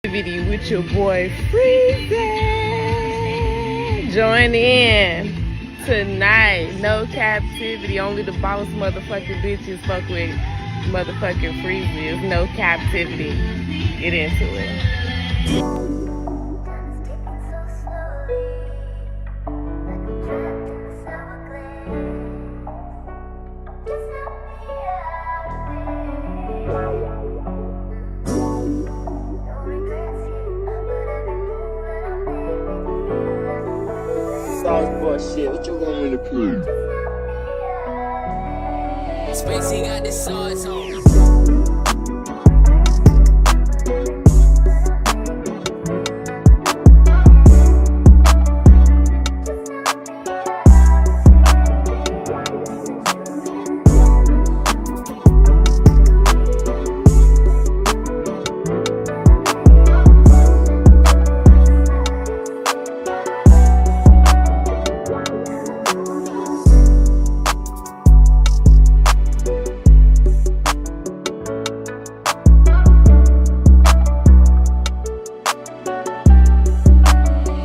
Cap-tivity with your boy Freezy. Join in tonight. No captivity. Only the boss motherfucking bitches fuck with motherfucking Freezy. It's no captivity. Get into it. Sauce shit, what you want me to prove? Spacey got the sauce on.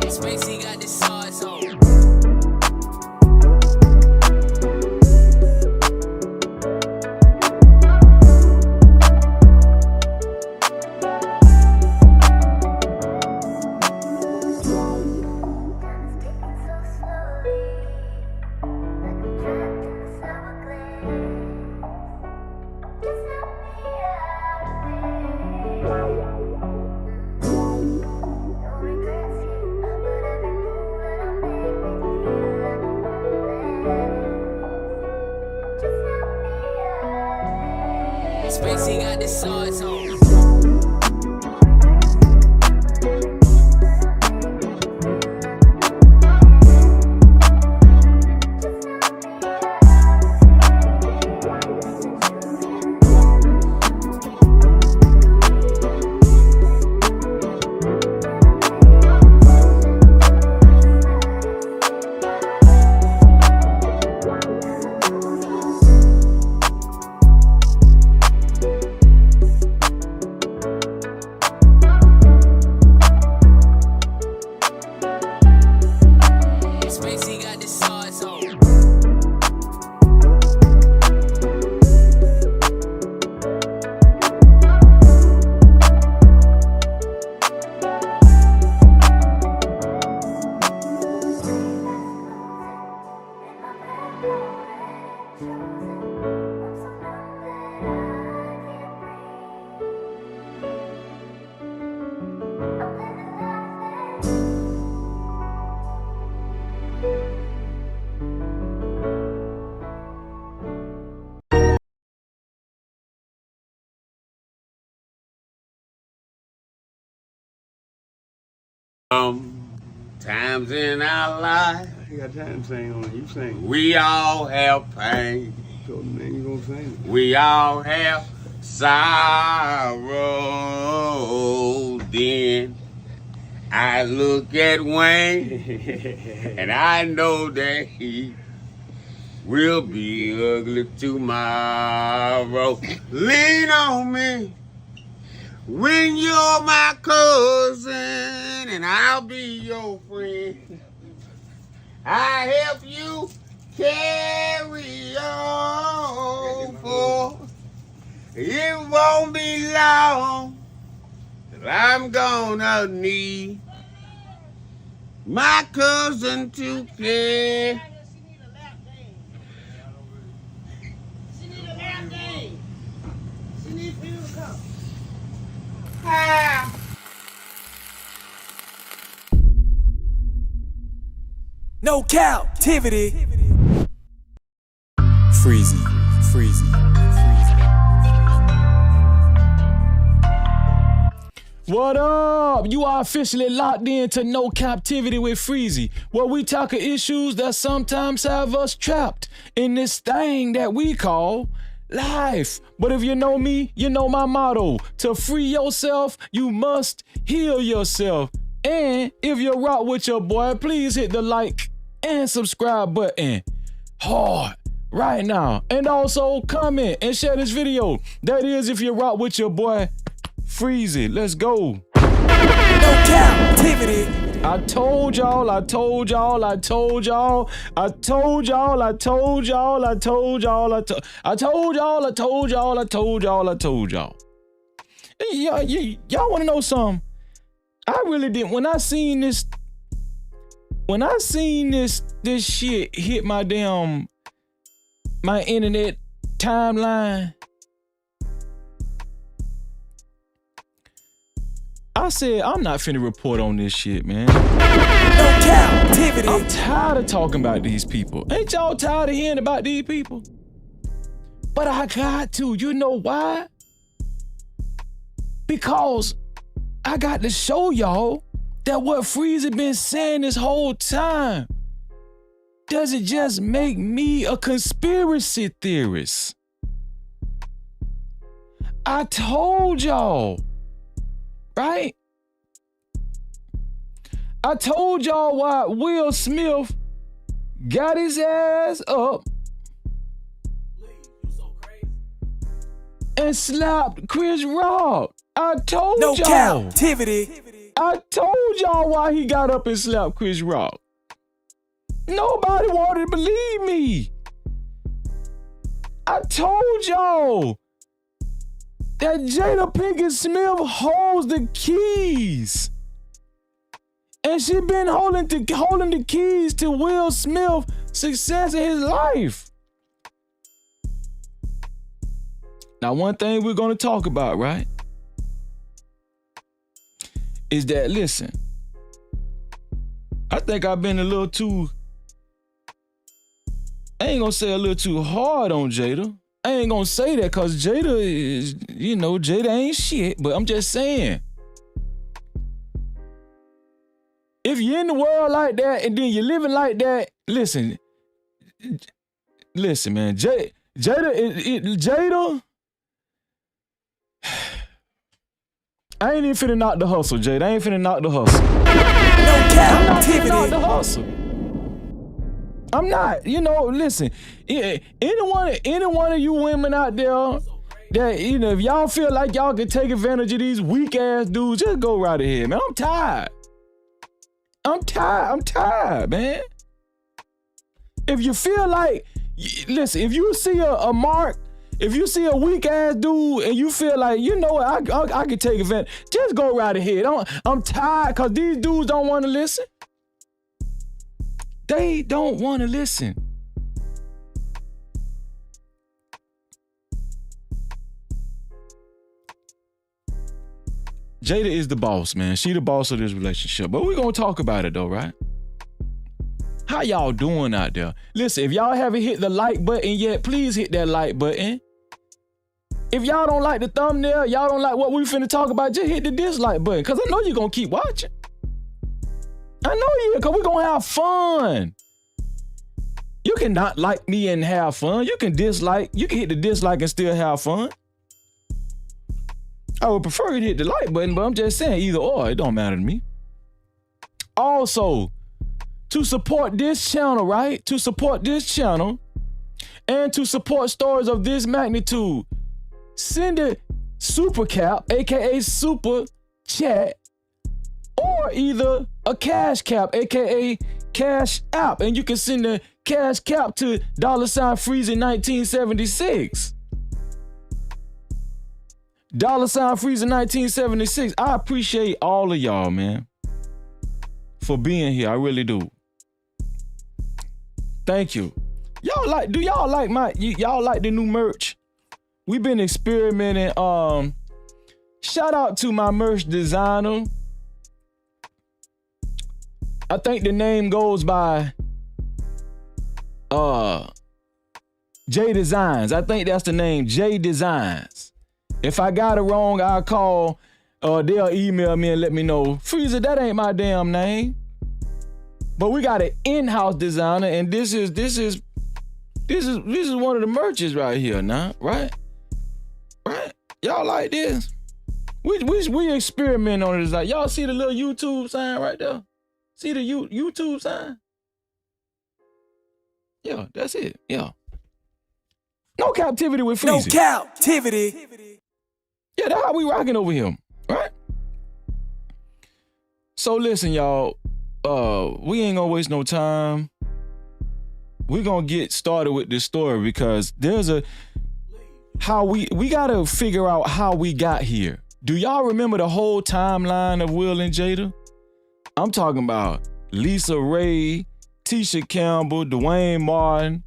Spacey got the sauce on. Spacey got the sauce on. Spacey got the sauce on. Times in our life, You got time to sing on it. You sing. we all have pain. So then you gonna sing We all have sorrow. Then I look at Wayne it. and I know that he will be ugly tomorrow. Lean on me when you're my cousin and I'll be your friend. I help you carry on, for it won't be long till I'm gonna need my cousin to care. She need a lap dance. She need for you to come. Ah. No captivity. Freezy, Freezy, Freezy. What up? You are officially locked in to No Captivity with Freezy, where we tackle issues that sometimes have us trapped in this thing that we call life. But if you know me, you know my motto. To free yourself, you must heal yourself. And if you rock with your boy, please hit the like and subscribe button hard right now. And also comment and share this video. That is if you rock with your boy Freezy. Let's go. Cap-tivity. I told y'all, I told y'all, I told y'all, I told y'all, I told y'all, I told y'all, I told y'all, I told y'all, I told y'all, I told y'all. Y'all want to know something? I really didn't. When I seen this shit hit my internet timeline, I said, I'm not finna report on this shit, man. Cap-tivity. I'm tired of talking about these people. Ain't y'all tired of hearing about these people? But I got to. You know why? Because I got to show y'all that what Freezy been saying this whole time doesn't just make me a conspiracy theorist. I told y'all, right? I told y'all why Will Smith got his ass up and slapped Chris Rock. I told y'all. Cap-tivity. I told y'all why he got up and slapped Chris Rock. Nobody wanted to believe me. I told y'all that Jada Pinkett Smith holds the keys. And she been holding the keys to Will Smith's success in his life. Now, one thing we're going to talk about, right, is that, listen, I think I've been a little too, I ain't going to say a little too hard on Jada. I ain't going to say that because Jada is, Jada ain't shit, but I'm just saying. If you're in the world like that and then you're living like that, listen, man, Jada, I ain't even finna knock the hustle, Jada. I ain't finna knock the hustle. Cap-tivity. I'm not finna knock the hustle. I'm not, listen, any one of you women out there that, if y'all feel like y'all can take advantage of these weak ass dudes, just go right ahead, man. I'm tired. I'm tired, man. If you feel like, listen, if you see a mark, if you see a weak ass dude and you feel like, I can take advantage, just go right ahead. I'm tired because these dudes don't want to listen. They don't want to listen. Jada is the boss, man. She the boss of this relationship. But we're going to talk about it though, right? How y'all doing out there? Listen, if y'all haven't hit the like button yet, please hit that like button. If y'all don't like the thumbnail, y'all don't like what we finna talk about, just hit the dislike button. Cause I know you're gonna keep watching. I know you, cause we're gonna have fun. You can not like me and have fun. You can hit the dislike and still have fun. I would prefer you to hit the like button, but I'm just saying either or, it don't matter to me. Also, to support this channel, right? To support this channel and to support stories of this magnitude, send a super cap, aka super chat, or either a cash cap, aka cash app, and you can send the cash cap to $Freezy1976. $Freezy1976. I appreciate all of y'all, man, for being here. I really do. Thank you. Y'all like the new merch? We've been experimenting. Shout out to my merch designer. I think the name goes by J Designs. I think that's the name, J Designs. If I got it wrong, I'll call, they'll email me and let me know. Freezy, that ain't my damn name. But we got an in-house designer, and this is one of the merches right here now, right? Right? Y'all like this? We experiment on it. Like, y'all see the little YouTube sign right there? See the YouTube sign? Yeah, that's it. Yeah. No Cap-tivity with Freezy. No Cap-tivity. Yeah, that's how we rocking over here, right? So listen, y'all. We ain't gonna waste no time. We're gonna get started with this story because there's we gotta figure out how we got here. Do y'all remember the whole timeline of Will and Jada? I'm talking about Lisa Raye, Tisha Campbell, Duane Martin.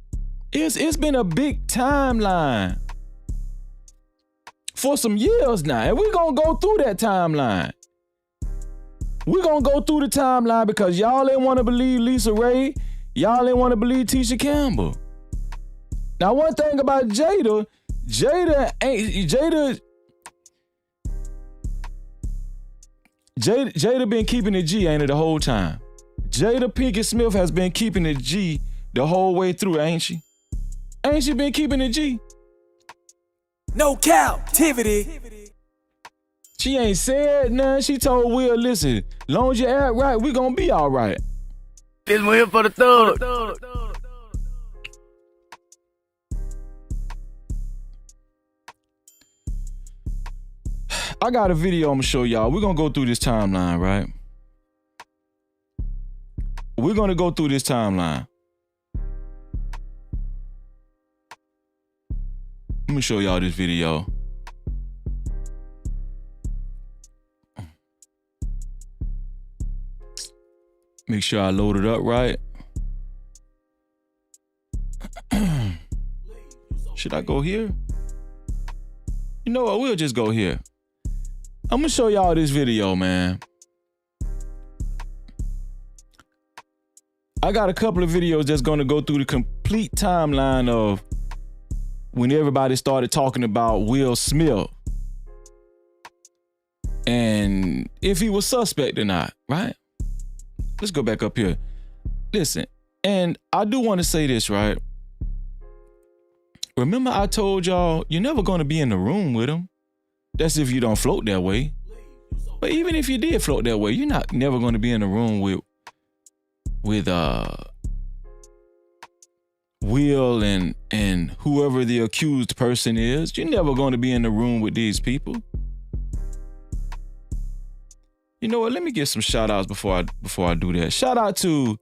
It's been a big timeline for some years now, and we're gonna go through that timeline. We're gonna go through the timeline because y'all ain't wanna believe Lisa Raye, y'all ain't wanna believe Tisha Campbell. Now, one thing about Jada been keeping it G, ain't it, the whole time? Jada Pinkett Smith has been keeping it G the whole way through, ain't she? Ain't she been keeping it G? No Cap-tivity. She ain't said nothing. She told Will, listen, long as you act right, we gonna be all right. This one here for the thug. I got a video I'm gonna show y'all. We're gonna go through this timeline, right? We're gonna go through this timeline. Let me show y'all this video. Make sure I load it up right. Should I go here? You know what? We'll just go here. I'm gonna show y'all this video, man. I got a couple of videos that's gonna go through the complete timeline of when everybody started talking about Will Smith and if he was suspect or not, right? Let's go back up here. Listen, and I do want to say this, right? Remember I told y'all you're never gonna be in the room with him. That's if you don't float that way. But even if you did float that way, you're never going to be in the room with Will and whoever the accused person is. You're never going to be in the room with these people. You know what? Let me get some shout outs before I do that. Shout out to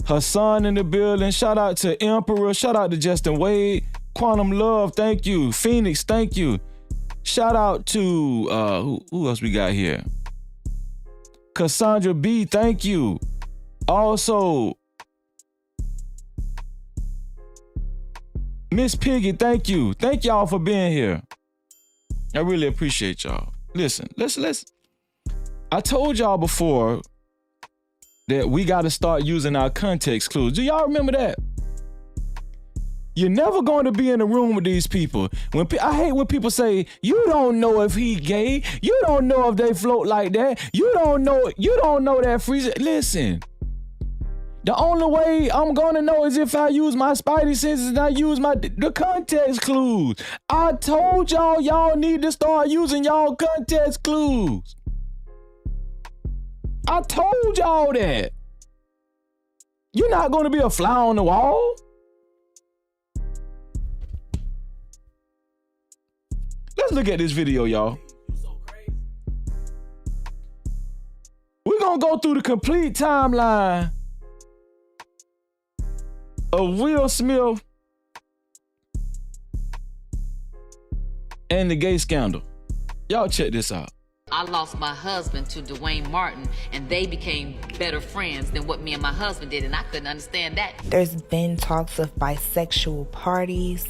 Hassan in the building. Shout out to Emperor. Shout out to Justin Wade. Quantum Love, thank you. Phoenix, thank you. Shout out to, who else we got here? Cassandra B, thank you. Also, Miss Piggy, thank you. Thank y'all for being here. I really appreciate y'all. Listen, let's. I told y'all before that we got to start using our context clues. Do y'all remember that? You're never going to be in a room with these people. I hate when people say, you don't know if he gay. You don't know if they float like that. You don't know that freezer. Listen, the only way I'm going to know is if I use my spidey senses and I use the context clues. I told y'all need to start using y'all context clues. I told y'all that. You're not going to be a fly on the wall. Let's look at this video, y'all. We're gonna go through the complete timeline of Will Smith and the gay scandal. Y'all check this out. I lost my husband to Duane Martin, and they became better friends than what me and my husband did, and I couldn't understand that. There's been talks of bisexual parties,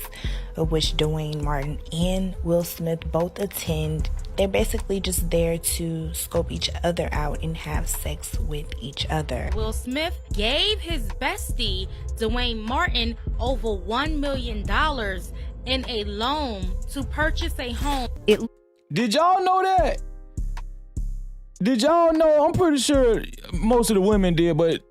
of which Duane Martin and Will Smith both attend. They're basically just there to scope each other out and have sex with each other. Will Smith gave his bestie, Duane Martin, over $1 million in a loan to purchase a home. Did y'all know that? Did y'all know? I'm pretty sure most of the women did, but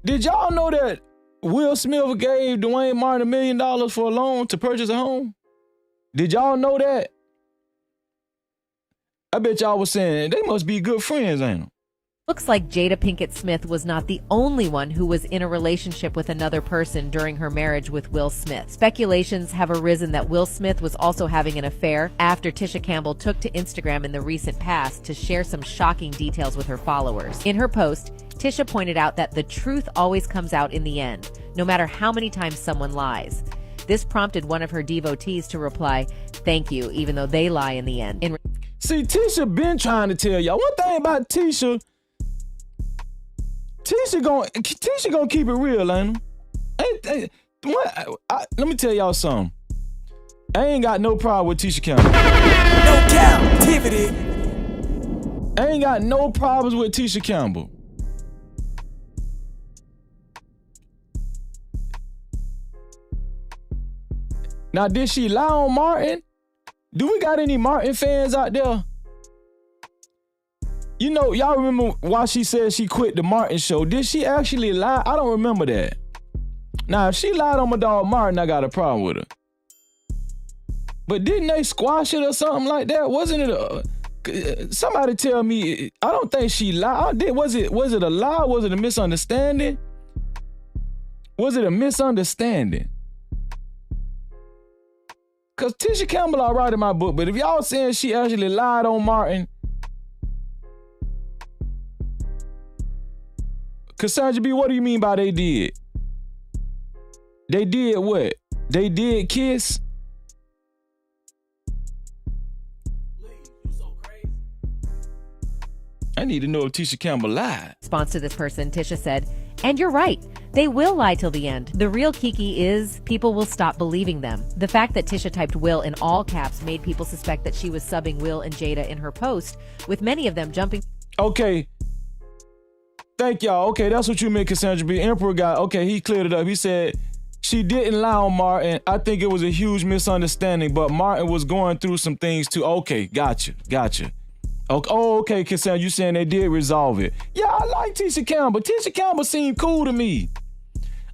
did y'all know that Will Smith gave Duane Martin $1 million for a loan to purchase a home? Did y'all know that? I bet y'all was saying they must be good friends, ain't them? Looks like Jada Pinkett Smith was not the only one who was in a relationship with another person during her marriage with Will Smith. Speculations have arisen that Will Smith was also having an affair after Tisha Campbell took to Instagram in the recent past to share some shocking details with her followers. In her post, Tisha pointed out that the truth always comes out in the end, no matter how many times someone lies. This prompted one of her devotees to reply, "Thank you," even though they lie in the end. See, Tisha been trying to tell y'all. One thing about Tisha gonna keep it real, ain't let me tell y'all something. I ain't got no problem with Tisha Campbell. No captivity. I ain't got no problems with Tisha Campbell. Now, did she lie on Martin? Do we got any Martin fans out there? You know, y'all remember why she said she quit the Martin show? Did she actually lie? I don't remember that. Now, if she lied on my dog Martin, I got a problem with her. But didn't they squash it or something like that? Wasn't it somebody tell me, I don't think she lied. Was it a lie? Was it a misunderstanding? Was it a misunderstanding? Because Tisha Campbell all right in my book, but if y'all saying she actually lied on Martin, Cassandra B, what do you mean by they did? They did what? They did kiss? I need to know if Tisha Campbell lied. Response to this person, Tisha said, "And you're right. They will lie till the end. The real kiki is people will stop believing them." The fact that Tisha typed Will in all caps made people suspect that she was subbing Will and Jada in her post, with many of them jumping. Okay. Thank y'all. Okay, that's what you meant, Cassandra B. Emperor guy. Okay, he cleared it up. He said she didn't lie on Martin. I think it was a huge misunderstanding, but Martin was going through some things too. Okay, gotcha. Oh, okay, Cassandra, you saying they did resolve it. Yeah, I like Tisha Campbell. Tisha Campbell seemed cool to me.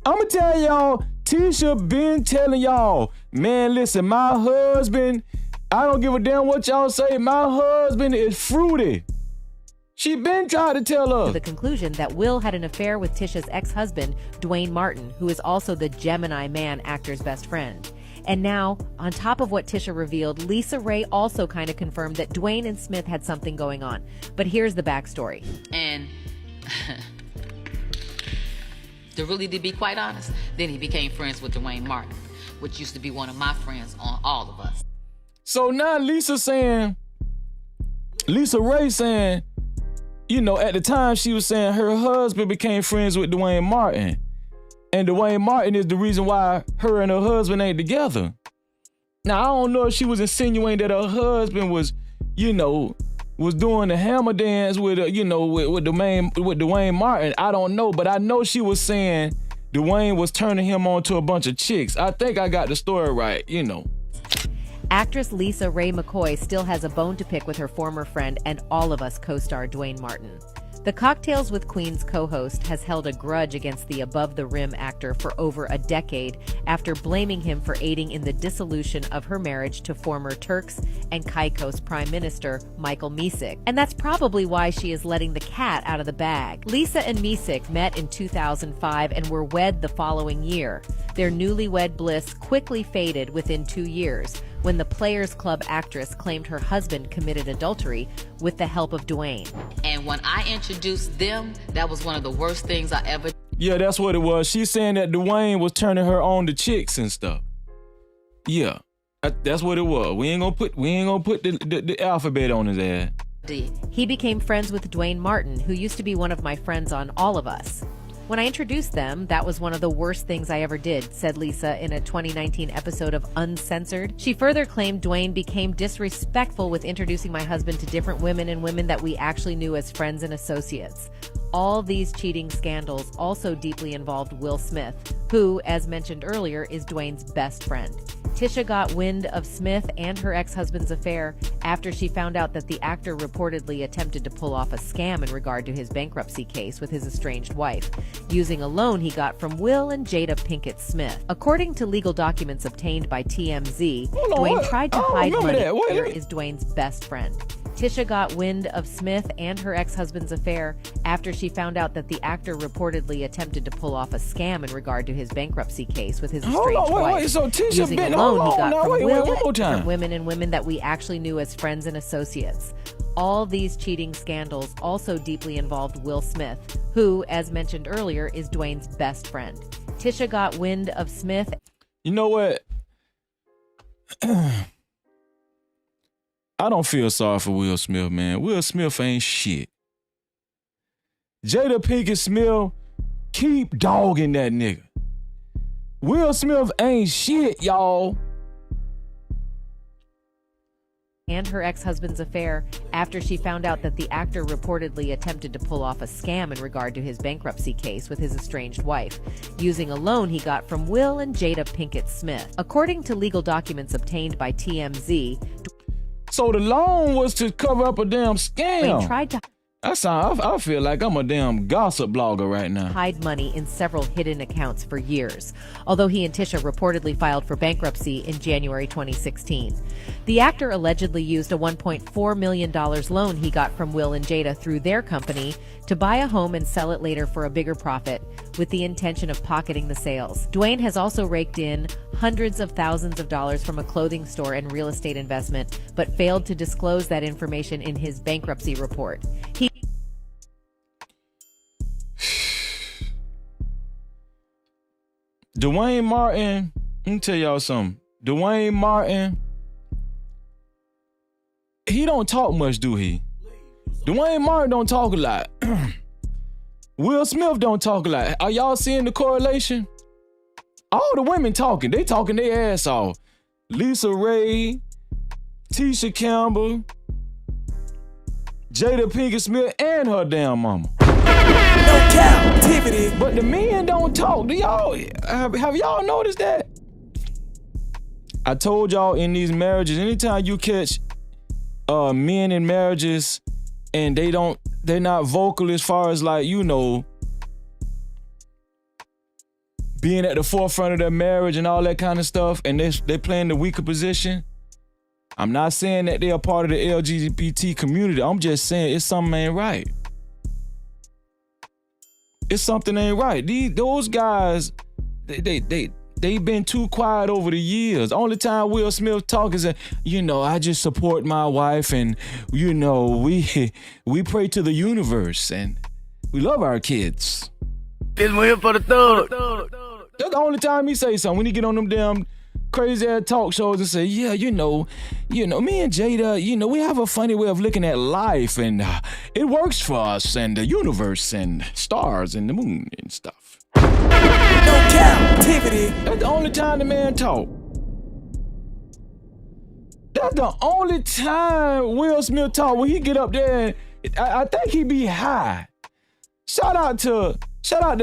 I'ma tell y'all, Tisha been telling y'all, man, listen, my husband, I don't give a damn what y'all say, my husband is fruity. She been trying to tell us. To the conclusion that Will had an affair with Tisha's ex-husband, Duane Martin, who is also the Gemini Man actor's best friend. And now, on top of what Tisha revealed, Lisa Raye also kind of confirmed that Duane and Smith had something going on. But here's the backstory. And to really to be quite honest, then he became friends with Duane Martin, which used to be one of my friends on All of Us. So now Lisa Raye saying, you know, at the time she was saying her husband became friends with Duane Martin. And Duane Martin is the reason why her and her husband ain't together. Now, I don't know if she was insinuating that her husband was, you know, was doing the hammer dance with, you know, with Duane Martin. I don't know, but I know she was saying Duane was turning him on to a bunch of chicks. I think I got the story right, you know. Actress Lisa Raye McCoy still has a bone to pick with her former friend and All of Us co-star Duane Martin. The Cocktails with Queens co-host has held a grudge against the above-the-rim actor for over a decade after blaming him for aiding in the dissolution of her marriage to former Turks and Caicos Prime Minister Michael Misick. And that's probably why she is letting the cat out of the bag. Lisa and Misick met in 2005 and were wed the following year. Their newlywed bliss quickly faded within 2 years when the Players Club actress claimed her husband committed adultery with the help of Duane. And when I introduced them, that was one of the worst things I ever. Yeah, that's what it was. She's saying that Duane was turning her on to chicks and stuff. Yeah, that's what it was. We ain't gonna put the alphabet on his ass. He became friends with Duane Martin, who used to be one of my friends on All of Us. When I introduced them, that was one of the worst things I ever did, said Lisa in a 2019 episode of Uncensored. She further claimed Duane became disrespectful with introducing my husband to different women and women that we actually knew as friends and associates. All these cheating scandals also deeply involved Will Smith, who, as mentioned earlier, is Duane's best friend. Tisha got wind of Smith and her ex-husband's affair after she found out that the actor reportedly attempted to pull off a scam in regard to his bankruptcy case with his estranged wife, using a loan he got from Will and Jada Pinkett Smith. According to legal documents obtained by TMZ, Duane tried to hide money. Is Duane's best friend. Tisha got wind of Smith and her ex-husband's affair after she found out that the actor reportedly attempted to pull off a scam in regard to his bankruptcy case with his estranged wife. Wait, so Tisha using been, a loan he got from wait, Will one more and time. different women and women that we actually knew as friends and associates. All these cheating scandals also deeply involved Will Smith, who, as mentioned earlier, is Duane's best friend. Tisha got wind of Smith. You know what? I don't feel sorry for Will Smith, man. Will Smith ain't shit. Jada Pinkett Smith, keep dogging that nigga. Will Smith ain't shit, y'all. And her ex-husband's affair after she found out that the actor reportedly attempted to pull off a scam in regard to his bankruptcy case with his estranged wife, using a loan he got from Will and Jada Pinkett Smith. According to legal documents obtained by TMZ, so the loan was to cover up a damn scam. Duane tried to I feel like I'm a damn gossip blogger right now. hide money in several hidden accounts for years, although he and Tisha reportedly filed for bankruptcy in January 2016. The actor allegedly used a $1.4 million loan he got from Will and Jada through their company to buy a home and sell it later for a bigger profit, with the intention of pocketing the sales. Duane has also raked in hundreds of thousands of dollars from a clothing store and real estate investment, but failed to disclose that information in his bankruptcy report. Duane Martin, let me tell y'all something. Duane Martin, he don't talk much, do he? Duane Martin don't talk a lot. Will Smith don't talk a lot. Are y'all seeing the correlation? All the women talking. They talking their ass off. Lisa Raye, Tisha Campbell, Jada Pinkett Smith, and her damn mama. No Cap-tivity. But the men don't talk. Do y'all have y'all noticed that? I told y'all in these marriages, anytime you catch men in marriages and they're not vocal as far as, like, you know, being at the forefront of their marriage and all that kind of stuff, and they playing the weaker position. I'm not saying that they're a part of the LGBT community. I'm just saying it's something ain't right. It's something ain't right. Those guys, they've been too quiet over the years. Only time Will Smith talk is that, you know, I just support my wife, and, you know, we pray to the universe, and we love our kids. This one here for the thug. That's the only time he say something. When he get on them damn crazy ass talk shows and say, yeah, you know, me and Jada, you know, we have a funny way of looking at life, and it works for us, and the universe, and stars, and the moon, and stuff. No Cap-tivity. That's the only time the man talk. That's the only time Will Smith talk, when he get up there, and I think he be high. Shout out to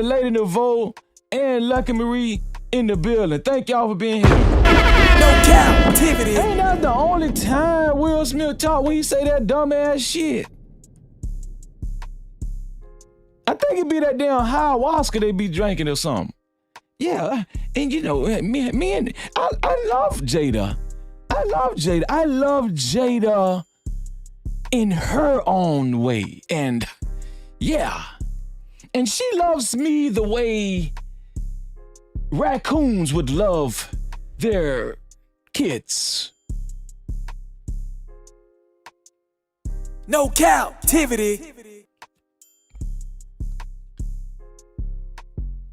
Lady Nouveau and Lucky Marie in the building. Thank y'all for being here. No Cap-tivity. Ain't that the only time Will Smith talk, when he say that dumbass shit? I think it be that damn ayahuasca they be drinking or something. Yeah, and you know, me and I love Jada. I love Jada in her own way. And yeah. And she loves me the way raccoons would love their kids. No Cap-tivity.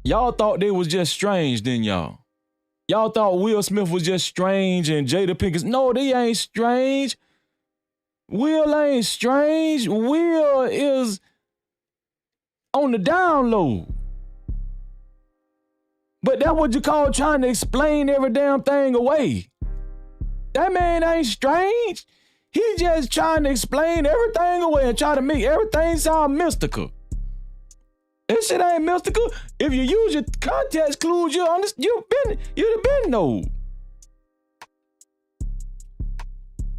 Y'all thought they was just strange, didn't y'all? Y'all thought Will Smith was just strange and Jada Pinkett. No, they ain't strange. Will ain't strange. Will is on the down low. But that's what you call trying to explain every damn thing away. That man ain't strange. He just trying to explain everything away and try to make everything sound mystical. This shit ain't mystical. If you use your context clues, you'd have been know.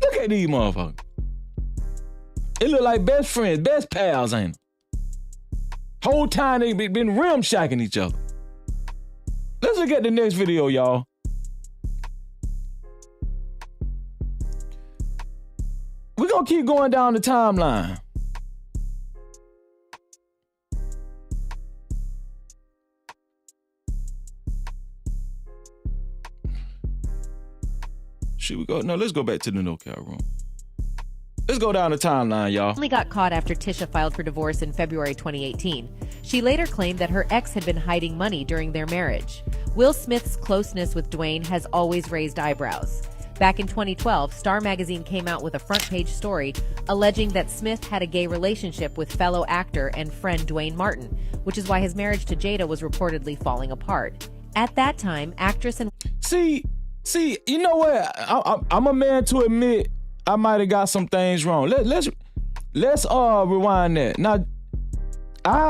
Look at these motherfuckers. It look like best friends, best pals, ain't it? Whole time they been rim shacking each other. Let's look at the next video, y'all. We gonna keep going down the timeline. Should we go? No, let's go back to the no-cap room. Let's go down the timeline, y'all. Only got caught after Tisha filed for divorce in February 2018. She later claimed that her ex had been hiding money during their marriage. Will Smith's closeness with Duane has always raised eyebrows. Back in 2012, Star Magazine came out with a front-page story alleging that Smith had a gay relationship with fellow actor and friend Duane Martin, which is why his marriage to Jada was reportedly falling apart. At that time, actress and... See, you know what? I'm a man to admit I might have got some things wrong. Let's rewind that.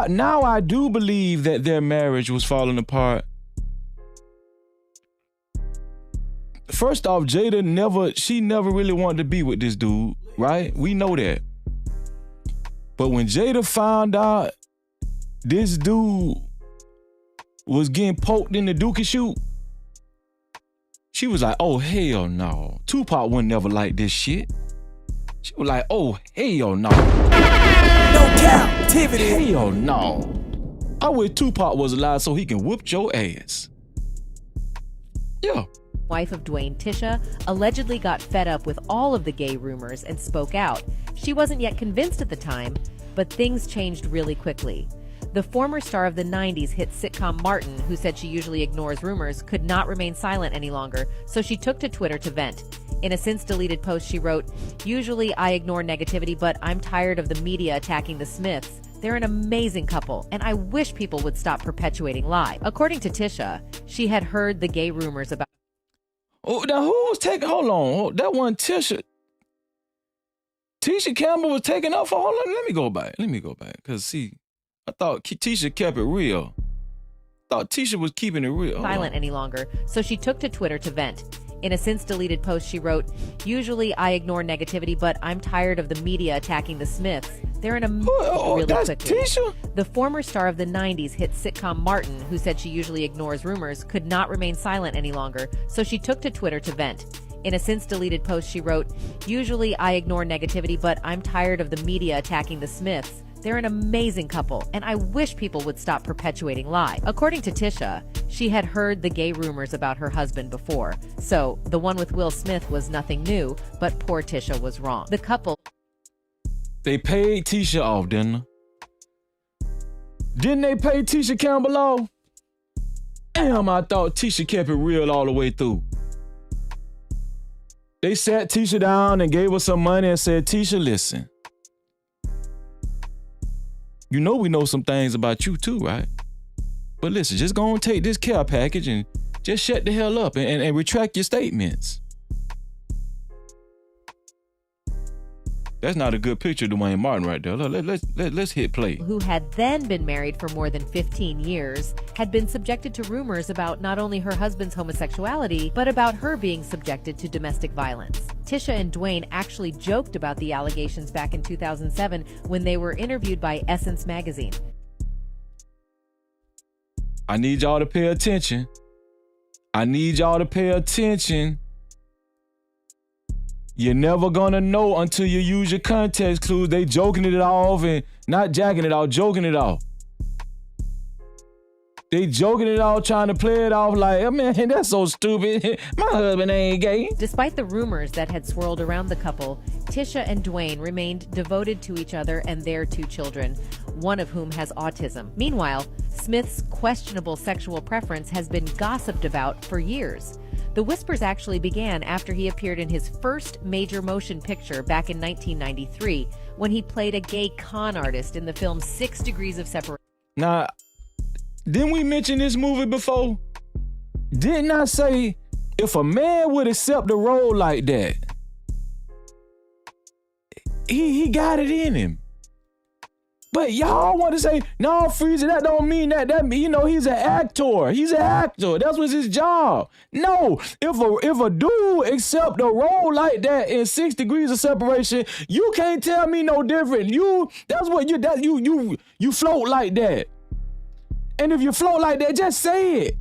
Now I do believe that their marriage was falling apart. First off, Jada never really wanted to be with this dude, right? We know that. But when Jada found out this dude was getting poked in the dookie shoot, she was like, oh, hell no. Tupac wouldn't never like this shit. She was like, oh, hell no. No Cap-tivity. Hell no. I wish Tupac was alive so he can whoop your ass. Yeah. Wife of Duane, Tisha, allegedly got fed up with all of the gay rumors and spoke out. She wasn't yet convinced at the time, but things changed really quickly. The former star of the 90s hit sitcom Martin, who said she usually ignores rumors, could not remain silent any longer, so she took to Twitter to vent. In a since-deleted post, she wrote, "Usually I ignore negativity, but I'm tired of the media attacking the Smiths. They're an amazing couple, and I wish people would stop perpetuating lies." According to Tisha, she had heard the gay rumors about... Oh, now who was taking... Hold on. That one Tisha... Tisha Campbell was taking up for... Hold on, let me go back. Because, see... I thought Tisha kept it real. Thought Tisha was keeping it real. Silent any longer, so she took to Twitter to vent. In a since-deleted post, she wrote, "Usually I ignore negativity, but I'm tired of the media attacking the Smiths. They're in a really that's quickly." Tisha? The former star of the 90s hit sitcom Martin, who said she usually ignores rumors, could not remain silent any longer, so she took to Twitter to vent. In a since-deleted post, she wrote, "Usually I ignore negativity, but I'm tired of the media attacking the Smiths. They're an amazing couple, and I wish people would stop perpetuating lies." According to Tisha, she had heard the gay rumors about her husband before, so the one with Will Smith was nothing new, but poor Tisha was wrong. The couple... They paid Tisha off, didn't they? Didn't they pay Tisha Campbell off? Damn, I thought Tisha kept it real all the way through. They sat Tisha down and gave her some money and said, "Tisha, listen. You know we know some things about you too, right? But listen, just go and take this care package and just shut the hell up and retract your statements." That's not a good picture of Duane Martin right there. Let's hit play. Who had then been married for more than 15 years, had been subjected to rumors about not only her husband's homosexuality, but about her being subjected to domestic violence. Tisha and Duane actually joked about the allegations back in 2007 when they were interviewed by Essence magazine. I need y'all to pay attention. You're never gonna know until you use your context clues. They joking it off and not jacking it off, joking it off. They joking it off, trying to play it off like, oh, man, that's so stupid. My husband ain't gay. Despite the rumors that had swirled around the couple, Tisha and Duane remained devoted to each other and their 2 children, one of whom has autism. Meanwhile, Smith's questionable sexual preference has been gossiped about for years. The whispers actually began after he appeared in his first major motion picture back in 1993, when he played a gay con artist in the film 6 Degrees of Separation. Now, didn't we mention this movie before? Didn't I say if a man would accept a role like that, he got it in him? But y'all want to say, no, Freezy, that don't mean that. He's an actor. He's an actor. That's what's his job. No, if a dude accept a role like that in 6 Degrees of Separation, you can't tell me no different. You float like that. And if you float like that, just say it.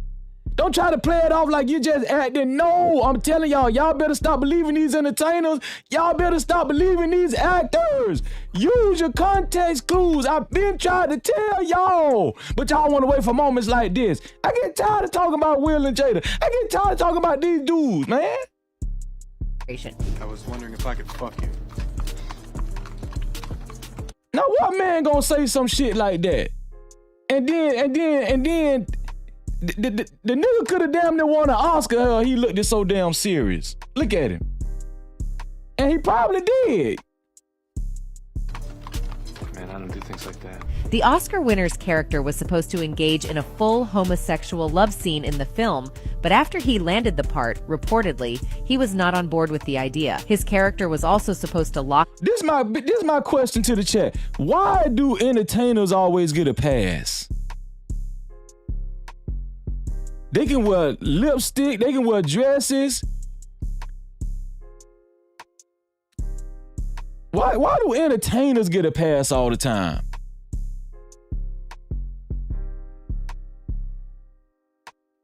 Don't try to play it off like you just acting. No, I'm telling y'all better stop believing these entertainers. Y'all better stop believing these actors. Use your context clues. I've been trying to tell y'all, but y'all want to wait for moments like this. I get tired of talking about Will and Jada. I get tired of talking about these dudes, man. I was wondering if I could fuck you. Now what man gonna say some shit like that? And then the nigga could have damn near won an Oscar. He looked so damn serious. Look at him. And he probably did. Man, I don't do things like that. The Oscar winner's character was supposed to engage in a full homosexual love scene in the film, but after he landed the part, reportedly, he was not on board with the idea. His character was also supposed to lock... This is my question to the chat. Why do entertainers always get a pass? They can wear lipstick, they can wear dresses. Why do entertainers get a pass all the time?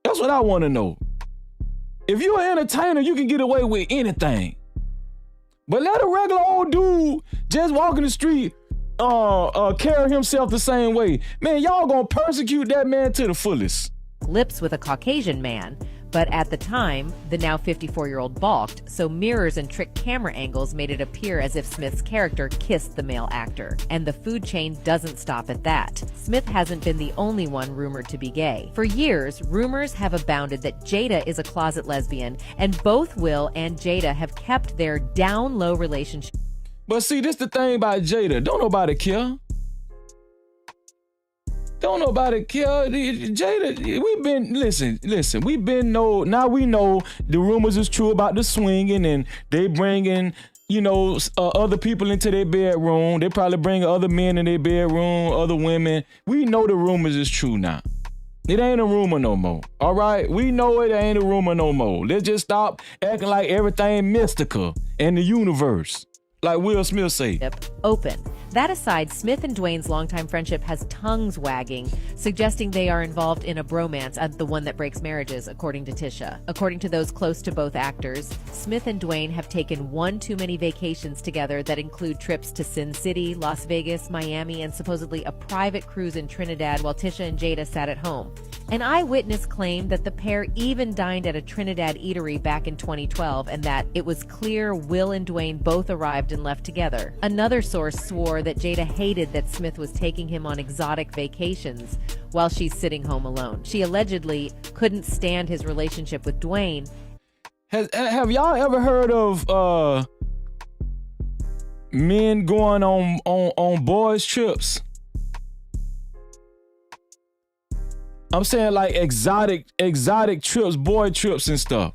That's what I want to know. If you're an entertainer, you can get away with anything. But let a regular old dude just walking the street carry himself the same way. Man, y'all gonna persecute that man to the fullest. Lips with a Caucasian man, but at the time, the now 54-year-old balked, so mirrors and trick camera angles made it appear as if Smith's character kissed the male actor. And the food chain doesn't stop at that. Smith hasn't been the only one rumored to be gay. For years, rumors have abounded that Jada is a closet lesbian, and both Will and Jada have kept their down-low relationship. But see, this the thing about Jada. Don't nobody care. Don't nobody care. Jada, now we know the rumors is true about the swinging and they bringing, other people into their bedroom. They probably bring other men in their bedroom, other women. We know the rumors is true now. It ain't a rumor no more, all right? We know it ain't a rumor no more. Let's just stop acting like everything mystical in the universe. Like Will Smith say. Open. That aside, Smith and Duane's longtime friendship has tongues wagging, suggesting they are involved in a bromance, the one that breaks marriages, according to Tisha. According to those close to both actors, Smith and Duane have taken one too many vacations together that include trips to Sin City, Las Vegas, Miami, and supposedly a private cruise in Trinidad while Tisha and Jada sat at home. An eyewitness claimed that the pair even dined at a Trinidad eatery back in 2012 and that it was clear Will and Duane both arrived and left together. Another source swore that Jada hated that Smith was taking him on exotic vacations while she's sitting home alone. She allegedly couldn't stand his relationship with Duane. Have y'all ever heard of men going on boys trips? I'm saying like exotic trips, boy trips and stuff.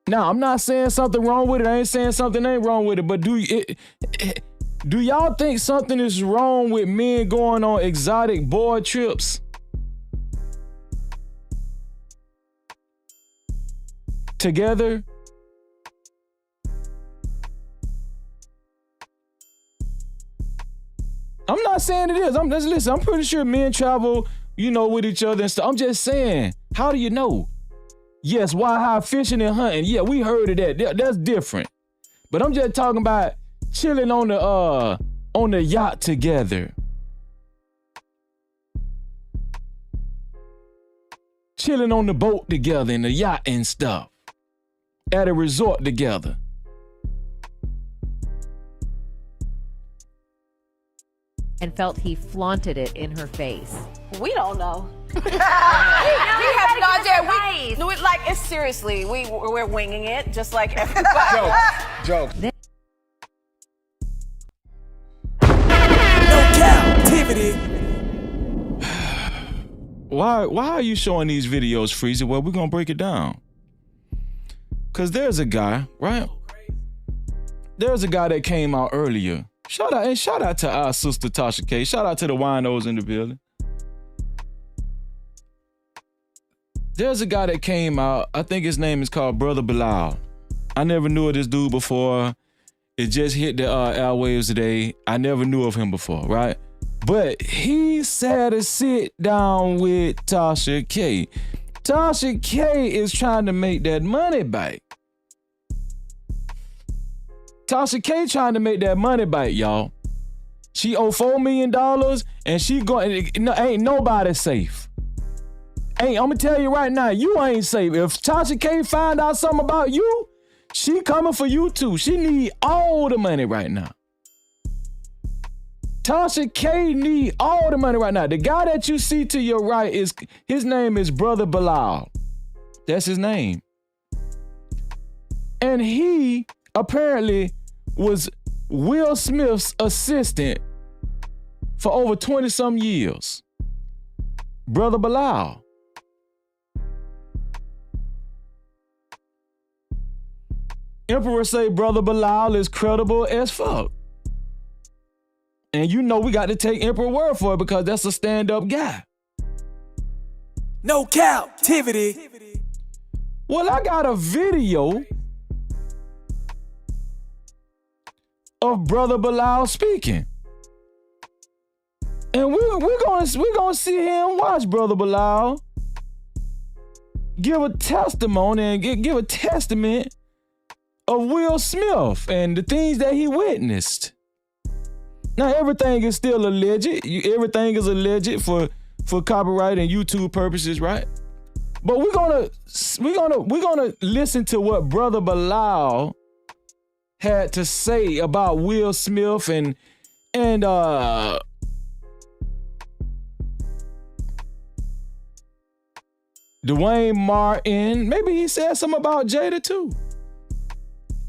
Now, I'm not saying something wrong with it. I ain't saying something ain't wrong with it. But do y'all think something is wrong with men going on exotic boy trips? Together? I'm not saying it is. Listen, I'm pretty sure men travel, with each other and stuff. I'm just saying, how do you know? Yes, high fishing and hunting. Yeah, we heard of that. That's different. But I'm just talking about chilling on the yacht together. Chilling on the boat together in the yacht and stuff. At a resort together. And felt he flaunted it in her face. We don't know. we have no idea. It's seriously, we're winging it just like everybody. Joke. No Cap-tivity. Why are you showing these videos, Freezy? Well, we're gonna break it down. Cause there's a guy, right? There's a guy that came out earlier. Shout out to our sister Tasha K. Shout out to the winos in the building. There's a guy that came out. I think his name is called Brother Balo. I never knew of this dude before. It just hit the airwaves today. I never knew of him before, right? But he's had to sit down with Tasha K. Tasha K is trying to make that money back. Tasha K trying to make that money back, y'all. She owe $4 million and she going, ain't nobody safe. I'm gonna tell you right now, you ain't safe. If Tasha K find out something about you, she coming for you too. She need all the money right now. Tasha K need all the money right now. The guy that you see to your right his name is Brother Balo. That's his name. And he apparently was Will Smith's assistant for over 20 some years. Brother Balo. Emperor say Brother Bilaal is credible as fuck. And you know we got to take Emperor word for it because that's a stand-up guy. No Cap-tivity. Well, I got a video of Brother Bilaal speaking. And we're gonna see him watch Brother Bilaal give a testimony and give a testament of Will Smith and the things that he witnessed. Now everything is still alleged. Everything is alleged for copyright and YouTube purposes, right? But we're gonna listen to what Brother Bilaal had to say about Will Smith and Duane Martin. Maybe he said something about Jada too.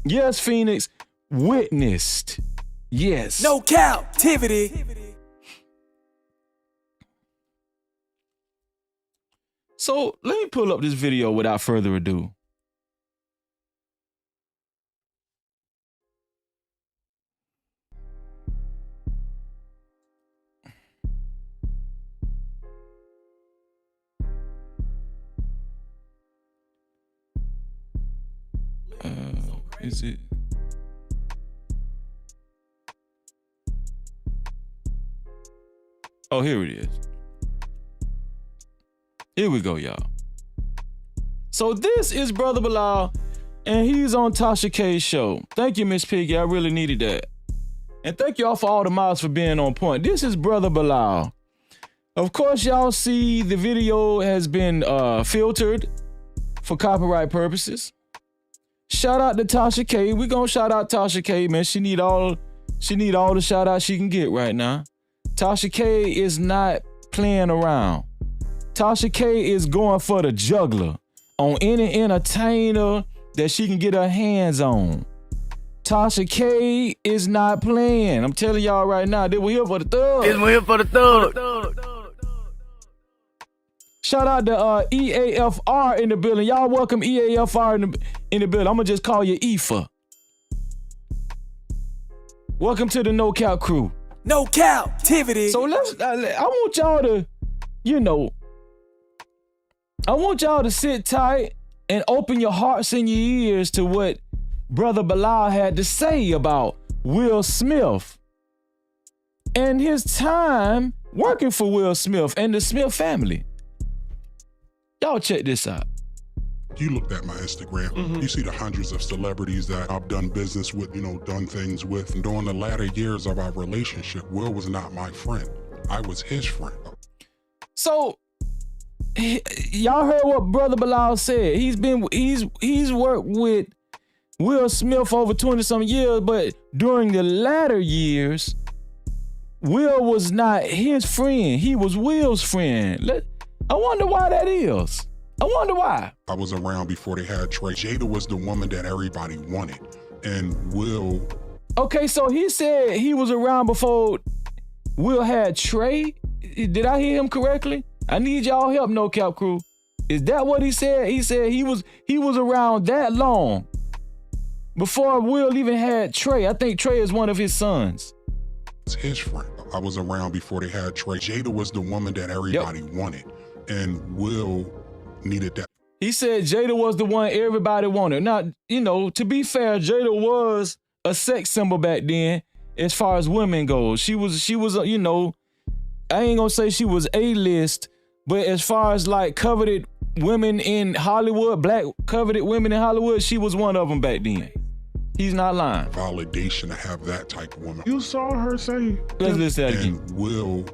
Yes, Phoenix witnessed. Yes. No Cap-tivity. So let me pull up this video without further ado. Is it? Oh, here it is. Here we go, y'all. So this is Brother Balo, and he's on Tasha K's show. Thank you, Miss Piggy. I really needed that. And thank y'all for all the miles for being on point. This is Brother Balo. Of course, y'all see the video has been filtered for copyright purposes. Shout out to Tasha K. We gonna shout out Tasha K, man. She need all the shout out she can get right now. Tasha K is not playing around. Tasha K is going for the juggler on any entertainer that she can get her hands on. Tasha K is not playing. I'm telling y'all right now, they were here for the thug. We're here for the thug. Shout out to EAFR in the building. Y'all welcome EAFR in the building. I'm gonna just call you EFA. Welcome to the No Cap crew. No Cap-tivity. So I want y'all to, I want y'all to sit tight and open your hearts and your ears to what Brother Balo had to say about Will Smith and his time working for Will Smith and the Smith family. Y'all check this out. You looked at my Instagram, you see the hundreds of celebrities that I've done business with, done things with. And during the latter years of our relationship, Will was not my friend. I was his friend. So, y'all heard what Brother Balo said. He's worked with Will Smith over 20-some years, but during the latter years, Will was not his friend. He was Will's friend. I wonder why that is. I wonder why. I was around before they had Trey. Jada was the woman that everybody wanted. And Will... Okay, so he said he was around before Will had Trey? Did I hear him correctly? I need y'all help, No Cap crew. Is that what he said? He said he was around that long before Will even had Trey. I think Trey is one of his sons. It's his friend. I was around before they had Trey. Jada was the woman that everybody wanted. And Will needed that. He said Jada was the one everybody wanted. Now, to be fair, Jada was a sex symbol back then as far as women goes. She was, I ain't gonna say she was A-list, but as far as like coveted women in Hollywood, black coveted women in Hollywood, she was one of them back then. He's not lying. Validation to have that type of woman. You saw her say. Let's listen to that again. And Will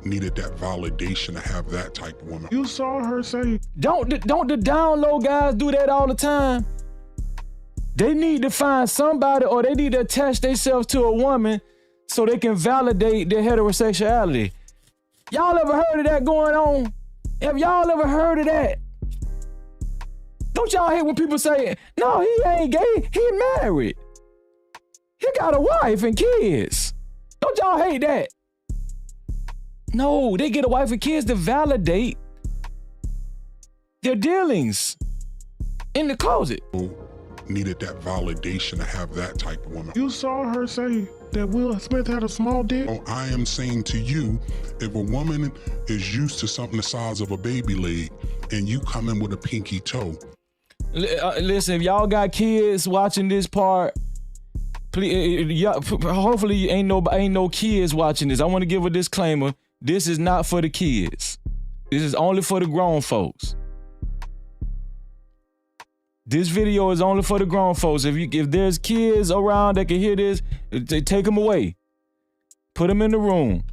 needed that validation to have that type of woman. You saw her say. Don't the down low guys do that all the time? They need to find somebody, or they need to attach themselves to a woman so they can validate their heterosexuality. Y'all ever heard of that going on? Have y'all ever heard of that? Don't y'all hate when people say, no, he ain't gay, he married. He got a wife and kids. Don't y'all hate that? No, they get a wife and kids to validate their dealings in the closet. Needed that validation to have that type of woman. You saw her say that Will Smith had a small dick? Oh, I am saying to you, if a woman is used to something the size of a baby leg and you come in with a pinky toe. Listen, if y'all got kids watching this part, please, hopefully ain't no kids watching this. I want to give a disclaimer. This is not for the kids. This is only for the grown folks. This video is only for the grown folks. If there's kids around that can hear this, take them away. Put them in the room.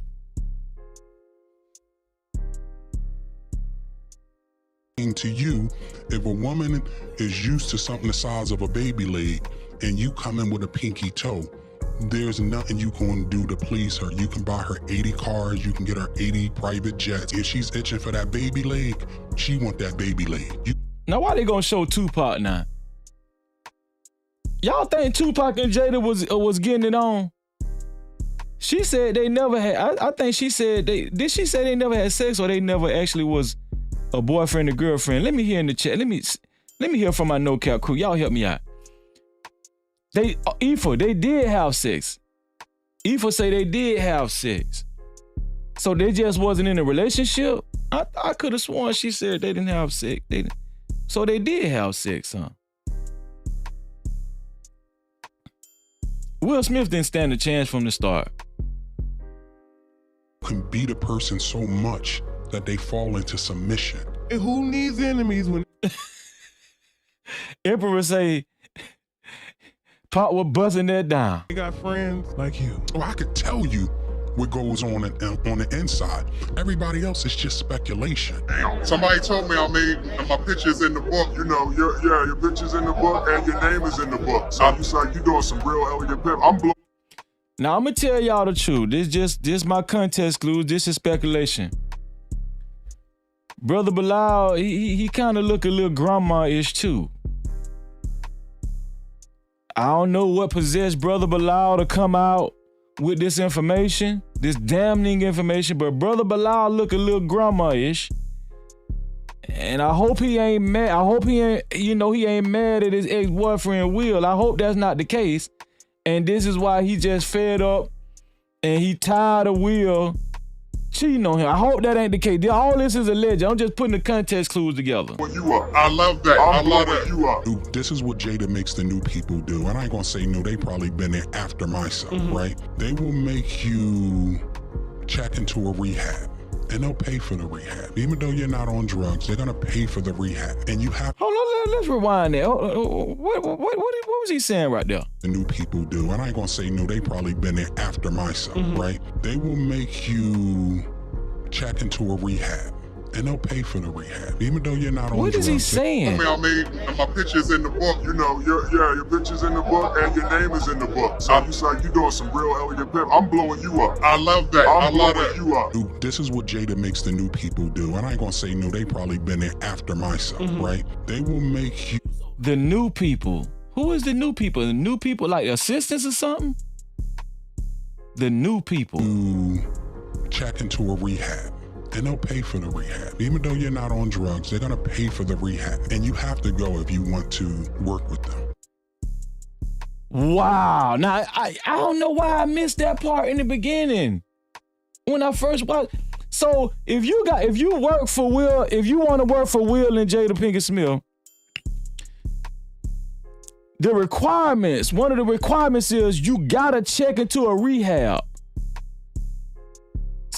To you, if a woman is used to something the size of a baby leg and you come in with a pinky toe, there's nothing you can do to please her. You can buy her 80 cars, you can get her 80 private jets. If she's itching for that baby leg, she want that baby leg. Now why they gonna show Tupac now? Y'all think Tupac and Jada was getting it on? She said they never had, I think she said did she say they never had sex, or they never actually was a boyfriend or girlfriend? Let me hear in the chat. Let me hear from my No Cap crew. Y'all help me out. They did have sex. Aoife say they did have sex. So they just wasn't in a relationship? I could have sworn she said they didn't have sex. So they did have sex, huh? Will Smith didn't stand a chance from the start. Can beat a person so much that they fall into submission. And who needs enemies when Emperor say Pop was buzzing that down. you got friends like you? Well, I could tell you what goes on the inside. Everybody else is just speculation. Somebody told me I made my pictures in the book. You know, your pictures in the book and your name is in the book. So I'm just like, you doing some real elegant pimp. I'm blowing. Now I'm gonna tell y'all the truth. This my context clues. This is speculation. Brother Bilaal, he kind of look a little grandma-ish too. I don't know what possessed Brother Bilaal to come out with this information, this damning information, but Brother Bilaal look a little grandma-ish. And I hope he ain't mad. I hope he ain't mad at his ex-boyfriend Will. I hope that's not the case. And this is why he just fed up and he tired of Will cheating on him. I hope that ain't the case. All this is alleged. I'm just putting the context clues together. You up. I love that. I love that. You up. Dude, this is what Jada makes the new people do. And I ain't gonna say new, they probably been there after myself, right? They will make you check into a rehab. And they'll pay for the rehab. Even though you're not on drugs, they're gonna pay for the rehab. And you have— Hold on, let's rewind there. What was he saying right there? The new people do. And I ain't gonna say new, they probably been there after myself, right? They will make you check into a rehab. And they'll pay for the rehab, even though you're not on drugs. What is he saying? I made my pictures in the book. You know, your pictures in the book and your name is in the book. So I'm just like, you doing some real elegant pimp. I'm blowing you up. I love that. I'm blowing you up. Dude, this is what Jada makes the new people do. And I ain't gonna say new, they probably been there after myself, right? They will make you— The new people. Who is the new people? The new people like assistants or something? The new people. Check into a rehab. And they'll pay for the rehab. Even though you're not on drugs, they're gonna pay for the rehab. And you have to go if you want to work with them. Wow. Now, I don't know why I missed that part in the beginning. When I first watched. So if you work for Will, if you want to work for Will and Jada Pinkett Smith, the requirements, one of the requirements is you gotta check into a rehab.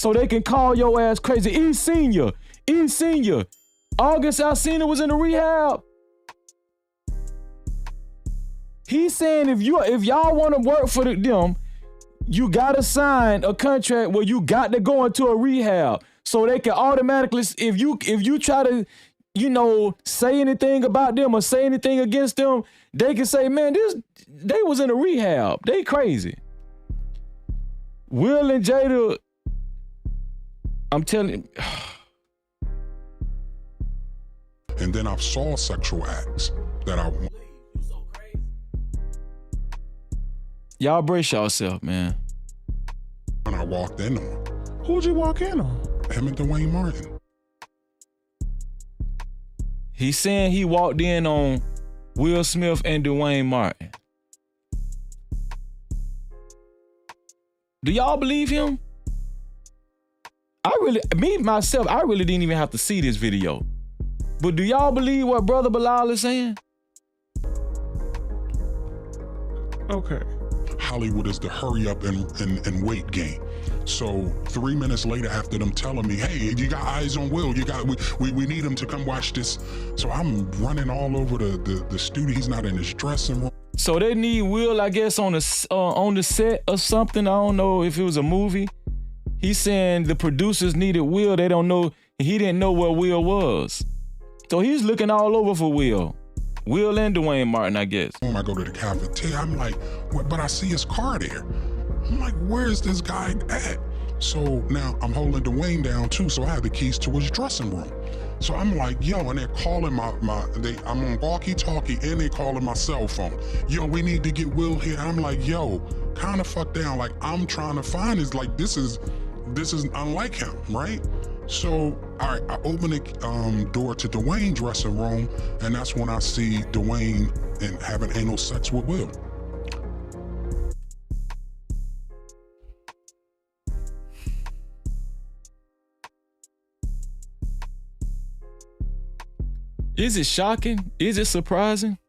so they can call your ass crazy. E Senior. August Alsina was in the rehab. He's saying if y'all want to work for them, you gotta sign a contract where you got to go into a rehab, so they can automatically, if you try to, say anything about them or say anything against them, they can say, man, they was in a rehab. They crazy. Will and Jada, I'm telling you. And then I saw sexual acts that I want. Y'all brace yourself, man. And I walked in on. Who'd you walk in on? Him and Duane Martin. He's saying he walked in on Will Smith and Duane Martin. Do y'all believe him? I really didn't even have to see this video. But do y'all believe what Brother Balo is saying? Okay. Hollywood is the hurry up and wait game. So 3 minutes later, after them telling me, hey, you got eyes on Will, we need him to come watch this. So I'm running all over the studio. He's not in his dressing room. So they need Will, I guess, on the set or something. I don't know if it was a movie. He's saying the producers needed Will. They don't know. He didn't know where Will was. So he's looking all over for Will. Will and Duane Martin, I guess. When I go to the cafeteria, I'm like, but I see his car there. I'm like, where is this guy at? So now I'm holding Duane down too, so I have the keys to his dressing room. So I'm like, yo, and they're calling I'm on walkie-talkie and they calling my cell phone. Yo, we need to get Will here. And I'm like, yo, kind of fuck down. Like, I'm trying to find this is unlike him, right? So, all right, I open the door to Duane's dressing room, and that's when I see Duane and having anal sex with Will. Is it shocking? Is it surprising?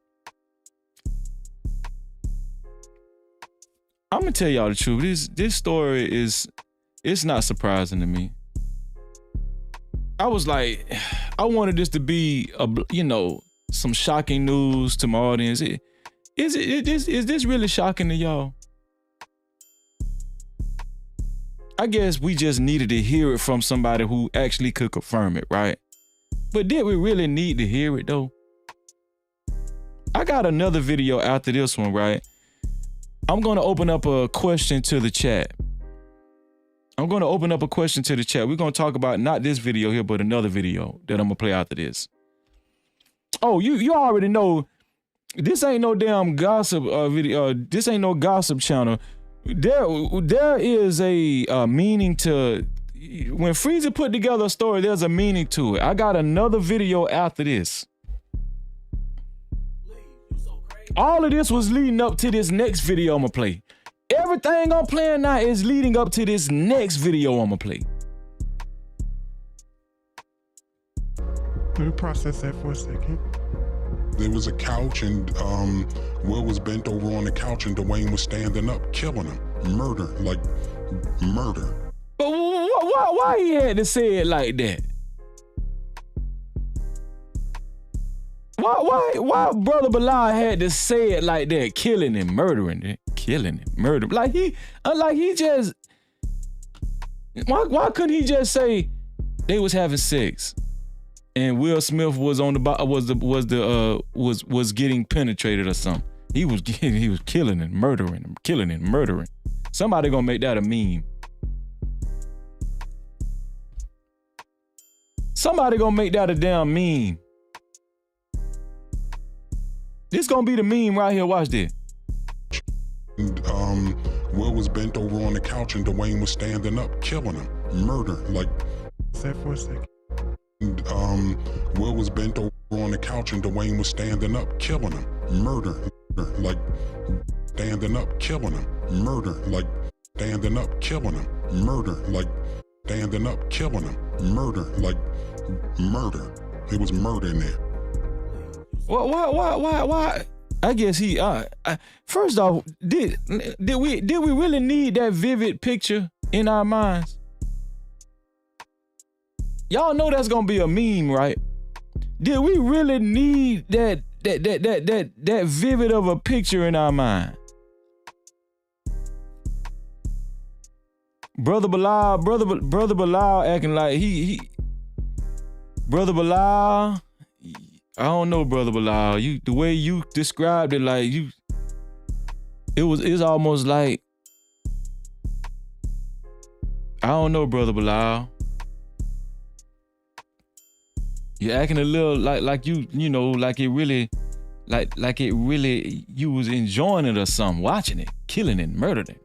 I'm gonna tell y'all the truth. This story it's not surprising to me. I was like, I wanted this to be some shocking news to my audience. Is this really shocking to y'all? I guess we just needed to hear it from somebody who actually could confirm it, right? But did we really need to hear it though? I got another video after this one, right? I'm gonna open up a question to the chat. We're gonna talk about not this video here, but another video that I'm gonna play after this. Oh, you already know this ain't no damn gossip video. This ain't no gossip channel. There is a meaning to when Freezy put together a story. There's a meaning to it. I got another video after this. All of this was leading up to this next video I'm gonna play. Everything I'm playing now is leading up to this next video I'm gonna play. Let me process that for a second. There was a couch and Will was bent over on the couch and Duane was standing up, killing him. Murder. But why he had to say it like that? Why Brother Bilaal had to say it like that? Killing and murdering. Like he just. Why couldn't he just say they was having sex, and Will Smith was on the was getting penetrated or something? He was killing and murdering. Somebody gonna make that a meme. Somebody gonna make that a damn meme. This gonna be the meme right here. Watch this. And, Will was bent over on the couch and Duane was standing up, killing him. Murder. Like. Say for a second. And, Will was bent over on the couch and Duane was standing up, killing him. Murder. Like. Standing up, killing him. Murder. Like. Standing up, killing him. Murder. Like. Standing up, killing him. Murder. Like. Murder. It was murder in there. Why? I guess he. First off, did we really need that vivid picture in our minds? Y'all know that's gonna be a meme, right? Did we really need that vivid of a picture in our mind? Brother Balo acting like Brother Balo, I don't know, Brother Balo. The way you described it, like it's almost like, I don't know, Brother Balo. You're acting a little like you know, like it really, you was enjoying it or something, watching it, killing it, murdering it.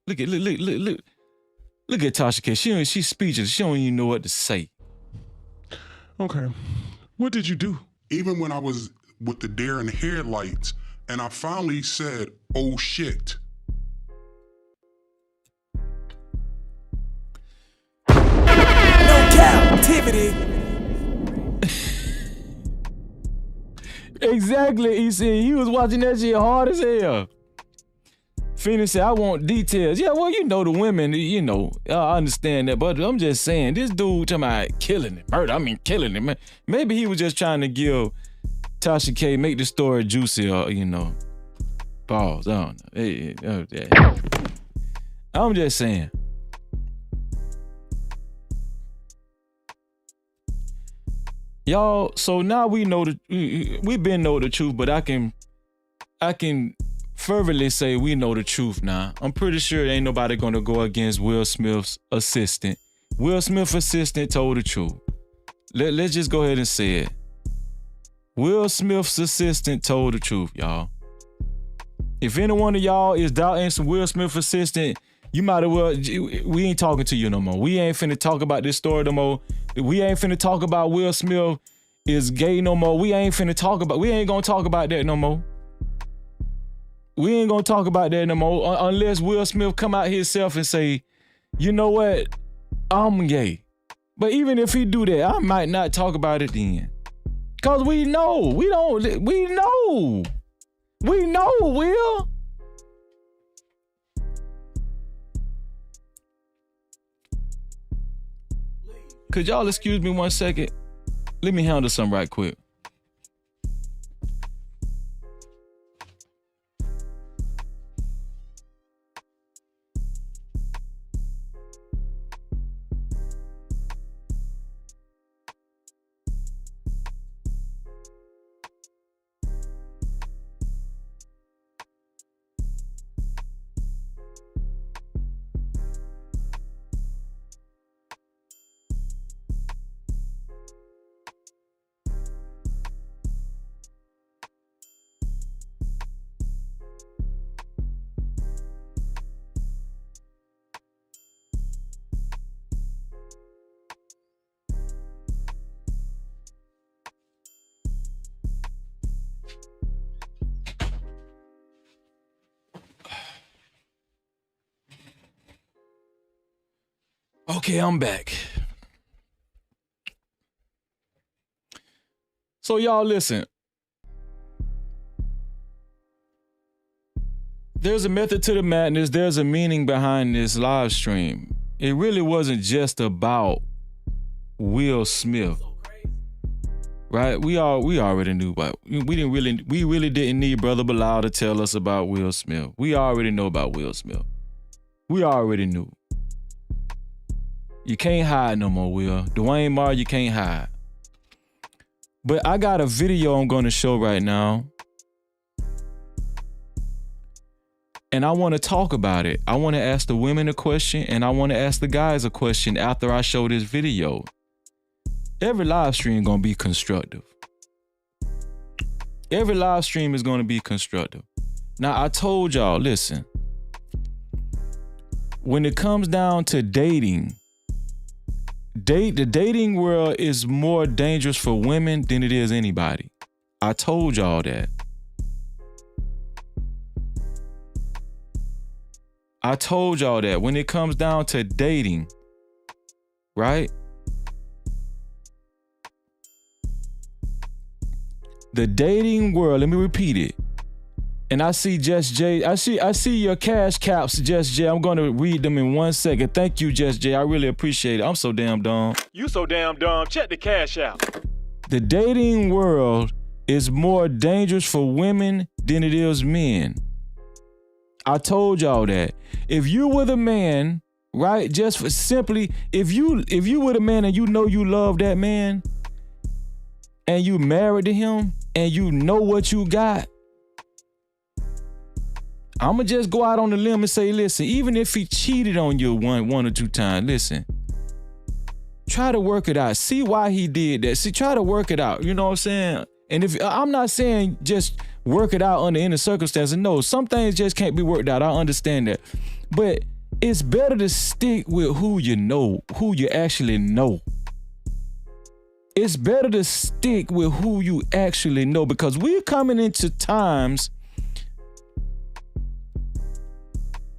Look at Tasha K. She's speechless. She don't even know what to say. Okay. What did you do? Even when I was with the deer in the headlights, and I finally said, "Oh shit." No Cap-tivity. Exactly, he said he was watching that shit hard as hell. Phoenix said, I want details. Yeah, well, you know the women, you know, I understand that, but I'm just saying, this dude talking about killing it, murder, I mean killing it, man. Maybe he was just trying to give Tasha K, make the story juicy or, you know, pause, I don't know. I'm just saying. Y'all, so now we've been know the truth, but I can fervently say we know the truth now. I'm pretty sure ain't nobody gonna go against Will Smith's assistant. Will Smith's assistant told the truth. Let's just go ahead and say it. Will Smith's assistant told the truth, y'all. If any one of y'all is doubting some Will Smith's assistant, you might as well, we ain't talking to you no more. We ain't finna talk about this story no more. We ain't finna talk about Will Smith is gay no more. We ain't gonna talk about that no more. We ain't gonna talk about that no more unless Will Smith come out himself and say, you know what, I'm gay. But even if he do that, I might not talk about it then. Cause we know, Will. Could y'all excuse me 1 second? Let me handle something right quick. Okay, I'm back. So y'all listen. There's a method to the madness. There's a meaning behind this live stream. It really wasn't just about Will Smith. Right? We already knew about. We really didn't need Brother Balo to tell us about Will Smith. We already know about Will Smith. We already knew. You can't hide no more, Will. Duane Martin, you can't hide. But I got a video I'm going to show right now. And I want to talk about it. I want to ask the women a question and I want to ask the guys a question after I show this video. Every live stream going to be constructive. Every live stream is going to be constructive. Now, I told y'all, listen. When it comes down to dating, the dating world is more dangerous for women than it is anybody. I told y'all that. I told y'all that when it comes down to dating, right? The dating world, let me repeat it. And I see Just J. I see your cash caps, Just J. I'm going to read them in 1 second. Thank you, Just J. I really appreciate it. I'm so damn dumb. You so damn dumb. Check the cash out. The dating world is more dangerous for women than it is men. I told y'all that. If you were the man, right, just for simply, if you were the man and you know you love that man and you married to him and you know what you got, I'ma just go out on the limb and say, listen, even if he cheated on you one or two times, listen, try to work it out. See why he did that. See, try to work it out. You know what I'm saying? And if I'm not saying just work it out under any circumstances. No, some things just can't be worked out. I understand that. But it's better to stick with who you know, who you actually know. It's better to stick with who you actually know, because we're coming into times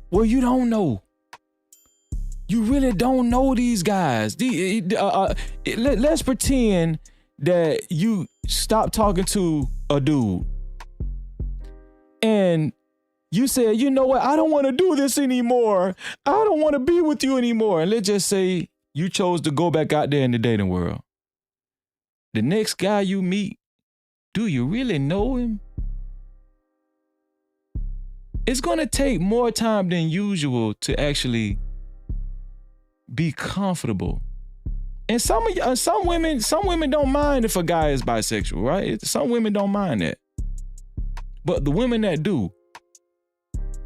where you don't know. You really don't know these guys. Let's pretend that you stop talking to a dude and you said, you know what, I don't want to do this anymore. I don't want to be with you anymore. And let's just say you chose to go back out there in the dating world. The next guy you meet, do you really know him? It's going to take more time than usual to actually be comfortable. And some women don't mind if a guy is bisexual, right? Some women don't mind that. But the women that do,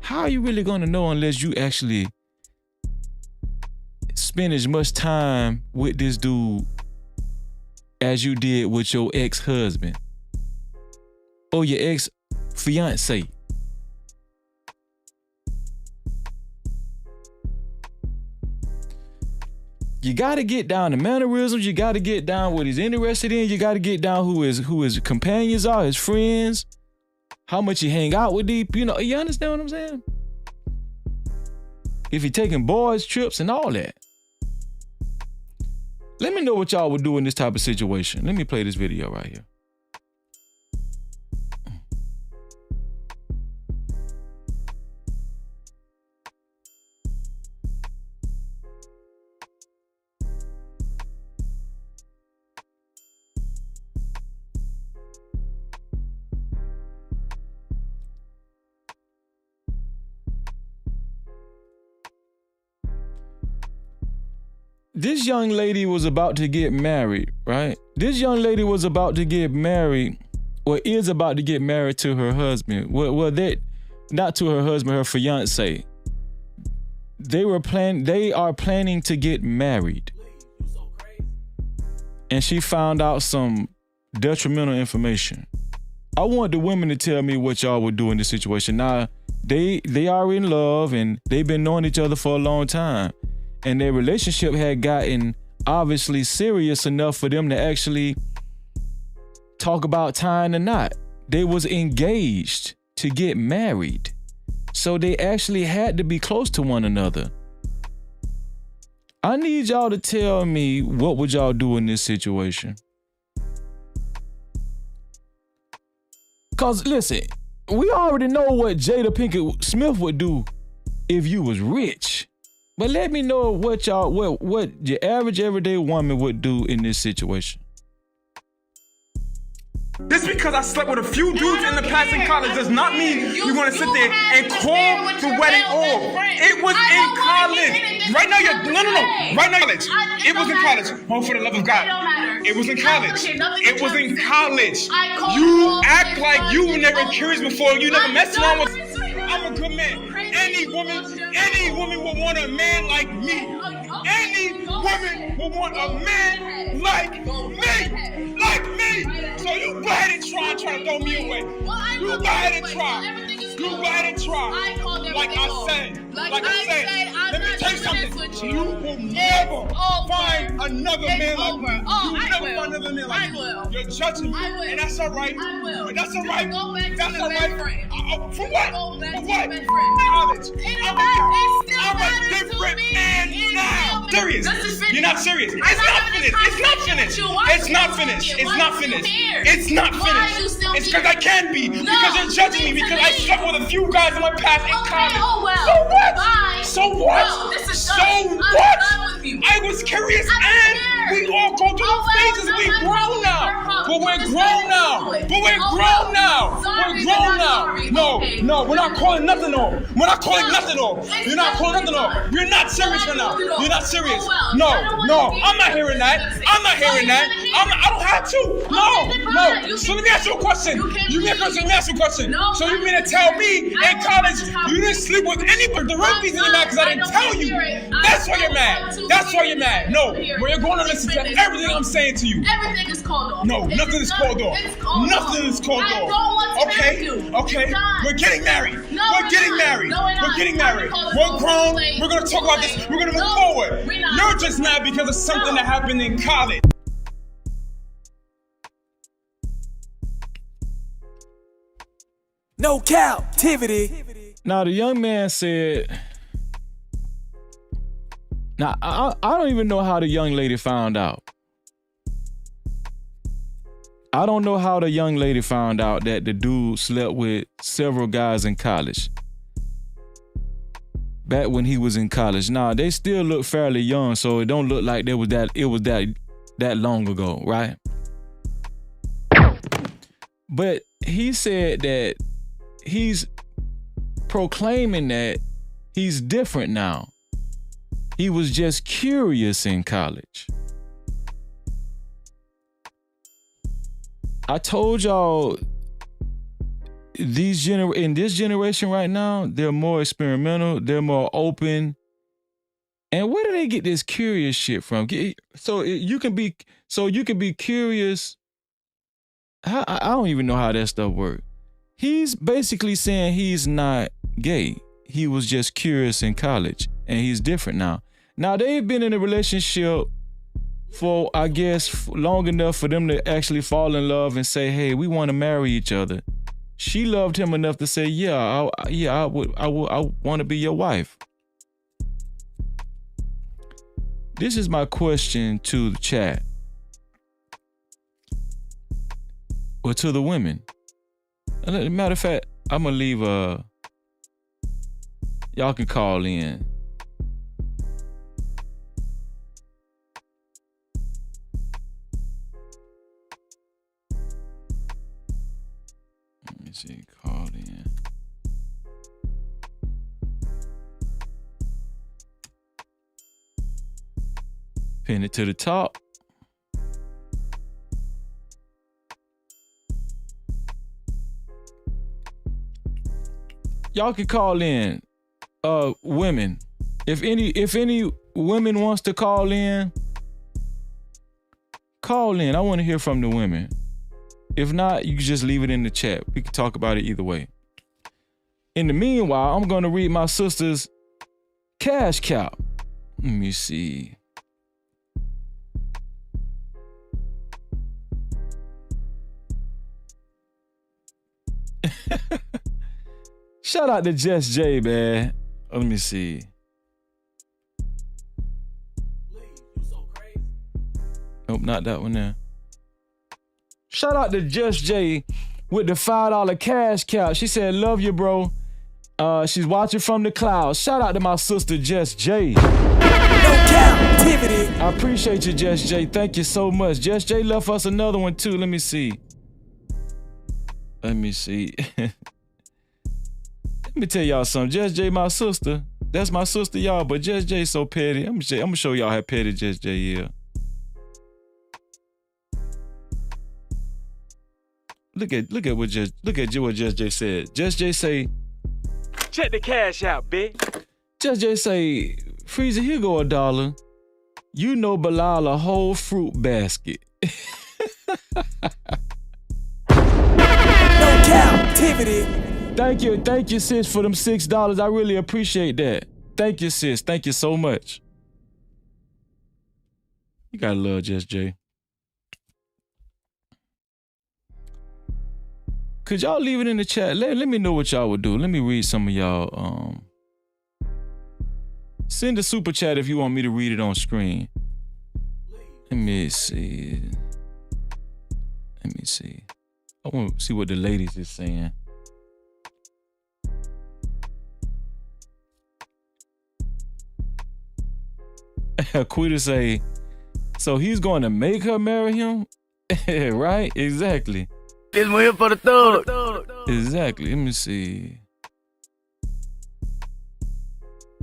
how are you really going to know unless you actually spend as much time with this dude as you did with your ex-husband or your ex-fiance? You got to get down the mannerisms. You got to get down what he's interested in. You got to get down who his companions are, his friends, how much he hang out with these. You know, you understand what I'm saying? If he taking boys trips and all that. Let me know what y'all would do in this type of situation. Let me play this video right here. This young lady was about to get married, right? This young lady was about to get married, or is about to get married to her husband. Well, not to her husband, her fiance. They are planning to get married. And she found out some detrimental information. I want the women to tell me what y'all would do in this situation. Now, they are in love and they've been knowing each other for a long time. And their relationship had gotten obviously serious enough for them to actually talk about tying the knot. They was engaged to get married. So they actually had to be close to one another. I need y'all to tell me, what would y'all do in this situation? Cause listen, we already know what Jada Pinkett Smith would do if you was rich. But let me know what your average everyday woman would do in this situation. Just because I slept with a few dudes in the past in college does not mean you're gonna sit there and call the wedding off. It was in college. Right now no. Right now it was in college. Oh, for the love of God. It was in college. It was in college. You act like you were never curious before. You never messed around with. I'm a good man. Any woman would want a man like me. Any woman would want a man like me. Like me. So you go ahead and try to throw me away. You go ahead and try. You go ahead and try. Like I said. Let me tell you something. with you. You will never find another man like me. You will never find another man like me. You're judging me, and that's all right. That's all right. That's all right. For what? For what? College. I'm a different man now. Serious. You're not serious. It's not finished. It's not finished. It's not finished. It's not finished. It's not finished. It's because I can be. Because you're judging me. Because I slept with a few guys in my past in college. So what? So what? I was curious, and we all go through the phases. We grown now. But we're grown now. No, we're not calling nothing off. We're not calling nothing off. You're not calling nothing off. You're not serious right now. You're not serious. No, I'm not hearing that. I don't have to. No. So let me ask you a question. So you mean to tell me in college you didn't sleep with anybody? The real reason you're mad because I didn't tell you. That's why you're mad. No, well, you're going to listen to everything I'm saying to you. Everything is called off. No, nothing is called off. Nothing is called off. I don't want to marry you. Okay. We're getting married. We're getting married. We're grown. We're going to talk about this. We're going to move forward. You're just mad because of something that happened in college. No Cap-tivity. Now the young man said, now I don't even know how the young lady found out. I don't know how the young lady found out that the dude slept with several guys in college. Back when he was in college. Now they still look fairly young, so it don't look like it was that long ago, right? But he said that he's proclaiming that he's different now. He was just curious in college. I told y'all in this generation right now, they're more experimental, they're more open. And where do they get this curious shit from? So you can be curious. I don't even know how that stuff works. He's basically saying he's not gay. He was just curious in college and he's different now. Now they've been in a relationship for, I guess, long enough for them to actually fall in love and say, hey, we want to marry each other. She loved him enough to say, I want to be your wife. This is my question to the chat. Or to the women. Matter of fact, I'm gonna leave y'all can call in. Let me see, call in. Pin it to the top. Y'all can call in, women. If any women wants to call in. I want to hear from the women. If not, you can just leave it in the chat. We can talk about it either way. In the meanwhile, I'm going to read my sister's cash cow. Let me see. Shout out to Just J, man. Let me see. Nope, not that one there. Shout out to Just J with the $5 cash cow. She said, love you, bro. She's watching from the clouds. Shout out to my sister, Just J. No Cap-tivity. I appreciate you, Just J. Thank you so much. Just J left us another one, too. Let me see. Let me tell y'all something. Just J, my sister. That's my sister, y'all. But Just J so petty. I'm gonna show y'all how petty Just J is. Look at what Just J said. Just J say, check the cash out, bitch. Just J say, Freezy, here go $1. You know Bilaal a whole fruit basket. No Cap-tivity. Thank you, sis, for them $6. I really appreciate that. Thank you, sis. Thank you so much. You gotta love Just Jay. Could y'all leave it in the chat? Let me know what y'all would do. Let me read some of y'all. Send a super chat if you want me to read it on screen. Let me see. I want to see what the ladies is saying. Quita say, so he's going to make her marry him? Right? Exactly. This one here for the thug. Exactly. Let me see.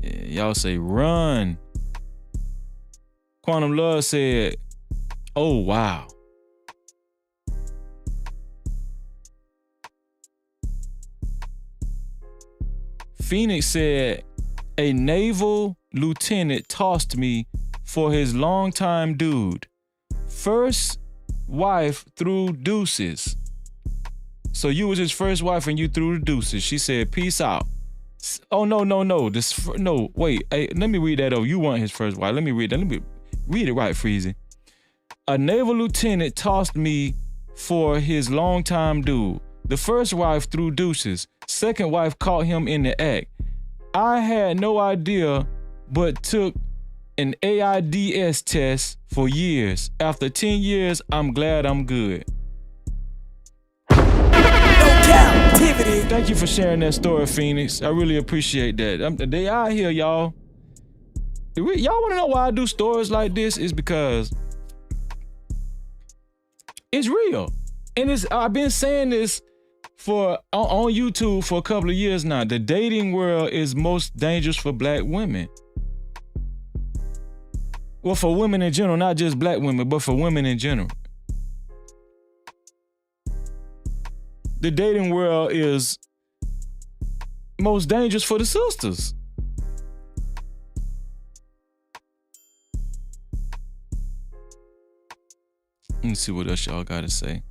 Yeah, y'all say run. Quantum Love said, oh, wow. Phoenix said, a naval lieutenant tossed me for his longtime dude. First wife threw deuces. So you was his first wife and you threw the deuces. She said, peace out. Oh, no. No, wait. Hey, let me read that over. You weren't his first wife. Let me read that. Let me read it right, Freezy. A naval lieutenant tossed me for his longtime dude. The first wife threw deuces. Second wife caught him in the act. I had no idea, but took an AIDS test for years. After 10 years, I'm glad I'm good. Cap-tivity. Thank you for sharing that story, Phoenix. I really appreciate that. They out here, y'all. Y'all want to know why I do stories like this? Is because it's real. And I've been saying this on YouTube for a couple of years now. The dating world is most dangerous for black women. Well, for women in general, not just black women, but for women in general. The dating world is most dangerous for the sisters. Let me see what else y'all gotta say.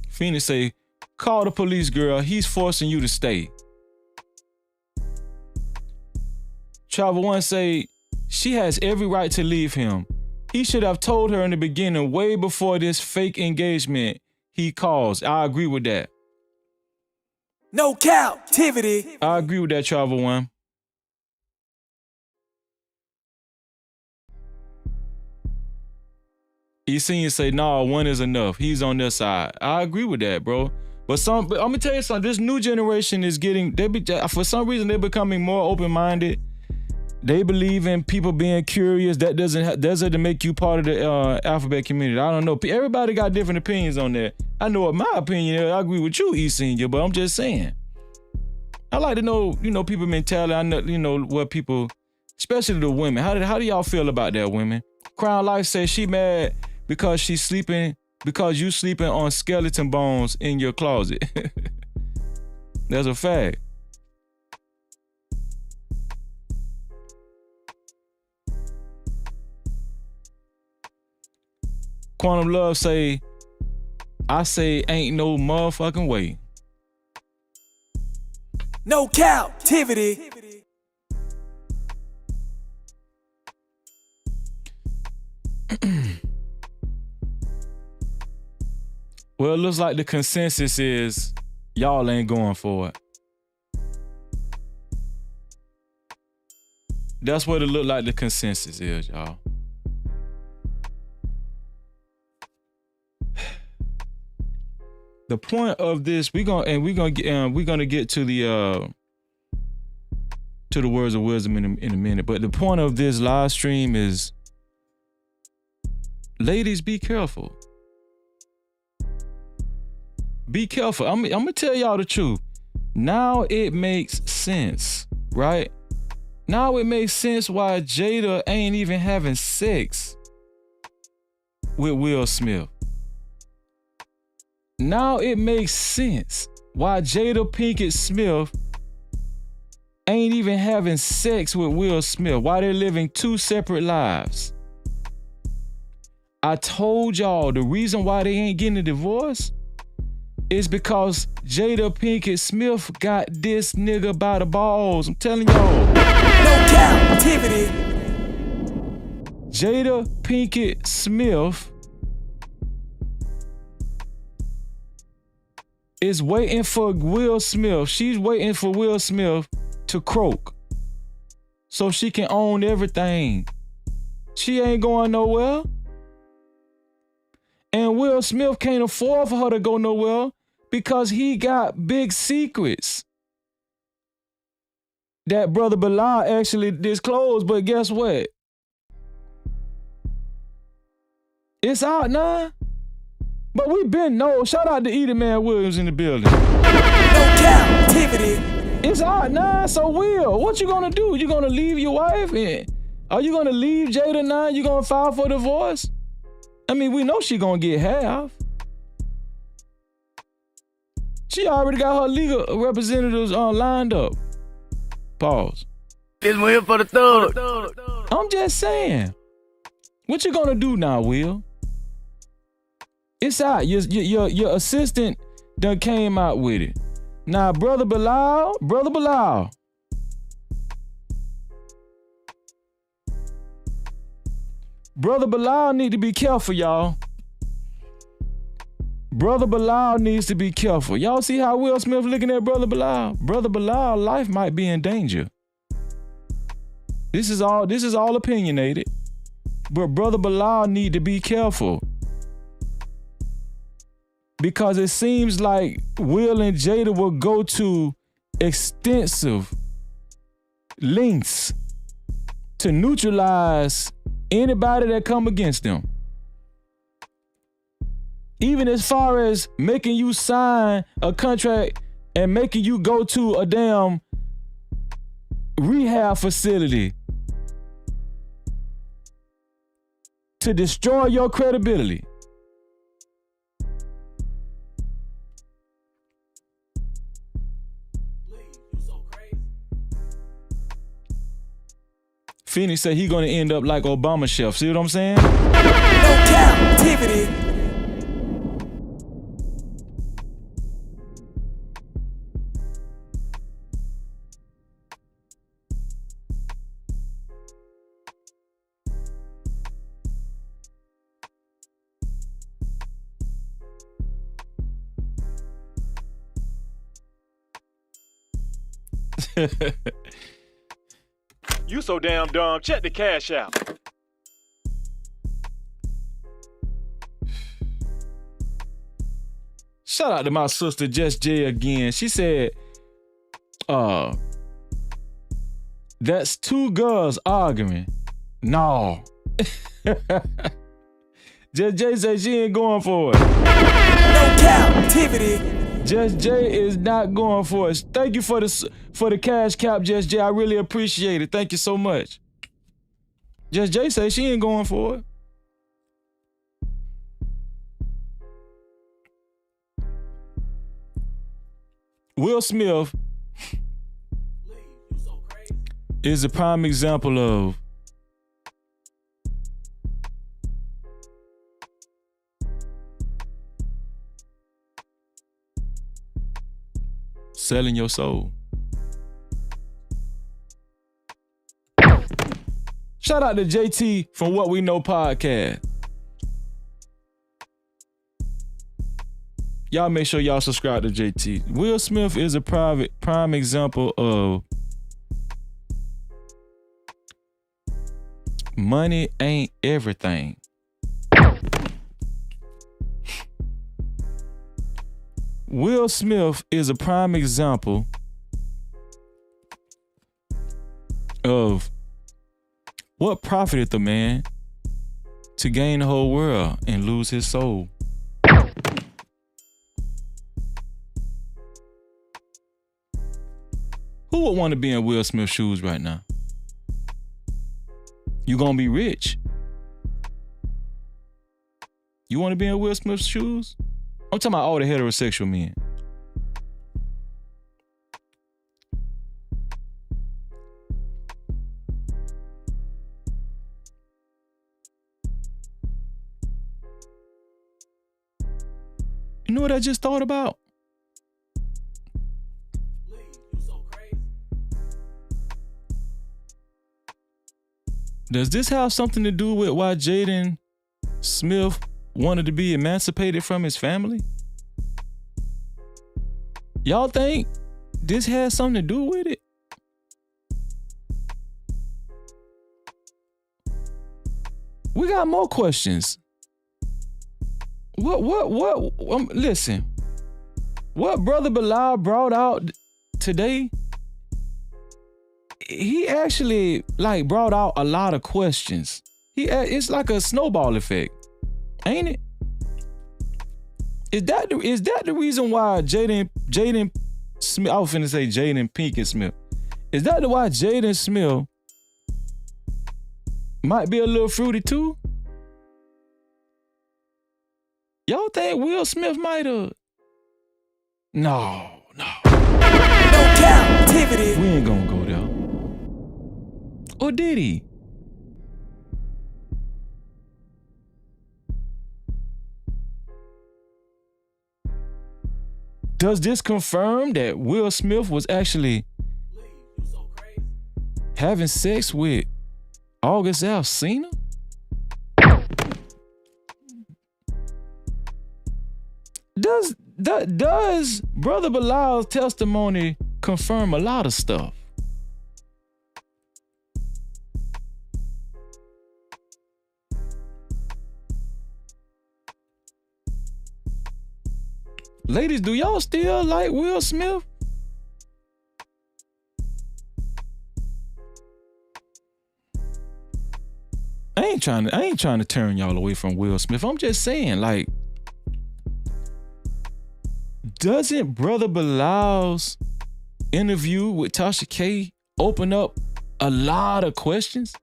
Phoenix say, call the police, girl. He's forcing you to stay. Travel One say, she has every right to leave him. He should have told her in the beginning, way before this fake engagement he caused. I agree with that. No captivity. I agree with that, Travel One. You seen you say, nah, one is enough. He's on their side. I agree with that, bro. But I'm gonna tell you something. This new generation is for some reason, they're becoming more open-minded. They believe in people being curious. That doesn't make you part of the alphabet community. I don't know. Everybody got different opinions on that. I know what my opinion is. I agree with you, E Senior, but I'm just saying. I like to know, people mentality. I know, what people, especially the women. How do y'all feel about that, women? Crown Life says she mad because you sleeping on skeleton bones in your closet. That's a fact. Quantum Love say, I say ain't no motherfucking way. No captivity. Well, it looks like the consensus is y'all ain't going for it. That's what it looked like the consensus is, y'all. The point of this, we're gonna get to the words of wisdom in a minute. But the point of this live stream is, ladies, be careful. Be careful. I'm gonna tell y'all the truth. Now it makes sense, right? Now it makes sense why Jada ain't even having sex with Will Smith. Now it makes sense why Jada Pinkett Smith ain't even having sex with Will Smith, why they're living two separate lives. I told y'all the reason why they ain't getting a divorce is because Jada Pinkett Smith got this nigga by the balls. I'm telling y'all. No captivity. Jada Pinkett Smith is waiting for Will Smith. She's waiting for Will Smith to croak so she can own everything. She ain't going nowhere. And Will Smith can't afford for her to go nowhere because he got big secrets that Brother Bilaal actually disclosed. But guess what? It's out now. But we been know. Shout out to Edie Man Williams in the building. No captivity. It's out now. So Will, what you gonna do? You gonna leave your wife? And are you gonna leave Jada now? You gonna file for divorce? I mean, we know she gonna get half. She already got her legal representatives lined up. Pause. This one here for the thug. I'm just saying. What you gonna do now, Will? It's out. Your assistant done came out with it. Now, Brother Balo. Brother Balo need to be careful, y'all. Brother Balo needs to be careful. Y'all see how Will Smith looking at Brother Balo? Brother Balo life might be in danger. This is all opinionated. But Brother Balo need to be careful. Because it seems like Will and Jada will go to extensive lengths to neutralize anybody that come against them. Even as far as making you sign a contract and making you go to a damn rehab facility to destroy your credibility. Phoenix said he gonna end up like Obama chef. See what I'm saying? No captivity. You so damn dumb. Check the cash out. Shout out to my sister Just J again. She said, that's two girls arguing. No. Just J said she ain't going for it. No captivity. Just J is not going for it. Thank you for the cash cap, Just J. I really appreciate it. Thank you so much. Just J say she ain't going for it. Will Smith is a prime example of selling your soul. Shout out to JT from What We Know podcast. Y'all make sure y'all subscribe to JT. Will Smith is a prime example of money ain't everything. Will Smith is a prime example of what profited the man to gain the whole world and lose his soul. Who would want to be in Will Smith's shoes right now? You gonna be rich. You want to be in Will Smith's shoes? I'm talking about all the heterosexual men. You know what I just thought about? Does this have something to do with why Jaden Smith wanted to be emancipated from his family? Y'all think this has something to do with it? We got more questions. Listen, what Brother Balo brought out today, he actually brought out a lot of questions. It's like a snowball effect, ain't it? Is that the reason why Jaden Smith? I was finna say Jaden Pinkett Smith. Is that why Jaden Smith might be a little fruity too? Y'all think Will Smith might have? No. No Cap-tivity. We ain't gonna go there. Or did he? Does this confirm that Will Smith was actually having sex with August Alsina? Does Brother Bilal's testimony confirm a lot of stuff? Ladies, do y'all still like Will Smith? I ain't trying to turn y'all away from Will Smith. I'm just saying, doesn't Brother Bilal's interview with Tasha K open up a lot of questions?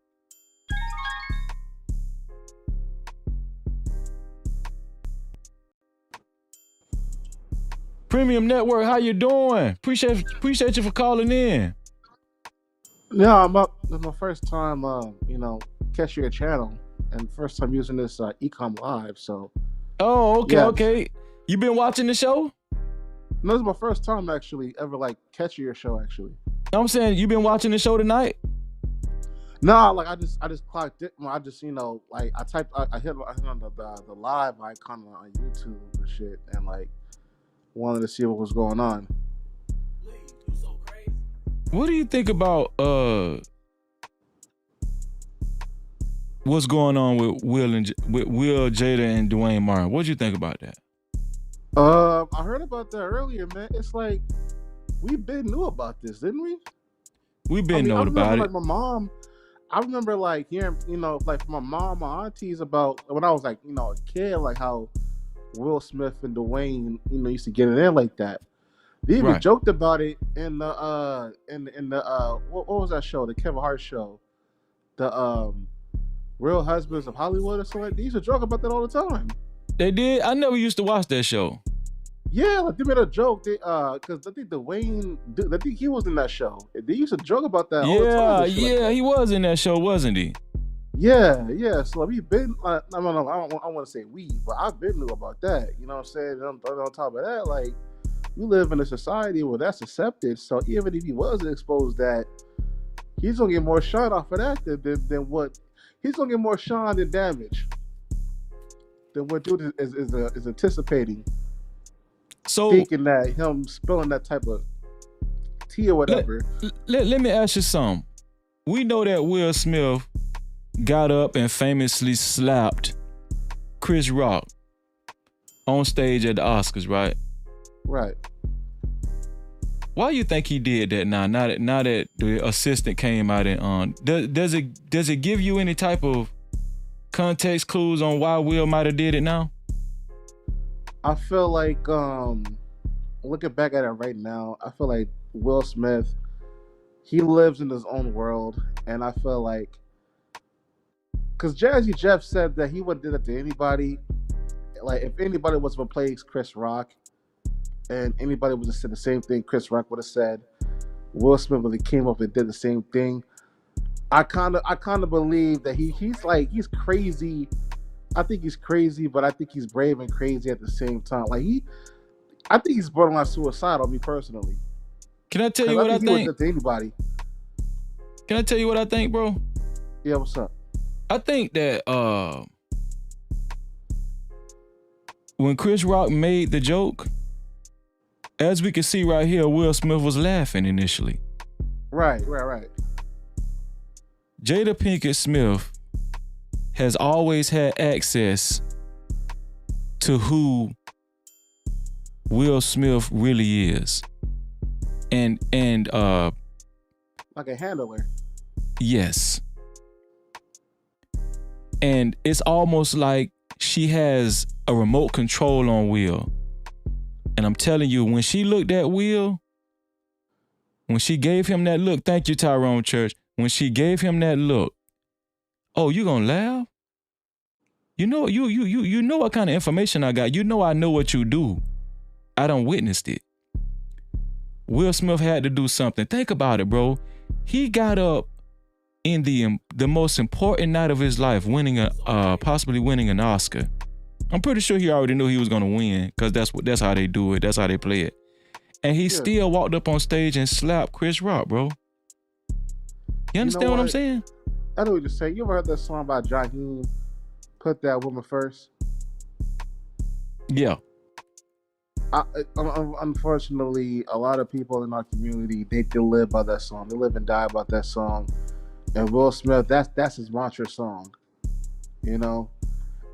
Premium Network, how you doing? Appreciate you for calling in. Yeah, it's my first time, catching your channel, and first time using this Ecom Live. So. Oh, okay, yes. okay. You been watching the show? No, this is my first time actually ever catching your show. Actually, I'm saying you been watching the show tonight. No, I just clocked it. I just I hit on the live icon on YouTube and shit, and wanted to see what was going on. What do you think about what's going on with Will, Jada, and Duane Martin? What do you think about that? I heard about that earlier, man. It's like we been knew about this, didn't we? We been knowing about it. My mom, I remember hearing, from my mom, my aunties about when I was a kid, how Will Smith and Duane, used to get it in like that. They even joked about it in the what was that show? The Kevin Hart show, the Real Husbands of Hollywood or something. They used to joke about that all the time. They did. I never used to watch that show. Yeah, they made a joke. Because I think I think he was in that show. They used to joke about that all the time. Yeah, he was in that show, wasn't he? Yeah. So we've been. I don't want to say we, but I've been knew about that. You know what I'm saying? On top of that, we live in a society where that's accepted. So even if he was exposed, that he's gonna get more shine off of that than what he's gonna get more shine than damage than what dude is anticipating. So thinking that him spilling that type of tea or whatever. Let me ask you something. We know that Will Smith got up and famously slapped Chris Rock on stage at the Oscars, right? Right. Why you think he did that now? Now that the assistant came out and does it give you any type of context clues on why Will might have did it now? I feel like looking back at it right now, I feel like Will Smith, he lives in his own world, and I feel like because Jazzy Jeff said that he wouldn't do that to anybody. If anybody was to replace Chris Rock, and anybody was to say the same thing Chris Rock would have said, Will Smith would have came up and did the same thing. I kind of believe that he's crazy I think he's crazy, but I think he's brave and crazy at the same time. Like I think he's borderline suicidal. Me personally. Can I tell you what I He think? would to anybody. Can I tell you what I think, bro? Yeah, what's up? I think that when Chris Rock made the joke, as we can see right here, Will Smith was laughing initially. Right. Jada Pinkett Smith has always had access to who Will Smith really is. And like a handler. Yes. And it's almost like she has a remote control on Will. And I'm telling you, when she looked at Will, when she gave him that look, thank you, Tyrone Church. When she gave him that look, oh, you gonna laugh? You know, you know what kind of information I got. You know I know what you do. I done witnessed it. Will Smith had to do something. Think about it, bro. He got up in the most important night of his life, possibly winning an Oscar. I'm pretty sure he already knew he was gonna win, because that's how they do it. That's how they play it. And he still walked up on stage and slapped Chris Rock, bro. You understand what I'm saying? I know what you're saying. You ever heard that song by Jaheim, Put That Woman First? Yeah. Unfortunately, a lot of people in our community, they live by that song. They live and die by that song. And Will Smith, that's his mantra song. You know?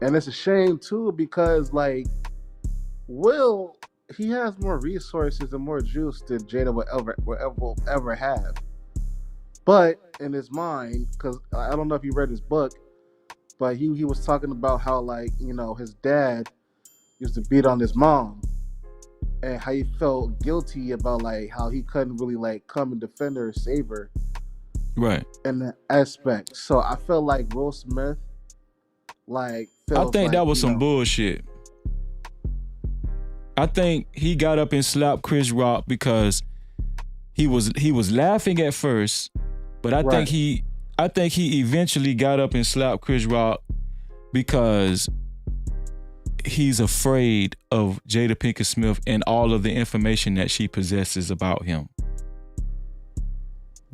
And it's a shame too, because like Will, he has more resources and more juice than Jada will ever have. But in his mind, because I don't know if you read his book, but he was talking about how, like, you know, his dad used to beat on his mom, and how he felt guilty about like how he couldn't really like come and defend her or save her. Right. In that aspect. So I feel like Will Smith, like, I think that was some bullshit. I think he got up and slapped Chris Rock because he was laughing at first, but I think he eventually got up and slapped Chris Rock because he's afraid of Jada Pinkett Smith and all of the information that she possesses about him.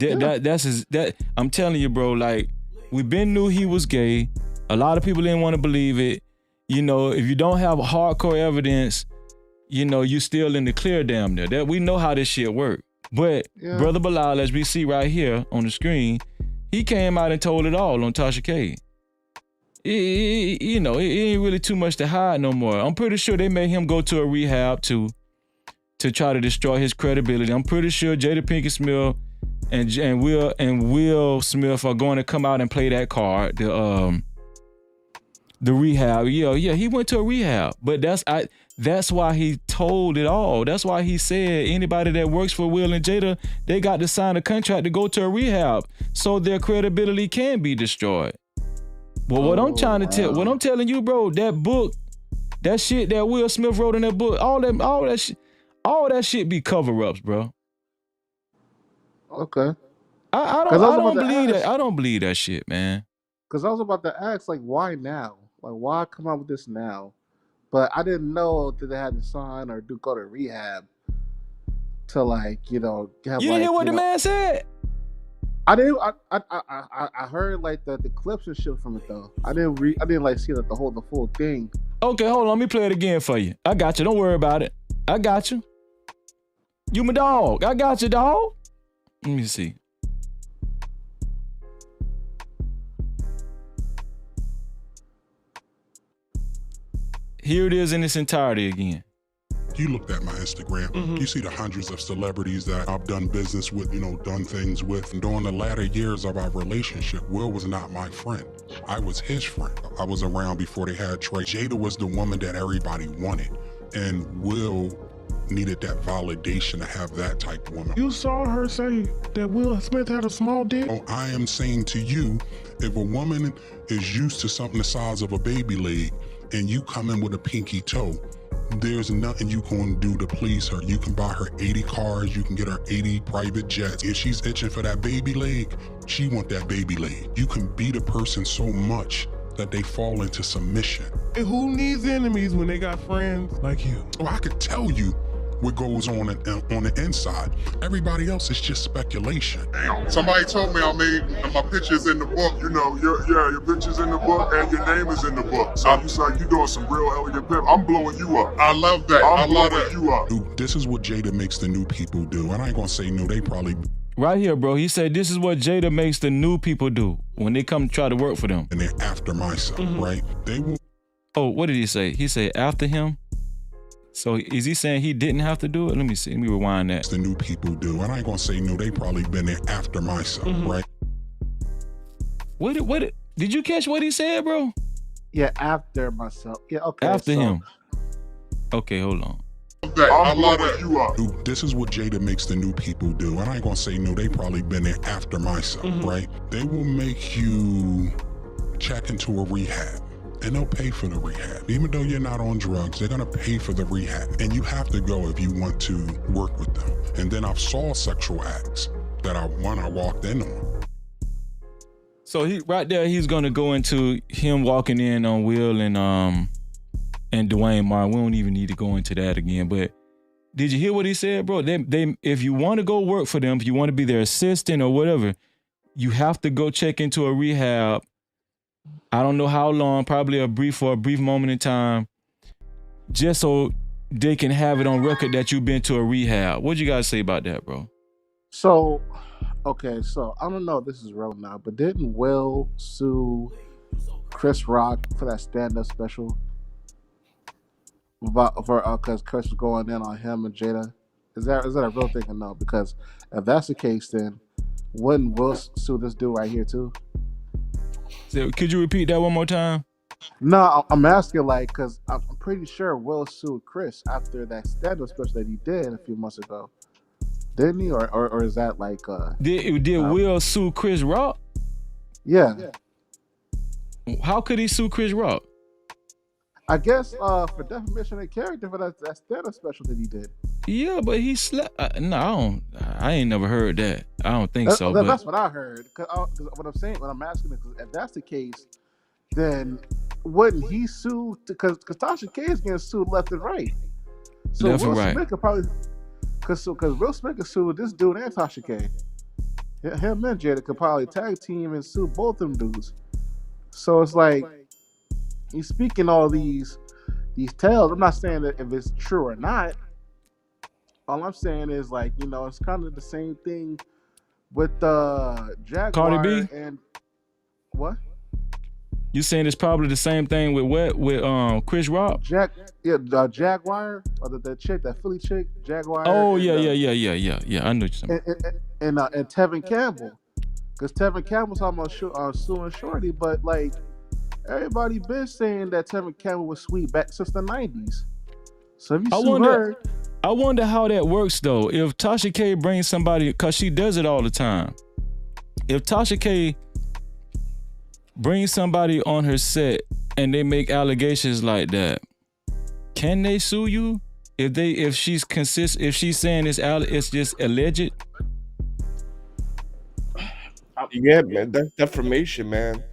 I'm telling you, bro, like, we been knew he was gay. A lot of people didn't want to believe it. You know, if you don't have hardcore evidence, you know, you still in the clear damn near. That we know how this shit work. But Brother Bilaal, as we see right here on the screen, he came out and told it all on Tasha K. It ain't really too much to hide no more. I'm pretty sure they made him go to a rehab to try to destroy his credibility. I'm pretty sure Jada Pinkett Smith and Will Smith are going to come out and play that card. The rehab. Yeah, he went to a rehab. But that's why he told it all. That's why he said anybody that works for Will and Jada, they got to sign a contract to go to a rehab so their credibility can be destroyed. But what I'm telling you, bro, that book, that shit that Will Smith wrote in that book, all that shit be cover-ups, bro. Okay. I don't believe that. I don't believe that shit, man. Because I was about to ask, like, why now? Like, why come out with this now? But I didn't know that they had to sign or go to rehab to, like, you know, have, you like, hear what the man said? I didn't. I heard like the clips and shit from it though. I didn't like see the full thing. Okay, hold on. Let me play it again for you. I got you. Don't worry about it. I got you. You my dog. I got you, dog. Let me see. Here it is in its entirety again. You looked at my Instagram, you see the hundreds of celebrities that I've done business with, you know, done things with. And during the latter years of our relationship, Will was not my friend. I was his friend. I was around before they had Trey. Jada was the woman that everybody wanted. And Will needed that validation to have that type of woman. You saw her say that Will Smith had a small dick? Oh, I am saying to you, if a woman is used to something the size of a baby leg and you come in with a pinky toe, there's nothing you can do to please her. You can buy her 80 cars, you can get her 80 private jets. If she's itching for that baby leg, she want that baby leg. You can beat a person so much that they fall into submission. And who needs enemies when they got friends like you? Oh, I could tell you what goes on the inside. Everybody else is just speculation. Somebody told me I made my pictures in the book. You know, your pictures in the book and your name is in the book. So it's like you doing some real elegant pimp. I'm blowing you up. I love that. I'm blowing you up. Dude, this is what Jada makes the new people do. And I ain't gonna say no, they probably. Right here, bro. He said this is what Jada makes the new people do when they come to try to work for them. And they're after my son, right? They will. Oh, what did he say? He said after him? So is he saying he didn't have to do it? Let me see. Let me rewind that. The new people do. And I ain't gonna say no, they probably been there after my son, right? What did you catch what he said, bro? Yeah, after myself. Yeah, okay. After him. Okay, hold on. I'm blowing you up. Dude, this is what Jada makes the new people do. And I ain't gonna say no, they probably been there after my son, right? They will make you check into a rehab. And they'll pay for the rehab. Even though you're not on drugs, they're gonna pay for the rehab. And you have to go if you want to work with them. And then I've saw sexual acts that I walked in on. So he right there, he's gonna go into him walking in on Will and Duane Martin. We don't even need to go into that again. But did you hear what he said, bro? They if you want to go work for them, if you want to be their assistant or whatever, you have to go check into a rehab. I don't know how long, probably a brief moment in time, just so they can have it on record that you've been to a rehab. What you guys say about that, bro? So, okay, so I don't know if this is real now, but didn't Will sue Chris Rock for that stand-up special? Because Chris was going in on him and Jada. Is that a real thing or no? Because if that's the case, then wouldn't Will sue this dude right here too? So, could you repeat that one more time? No, I'm asking because I'm pretty sure Will sued Chris after that stand-up special that he did a few months ago, didn't he? Or is that did Will sue Chris Rock? Yeah. How could he sue Chris Rock? I guess for defamation of character for that stand-up special that he did. Yeah, but he slept. No, I ain't never heard that. I don't think so. That's what I heard. Cause what I'm asking is, if that's the case, then wouldn't he sue? Because Tasha K is getting sued left and right. So left Will and right. Smith could probably, because Will Smith could sue this dude and Tasha K. Him and Jada could probably tag team and sue both them dudes. So it's like he's speaking all these tales. I'm not saying that if it's true or not. All I'm saying is it's kind of the same thing with Jaguar Cardi B? and what? You saying it's probably the same thing with what? With Chris Rock? Jaguar or the chick, that Philly chick, Jaguar. Oh yeah. I know what you're saying. And Tevin Campbell, because Tevin Campbell's talking about suing Shorty, but everybody been saying that Tevin Campbell was sweet back since the '90s. So if you sue her. I wonder how that works though. If Tasha K brings somebody, cause she does it all the time. If Tasha K brings somebody on her set and they make allegations like that, can they sue you? If she's saying it's just alleged? Yeah, man, that's defamation, man.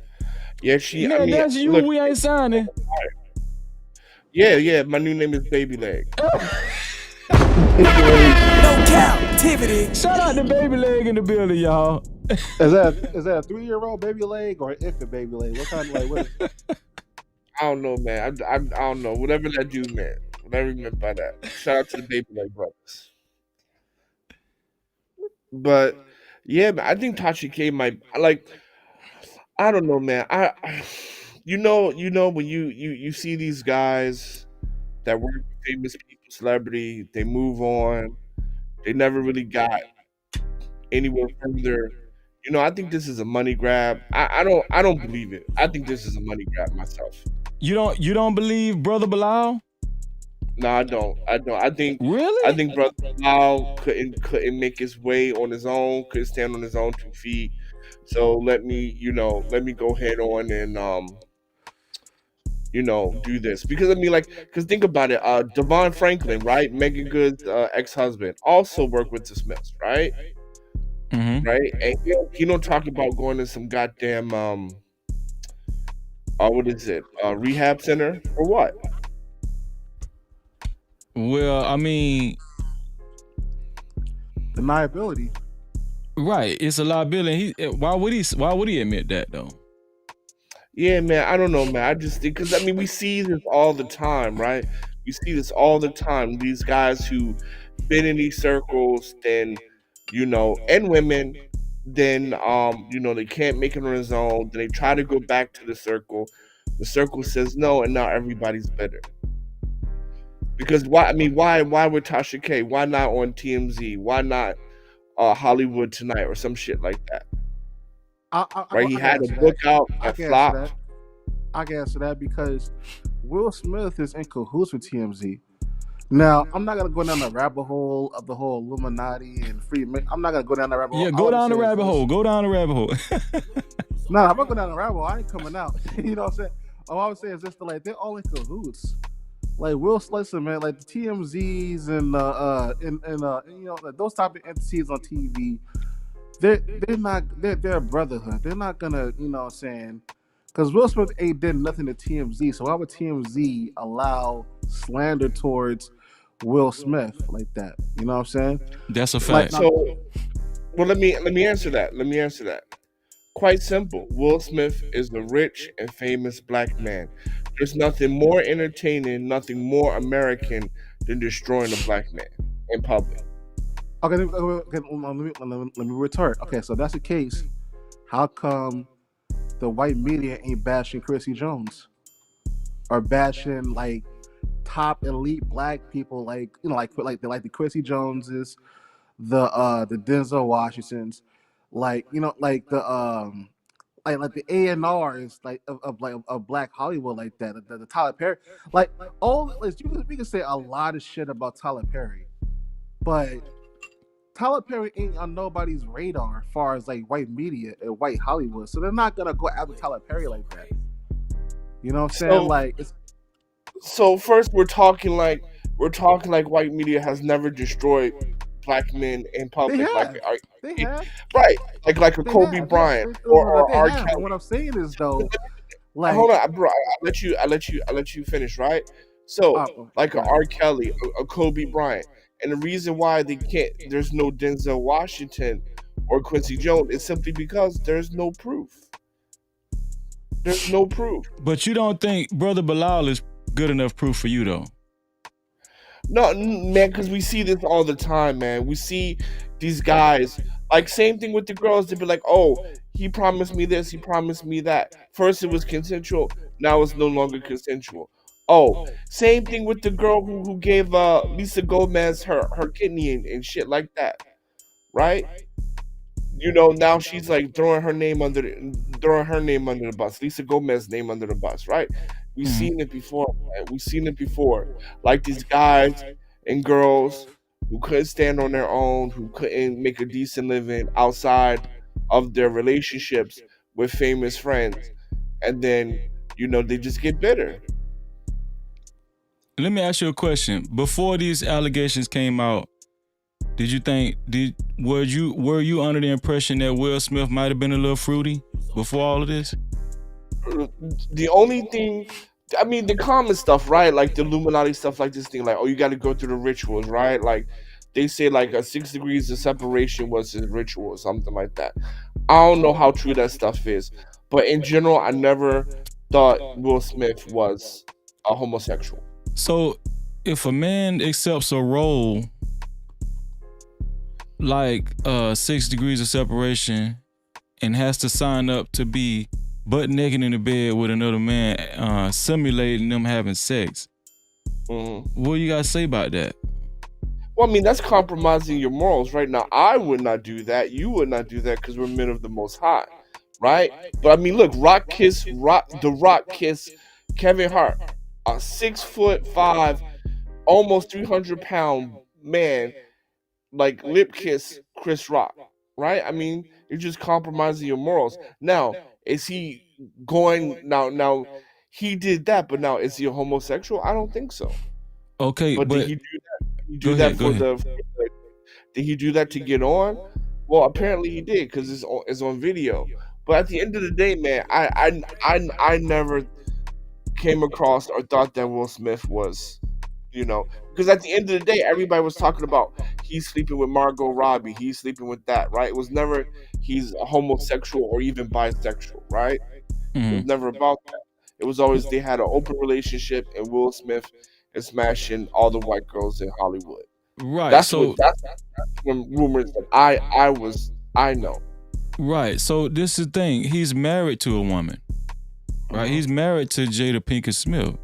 Yeah, that's you. Look, we ain't signing. Yeah. My new name is Baby Leg. No Cap-tivity. Shout out to Baby Leg in the building, y'all. Is that a 3-year-old baby leg or an infant baby leg? What kind of what is it? I don't know, man. I don't know. Whatever that dude meant. Whatever he meant by that. Shout out to the Baby Leg brothers. But yeah, man, I think Tasha K might I don't know, man. You know when you see these guys that work with famous people, celebrity, they move on. They never really got anywhere further. I think this is a money grab. I don't believe it. I think this is a money grab myself. You don't believe Brother Balo? No, I don't. I think really. I think Brother Balo couldn't make his way on his own. Couldn't stand on his own 2 feet. So let me go head on and do this because because think about it. Devon Franklin, right? Megan Good's ex-husband, also worked with the Smiths, right? Mm-hmm. Right, and he don't talk about going to some goddamn what is it? Rehab center for what? Well, I mean, Deniability. right? It's a liability. Why would he admit that though? Yeah, man. I don't know, man. I just think because I mean we see this all the time, right? We see this all the time. These guys who been in these circles, then and women, then they can't make it on his own. Then they try to go back to the circle. The circle says no, and now everybody's bitter. Because why? I mean, why with Tasha K? Why not on TMZ? Why not Hollywood Tonight or some shit like that? Right? He had a book out that flopped. I can answer that because Will Smith is in cahoots with TMZ. Now, I'm not gonna go down the rabbit hole of the whole Illuminati and Freeman. I'm not gonna go down the rabbit hole. Yeah, go down the rabbit hole. Go down the rabbit hole. Nah, I'm not going down the rabbit hole. I ain't coming out. You know what I'm saying? All I would say is just like they're all in cahoots. Like Will, listen, man. Like the TMZs and like those type of entities on TV. They're a brotherhood. They're not gonna, you know what I'm saying? Because Will Smith ain't did nothing to TMZ, so why would TMZ allow slander towards Will Smith like that? You know what I'm saying? That's a fact. So, well, let me answer that. Let me answer that. Quite simple. Will Smith is a rich and famous black man. There's nothing more entertaining, nothing more American than destroying a black man in public. Okay, let me retort. Okay, so that's the case. How come the white media ain't bashing Quincy Jones or bashing like top elite black people, like like the Quincy Joneses, the Denzel Washingtons, like like the A&Rs like of Black Hollywood, like that, the Tyler Perry, like all we can say a lot of shit about Tyler Perry, but Tyler Perry ain't on nobody's radar as far as like white media and white Hollywood, so they're not gonna go after Tyler Perry like that. You know what I'm saying? So first we're talking like white media has never destroyed black men in public. They have. Right, like a Kobe Bryant or R. Kelly. What I'm saying is though, like hold on, bro. I let you finish, right? So like a R. Kelly, a Kobe Bryant. And the reason why there's no Denzel Washington or Quincy Jones is simply because there's no proof. There's no proof. But you don't think Brother Bilaal is good enough proof for you, though? No, man, because we see this all the time, man. We see these guys, like same thing with the girls. They'd be like, oh, he promised me this, he promised me that. First it was consensual, now it's no longer consensual. Oh, same thing with the girl who gave Lisa Gomez her kidney and shit like that, right? Now she's like throwing her name under the bus. Lisa Gomez's name under the bus, right? We've seen it before, man. We've seen it before. Like these guys and girls who couldn't stand on their own, who couldn't make a decent living outside of their relationships with famous friends, and then they just get bitter. Let me ask you a question. Before these allegations came out, were you under the impression that Will Smith might have been a little fruity before all of this? The only thing, I mean, the common stuff, right? Like the Illuminati stuff, like this thing, like, oh, you got to go through the rituals, right? Like they say, like a 6 degrees of separation was his ritual or something like that. I don't know how true that stuff is, but in general, I never thought Will Smith was a homosexual. So, if a man accepts a role like 6 degrees of separation and has to sign up to be butt naked in the bed with another man, simulating them having sex, what do you guys say about that? Well, I mean, that's compromising your morals, right? Now, I would not do that. You would not do that because we're men of the Most High, right? But I mean, look, The Rock kiss Kevin Hart, a 6'5", almost 300-pound man, like lip kiss Chris Rock, right? I mean, you're just compromising your morals. Now, is he going now? He did that, but now is he a homosexual? I don't think so. Okay, but did he do that? Did he do that to get on? Well, apparently he did because it's on video. But at the end of the day, man, I never came across or thought that Will Smith was, because at the end of the day, everybody was talking about he's sleeping with Margot Robbie, he's sleeping with that, right? It was never he's a homosexual or even bisexual, right? It was never about that. It was always they had an open relationship, and Will Smith is smashing all the white girls in Hollywood. Right. That's So that's when rumors that I know. right. So this is the thing. He's married to a woman. Right. He's married to Jada Pinkett Smith.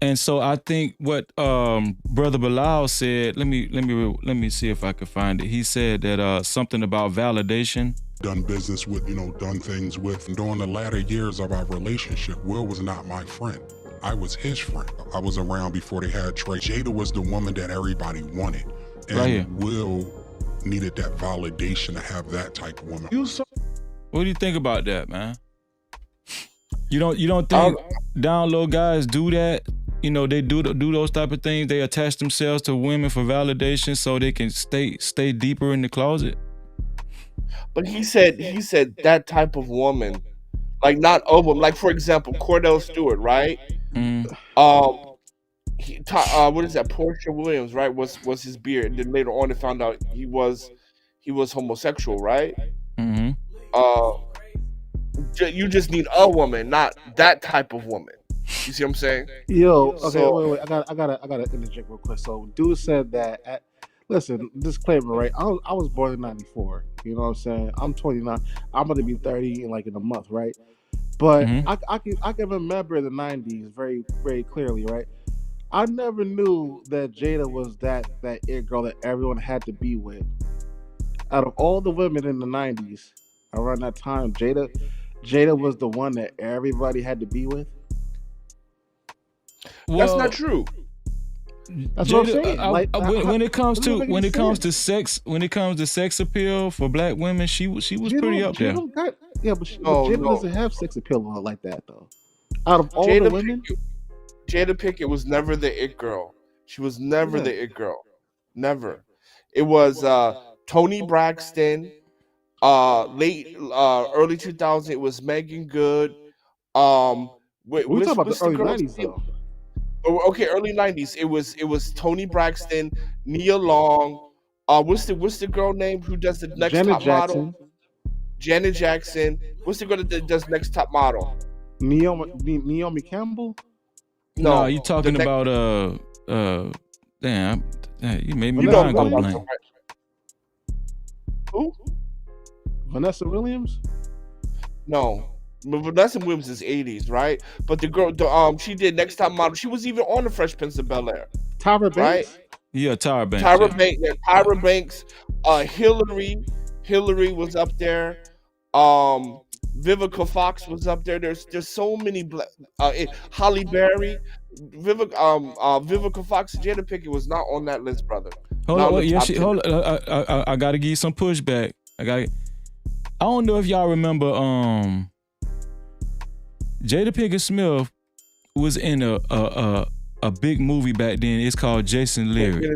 And so I think what Brother Balo said. Let me see if I can find it. He said that something about validation. Done business with, done things with. And during the latter years of our relationship, Will was not my friend. I was his friend. I was around before they had Trey. Jada was the woman that everybody wanted. And Right here. Will needed that validation to have that type of woman. What do you think about that, man? You don't think down low guys do that? They do those type of things. They attach themselves to women for validation so they can stay deeper in the closet. But he said that type of woman, like not a woman, like for example, Cordell Stewart, right? What is that? Portia Williams, right? Was his beard, and then later on they found out he was homosexual, right? You just need a woman, not that type of woman. You see what I'm saying? Yo, okay, So- wait. I gotta interject real quick. So, dude said that. Listen, disclaimer, right? I was born in '94. You know what I'm saying? I'm 29. I'm gonna be 30 in a month, right? But I can remember the '90s very, very clearly, right? I never knew that Jada was that it girl that everyone had to be with. Out of all the women in the '90s, around that time, Jada was the one that everybody had to be with. That's not true. That's what I'm saying. When it comes to sex appeal for black women, she was pretty up there. But Jada doesn't have sex appeal like that though. Out of all the women, Jada Pinkett was never the it girl. She was never the it girl. Never. It was Toni Braxton. Early 2000s. It was Megan Good. we're talking about the early '90s though. Okay, early 90s. It was Toni Braxton, Nia Long. What's the girl name who does the next top model? Janet Jackson. What's the girl that does next top model? Naomi Campbell. No, you talking about damn, you made me mind go blank. Who? Vanessa Williams? No. Vanessa Williams is 80s, right? But the girl, she did next top model. She was even on the Fresh Prince of Bel-Air. Tyra Banks? Right? Yeah, Tyra Banks. Tyra Banks. Hillary was up there. Vivica Fox was up there. There's so many black. Halle Berry, Vivica Fox, Jada Pinkett was not on that list, brother. Hold on, I gotta give you some pushback. I don't know if y'all remember. Jada Pinkett Smith was in a big movie back then. It's called Jason Leary.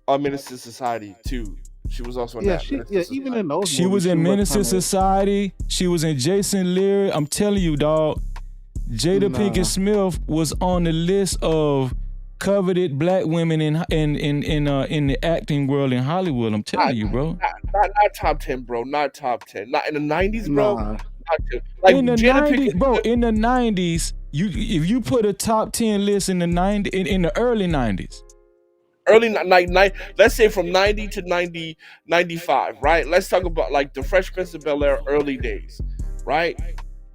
Menace to Society too. She was also in that. Even in those. She was in Menace to Society. She was in Jason Leary. I'm telling you, dog. Jada Pinkett Smith was on the list of coveted black women in the acting world in Hollywood. I'm telling you, bro. Not top 10, bro. Not top 10. Not in the 90s, bro. Nah. In the 90s, bro. In the 90s, if you put a top 10 list in the early 90s. Let's say from 90 to 95, right? Let's talk about like the Fresh Prince of Bel-Air early days, right?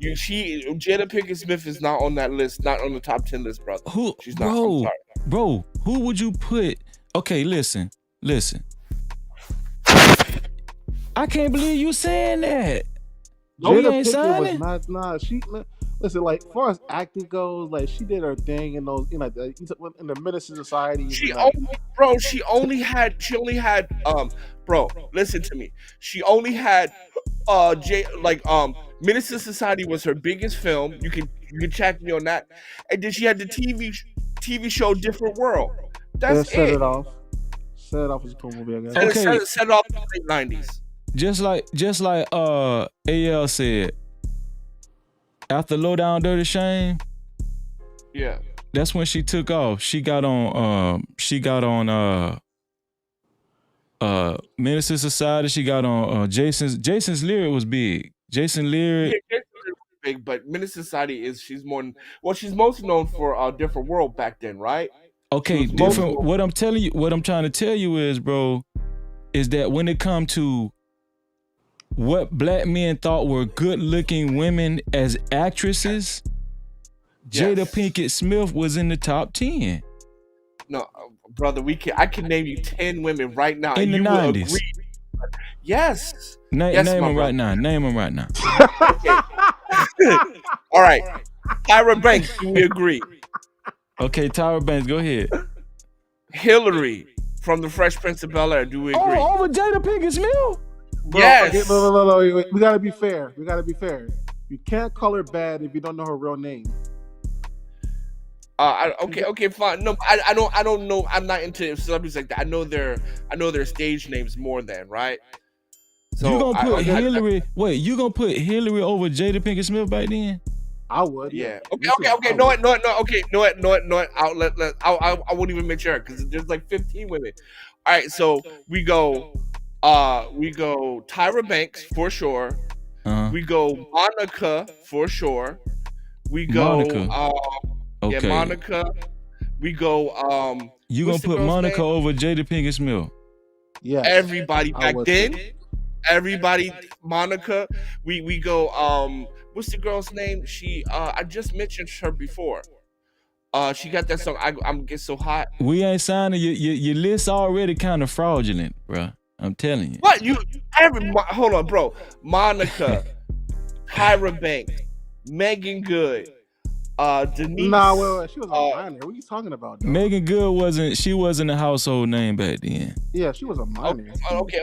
Jada Pinkett Smith is not on that list, not on the top 10 list, brother. She's not. I'm sorry. Bro, who would you put? Okay, listen. I can't believe you saying that. Jada Pinkett was not. Listen, like, as far as acting goes, like, she did her thing in those, in the Minister Society. She only had, bro, listen to me. She only had, Minister Society was her biggest film. You can check me on that. And then she had the TV show Different World. That's Set it off. Set it off as a cool movie, I guess. Okay. Set it off in the late 90s. just like AL said, after Low Down Dirty Shame, Yeah. that's when she took off. She got on Minister Society. She got on Jason's Lyric was big. Jason Lyric. Yeah, big, but Minister Society she's most known for Different World back then, right? Okay, different. What I'm trying to tell you is, bro, is that when it come to what black men thought were good-looking women as actresses, Jada Pinkett Smith was in the top 10. No, brother, I can name you 10 women right now. In the you 90s. Will agree. Yes. Name them right now. Name them right now. All right. Tyra Banks, do we agree? Okay, Tyra Banks, go ahead. Hillary from The Fresh Prince of Bel-Air, do we agree? Oh, over Jada Pinkett Smith? Bro, yes. Okay, no. We gotta be fair. You can't call her bad if you don't know her real name. Okay, fine. No, I don't know. I'm not into celebrities like that. I know their stage names more than, right? So you gonna put Hillary? Wait, you gonna put Hillary over Jada Pinkett Smith back then? I would. Yeah. Okay. No. Okay. No. I won't even mention her because there's like 15 women. All right. So we go Tyra Banks for sure. We go Monica for sure. We go Monica. Yeah, Monica. We go you gonna put Monica name? Over Jada Pinkett Smith? Yeah. Everybody back then. Everybody, Monica. We go what's the girl's name? She I just mentioned her before. She got that song I'm Get So Hot. We ain't signing your list already kind of fraudulent, bro. I'm telling you. What hold on, bro. Monica, Tyra Banks, Megan Good, Denise. Nah, wait. She was a minor. What are you talking about, dog? Megan Good wasn't a household name back then. Yeah, she was a minor. Okay.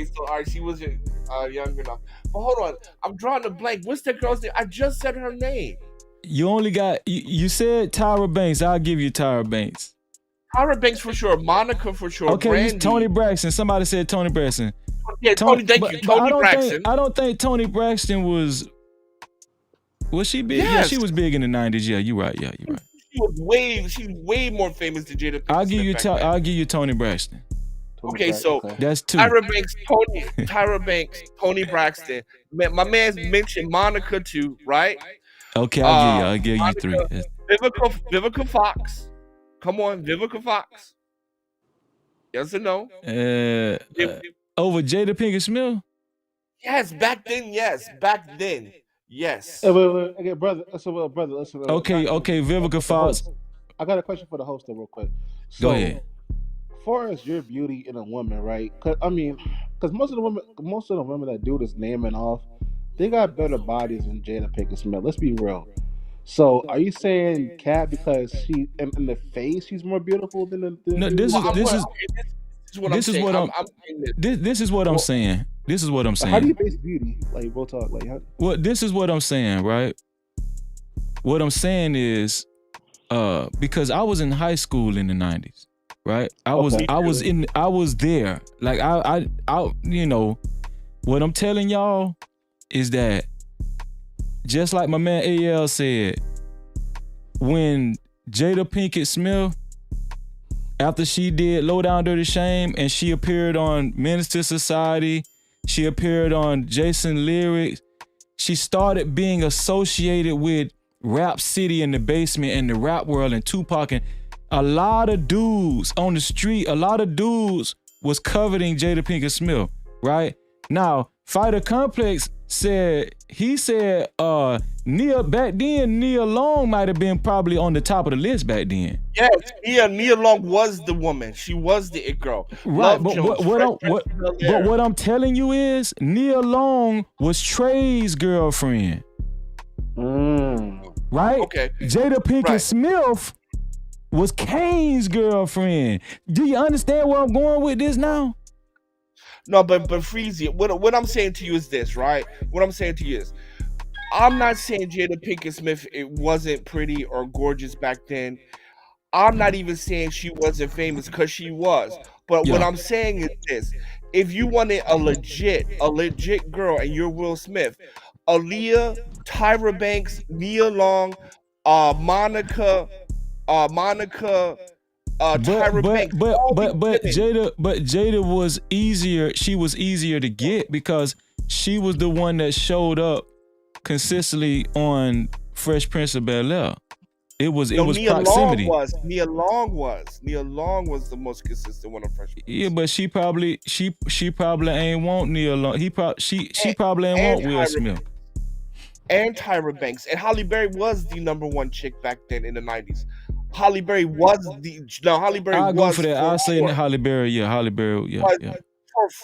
So all right, she wasn't young enough. But hold on, I'm drawing a blank. What's that girl's name? I just said her name. You only got you said Tyra Banks. I'll give you Tyra Banks. Tyra Banks for sure. Monica for sure. Okay, Brandy. Tony Braxton. Somebody said Tony Braxton. Yeah, Tony. Thank you, Tony Braxton. I don't think Tony Braxton was she big? Yes. Yeah, she was big in the 90s. Yeah, you're right. She's way more famous than Jada. I'll give you Tony Braxton. Okay, so that's two. Tyra Banks, Tony Braxton. My man's mentioned Monica too, right? Okay, I'll give you three. Vivica Fox. Come on, Vivica Fox. Yes or no? Over Jada Pinkett Smith? Yes, back then. Yes. Okay, brother. Listen. Okay, Vivica Fox. I got a question for the host, though, real quick. Go ahead. As far as your beauty in a woman, right? Because most of the women that do this naming off, they got better bodies than Jada Pinkett Smith. Let's be real. So, are you saying Cat because she in the face she's more beautiful than the? No, this is what I'm saying. How do you base beauty? Like, we'll talk. Like, how? Well, this is what I'm saying, right? What I'm saying is, because I was in high school in the 90s, right? I was there. Like I what I'm telling y'all is that just like my man AL said, when Jada Pinkett Smith, after she did Low Down Dirty Shame and she appeared on Minister Society, she appeared on Jason Lyrics, she started being associated with Rap City in the Basement and the rap world and Tupac, and a lot of dudes on the street, was coveting Jada Pinkett Smith, right? Now, Fighter Complex said Nia Long might have been probably on the top of the list back then. Yes, Nia Long was the woman. She was the it girl. Right, but what I'm telling you is Nia Long was Trey's girlfriend. Right? Okay. Jada Pinkett Smith was Kane's girlfriend. Do you understand where I'm going with this now? No, but Freezy, what I'm saying to you is this, right? What I'm saying to you is, I'm not saying Jada Pinkett Smith it wasn't pretty or gorgeous back then. I'm not even saying she wasn't famous because she was. But what I'm saying is this: if you wanted a legit girl and you're Will Smith, Aaliyah, Tyra Banks, Nia Long, Monica, Tyra Banks, all these women. Jada was easier. She was easier to get because she was the one that showed up consistently on Fresh Prince of Bel-Air. It was proximity. Nia Long was the most consistent one of Fresh Prince. Yeah, but she probably ain't want Nia Long. She probably ain't want Will Smith. And Tyra Banks. And Halle Berry was the number one chick back then in the 90s. Halle Berry was I'll go for that. I'll say Halle Berry. Yeah, Halle Berry. Yeah.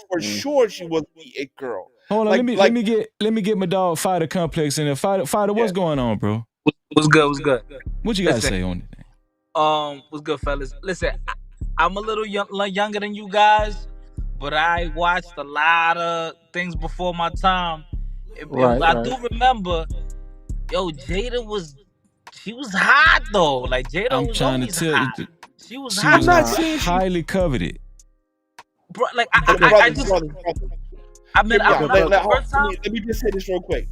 For sure, she was the it girl. Hold on, let me get my dog Fighter Complex in there. Fighter, what's going on, bro? What's good? What you got to say on it? What's good, fellas? Listen, I'm a little younger than you guys, but I watched a lot of things before my time. I do remember, Jada was hot though. Like Jada I'm was trying to always tell hot. you, She was she hot. was highly coveted. Bro, like let me just say this real quick.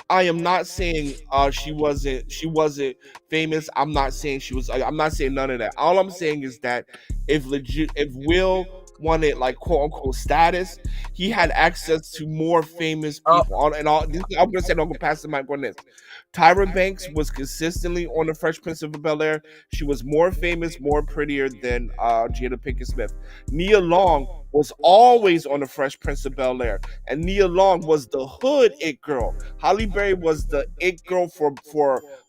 I am not saying she wasn't famous. I'm not saying none of that. All I'm saying is that if Will wanted like quote unquote status, he had access to more famous people. I'm gonna say I'm gonna pass the mic on this. Tyra Banks was consistently on the Fresh Prince of Bel-Air. She was more famous, more prettier than Jada Pinkett Smith. Nia Long was always on the Fresh Prince of Bel-Air, and Nia Long was the hood it girl. Halle Berry was the it girl for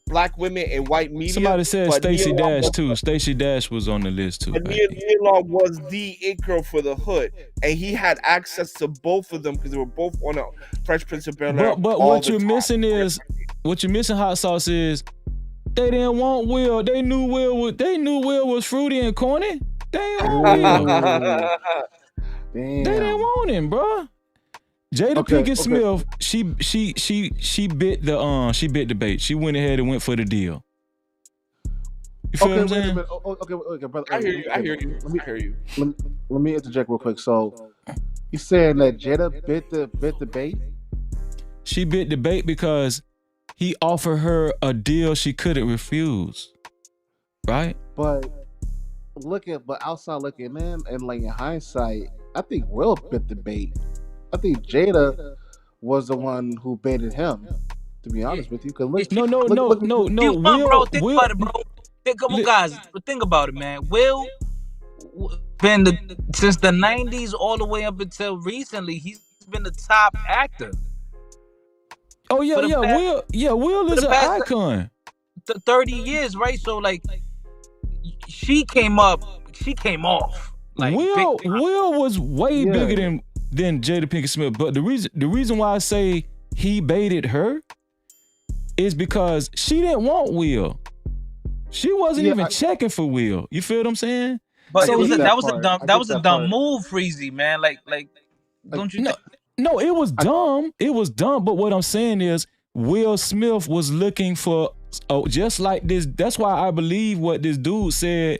black women and white media. Somebody said Stacey Dash too. Stacey Dash was on the list too. But Nia Long was the it girl for the hood, and he had access to both of them because they were both on the Fresh Prince of Bel-Air. But what you're missing is, hot sauce is, they didn't want Will. They knew Will was fruity and corny. They didn't want Will. They didn't want him, bro. Jada Pinkett Smith, she bit the bait. She went ahead and went for the deal. You feel what I'm saying? Okay, brother. I hear you. Let me interject real quick. So, you saying that Jada bit the bait? She bit the bait because he offered her a deal she couldn't refuse, right? But outside looking in, and like in hindsight, I think Will bit the bait. I think Jada was the one who baited him. To be honest with you, no. Bro, think about it, bro. Come on, guys. Think about it, man. Will been since the 90s all the way up until recently. He's been the top actor. Oh yeah, Will is an icon. 30 years, right? So like, she came off. Like Will was way bigger than Jada Pinkett Smith. But the reason why I say he baited her is because she didn't want Will. She wasn't even checking for Will. You feel what I'm saying? But so that was a dumb move, Freezy, man. Like don't you? No, it was dumb. It was dumb. But what I'm saying is, Will Smith was looking for just like this. That's why I believe what this dude said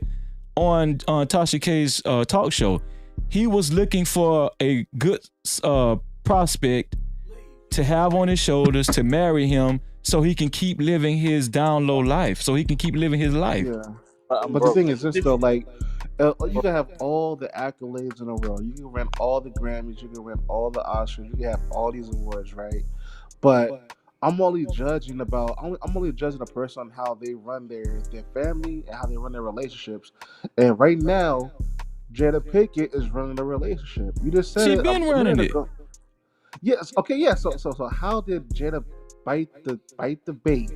on Tasha K's talk show. He was looking for a good prospect to have on his shoulders to marry him, so he can keep living his down low life. So he can keep living his life. Yeah. But the thing is this though, like, you can have all the accolades in the world. You can win all the Grammys. You can win all the Oscars. You can have all these awards, right? But I'm only judging a person on how they run their family and how they run their relationships. And right now, Jada Pinkett is running a relationship. You just said she been running it. Yes. Okay. Yeah. So how did Jada bite the bait,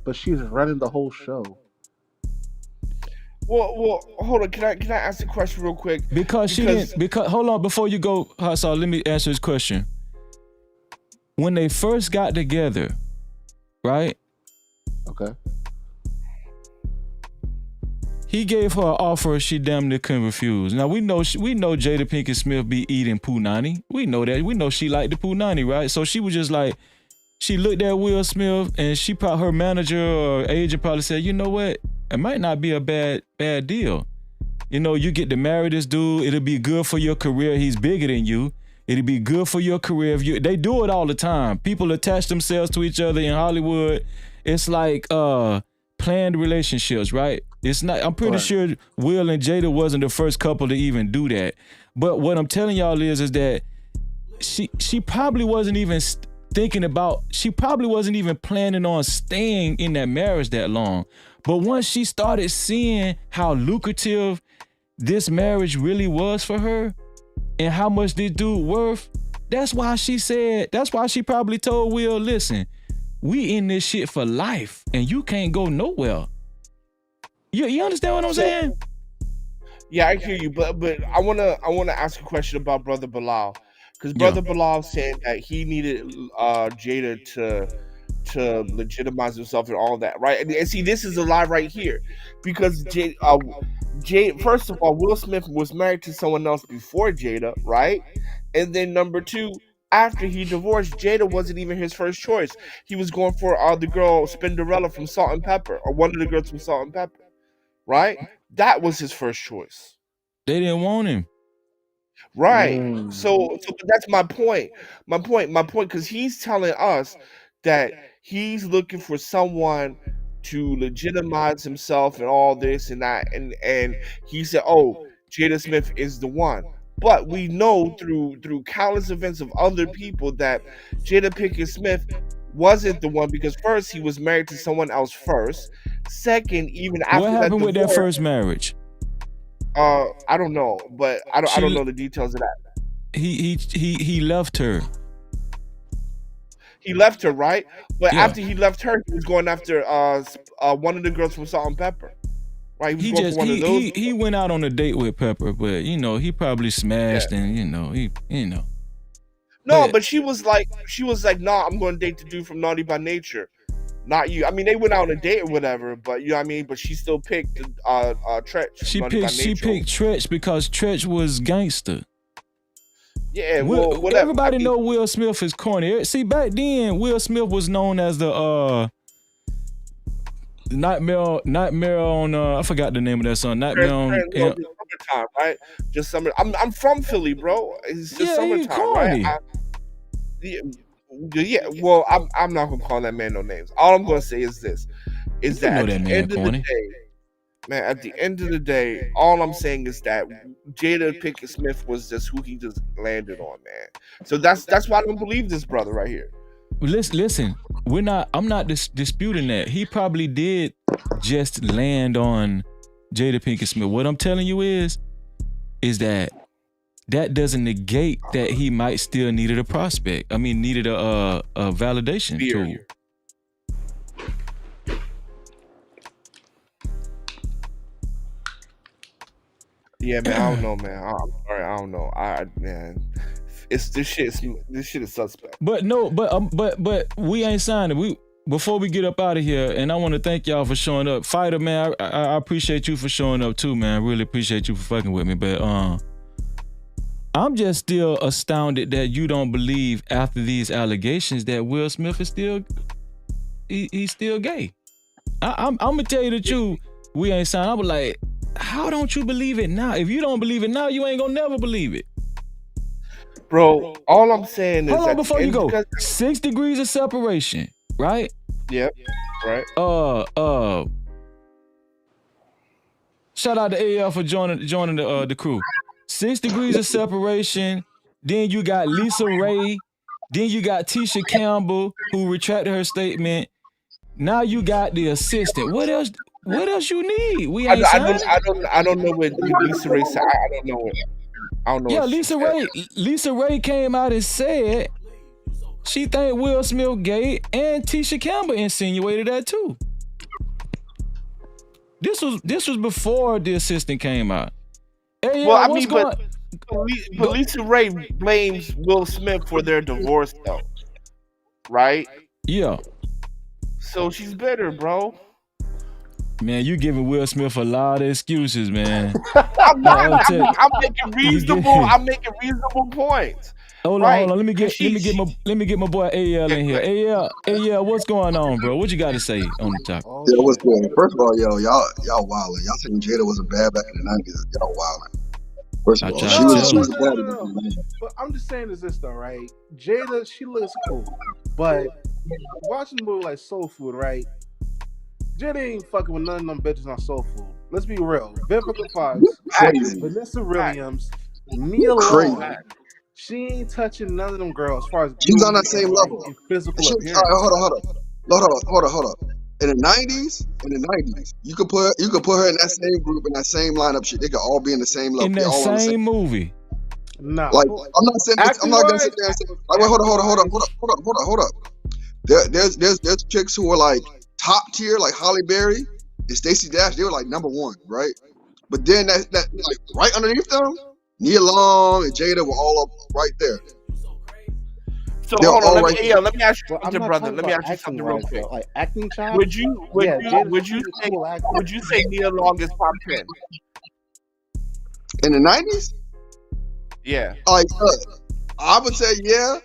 but she's running the whole show? Well, hold on. Can I ask a question real quick? Because hold on, before you go, Hassan, let me answer this question. When they first got together, right? Okay. He gave her an offer she damn near couldn't refuse. Now we know Jada Pinkett Smith be eating punani. We know that. We know she liked the punani, right? So she was just like, she looked at Will Smith and her manager or agent probably said, you know what? It might not be a bad deal. You know, you get to marry this dude. It'll be good for your career. He's bigger than you. It'll be good for your career. They do it all the time. People attach themselves to each other in Hollywood. It's like planned relationships, right? It's not. I'm pretty sure Will and Jada wasn't the first couple to even do that. But what I'm telling y'all is that she probably wasn't even thinking about. She probably wasn't even planning on staying in that marriage that long. But once she started seeing how lucrative this marriage really was for her and how much this dude worth, that's why she probably told Will, listen, we in this shit for life and you can't go nowhere. You understand what I'm saying? Yeah, I hear you, but I wanna ask a question about Brother Balo, because Brother Balo said that he needed Jada to legitimize himself and all that, right? And see, this is a lie right here, because Jada, first of all, Will Smith was married to someone else before Jada, right? And then number two, after he divorced, Jada wasn't even his first choice. He was going for the girl Spinderella from Salt and Pepper, or one of the girls from Salt and Pepper, right? That was his first choice. They didn't want him. Right. So that's my point. My point, because he's telling us that he's looking for someone to legitimize himself and all this and that, and he said, "Oh, Jada Smith is the one." But we know through countless events of other people that Jada Pinkett Smith wasn't the one, because first he was married to someone else first. Second, even after what happened that with that first marriage? I don't know, but I don't know the details of that. He left her. He left her, right? But after he left her, he was going after one of the girls from Salt and Pepper. Right? He was going for one of those. He went out on a date with Pepper, but you know, he probably smashed and No, but she was like, nah, I'm going to date the dude from Naughty by Nature. Not you. I mean, they went out on a date or whatever, but you know what I mean? But she still picked Tretch. She picked Tretch because Tretch was gangster. Yeah, whatever. Everybody know Will Smith is corny. See, back then, Will Smith was known as the Nightmare on I forgot the name of that song. Nightmare on summertime, right? Just summer. I'm from Philly, bro. It's just summertime, right? Yeah, well, I'm not gonna call that man no names. All I'm gonna say is this: is that at the end of the day, man, at the end of the day, all I'm saying is that Jada Pinkett Smith was just who he just landed on, man. So that's why I don't believe this brother right here. Listen, I'm not disputing that. He probably did just land on Jada Pinkett Smith. What I'm telling you is that doesn't negate that he might still needed a prospect. I mean, needed a validation tool. Yeah, man, I don't know, man. I'm sorry, I don't know. Man, this shit is suspect. But we ain't signed it. Before we get up out of here, and I want to thank y'all for showing up. Fighter, man, I appreciate you for showing up too, man. I really appreciate you for fucking with me. But I'm just still astounded that you don't believe after these allegations that Will Smith is still he's still gay. I'm gonna tell you the truth. We ain't signed. I was like, how don't you believe it now? If you don't believe it now, you ain't gonna never believe it. Bro, all I'm saying is hold on before you go. 6 degrees of separation, right? Yep. Right. Shout out to AL for joining the crew. 6 degrees of separation. Then you got Lisa Raye. Then you got Tisha Campbell, who retracted her statement. Now you got the assistant. What else you need? We ain't I don't know what Lisa Raye said. I don't know it. I don't know. Yeah, Lisa Raye came out and said she think Will Smith gay, and Tisha Campbell insinuated that too. This was before the assistant came out. Hey, well, I mean, but Lisa Raye blames Will Smith for their divorce, though, right? Yeah. So she's bitter, bro. Man, you giving Will Smith a lot of excuses, man. I'm making reasonable points. Hold Right. on. Let me get my boy AL in here. AL, what's going on, bro? What you got to say on the topic? Oh, Yeah, what's shit. good? First of all, y'all wildin'. Y'all saying Jada wasn't bad back in the 90s. Y'all wildin'. First of all, she was a baddie back in the 90s. But I'm just saying is this though, right? Jada, she looks cool, but watching the movie like Soul Food, right? Jada ain't fucking with none of them bitches on Soul Food. Let's be real. Vivica Fox, Crazy. Vanessa Williams, Nia Crazy. Long. She ain't touching none of them girls as far as She's on beauty that same and level. and physical She, appearance. hold up. In the 90s, you could put her in that same group, in that same lineup. They could all be in the same level. In that same movie. Nah. Like I'm not saying I'm not gonna sit there and say, like, wait, hold up. There's chicks who are like top tier, like Halle Berry and Stacey Dash. They were like number one, right? But then that like right underneath them, Nia Long and Jada were all up right there. So hold on, let me ask you something, brother. Let me ask you something real quick. Like acting chops. Would you say Nia Long is top 10? In the 90s? Yeah. Like I would say yeah.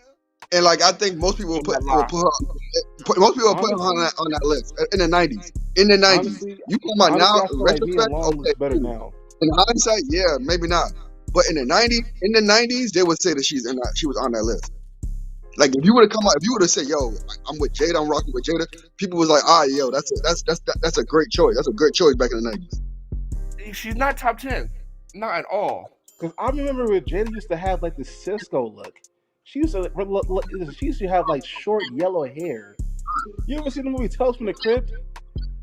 And like I think most people will put her on that list in the 90s. In the 90s, honestly, you talking about now? I feel like Nia Long looks better now. In hindsight, yeah, maybe not. But in the 90s, they would say that she was on that list. Like if you would have said, "Yo, I'm with Jada, I'm rocking with Jada," people was like, yo, that's a great choice. That's a great choice back in the 90s. She's not top 10, not at all. Because I remember when Jada used to have like the Cisco look. She used to have like short yellow hair. You ever seen the movie Tales from the Crypt?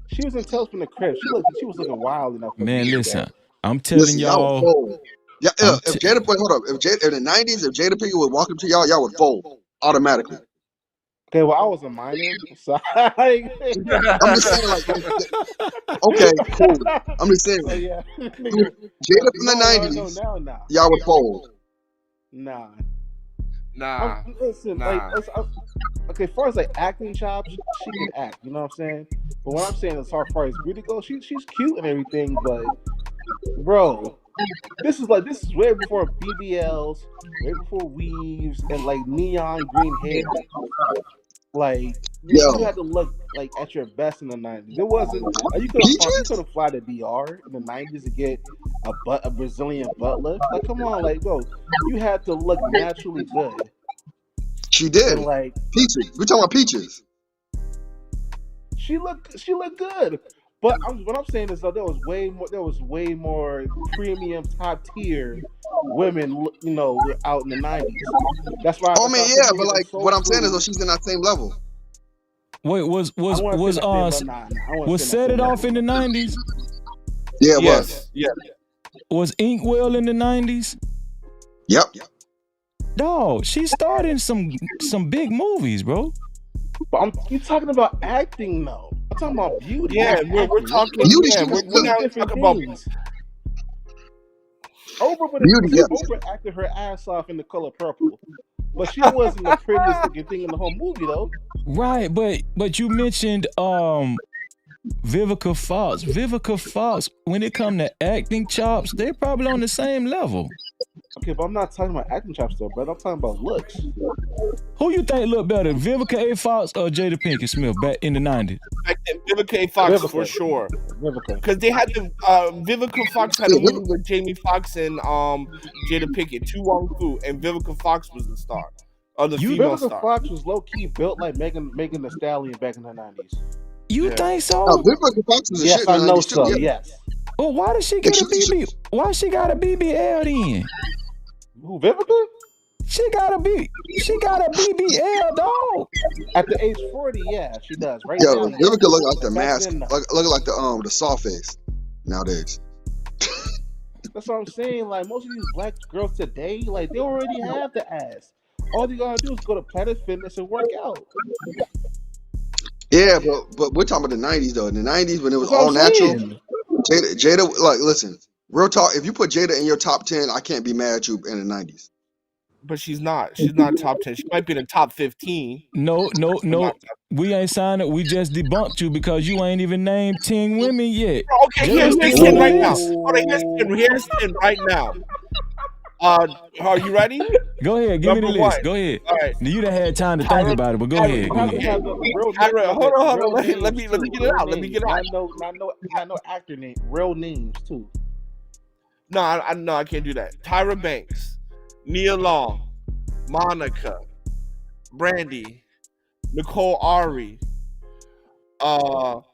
She was in Tales from the Crypt. She was looking wild enough. Man, listen, I'm telling y'all. Yeah, if Jada, hold up, in the 90s, if Jada Pinkett would walk up to y'all would fold automatically. Okay, well, I was a minor, so I'm just saying, like, okay, cool. I'm just saying, yeah. Jada from the 90s, y'all would fold. Nah. Listen, okay, as far as like acting chops, she can act. You know what I'm saying? But what I'm saying, as far as beauty goes, she's cute and everything. But bro, this is way before BBLs, way before weaves and like neon green hair. Like you had to look like at your best in the 90s. It wasn't like, you couldn't fly to DR in the 90s to get a Brazilian butt lift. Like come on, like bro, you had to look naturally good. She did. And like Peaches. We're talking about Peaches. She looked good. But what I'm saying is though there was way more premium top tier women, you know, out in the 90s. That's why. Oh man, yeah, but like what I'm saying is though she's in that same level. Wait, was Set It Off in the 90s? Yeah, it was. Yeah. Was Inkwell in the 90s? Yep. Dog, she starred in some big movies, bro. But you talking about acting though. I'm talking about beauty. Yeah, we're talking beauty. Yeah, we're not talking about Oprah acted her ass off in The Color Purple, but she wasn't the prettiest looking thing in the whole movie though. Right, but you mentioned Vivica Fox. Vivica Fox, when it come to acting chops, they're probably on the same level. Okay, but I'm not talking about acting chops though, brother. I'm talking about looks. Who you think looked better, Vivica A. Fox or Jada Pinkett Smith back in the 90s? Back then, Vivica A. Fox for sure. Because they had the Vivica Fox had a movie with Jamie Foxx and Jada Pinkett, Tu Wong Fu, and Vivica Fox was the star. The female Vivica star. Fox was low key built like Megan Thee Stallion back in the 90s. You think so? No, Vivica Fox was a yes, shit. I know so. Yes. Well, why does she get a BB? Why she got a BBL then? Who, Vivica? She got a BBL, dog. At the age 40, yeah, she does. Right Yo, now, Vivica look like the back mask, then, no. look like the soft face nowadays. That's what I'm saying. Like most of these black girls today, like they already have the ass. All you gotta do is go to Planet Fitness and work out. Yeah, but we're talking about the 90s though. In the 90s when it was all natural, Jada, like listen, real talk. If you put Jada in your top 10, I can't be mad at you in the 90s. But she's not. She's not top 10. She might be in the top 15. No. We ain't signed it. We just debunked you because you ain't even named 10 women yet. Okay, here's 10 right now. Here's 10 right now. Are you ready? Go ahead, give me the Number list. one. Go ahead. All right. You done had time to think about it, but go ahead. Go You have to ahead. have the real Tyra, names. hold Real on. names Let me too. get it Real out. Let me names. get it out. Not no actor name. Real names too. No, I can't do that. Tyra Banks, Nia Long, Monica, Brandy, Nicole Ari,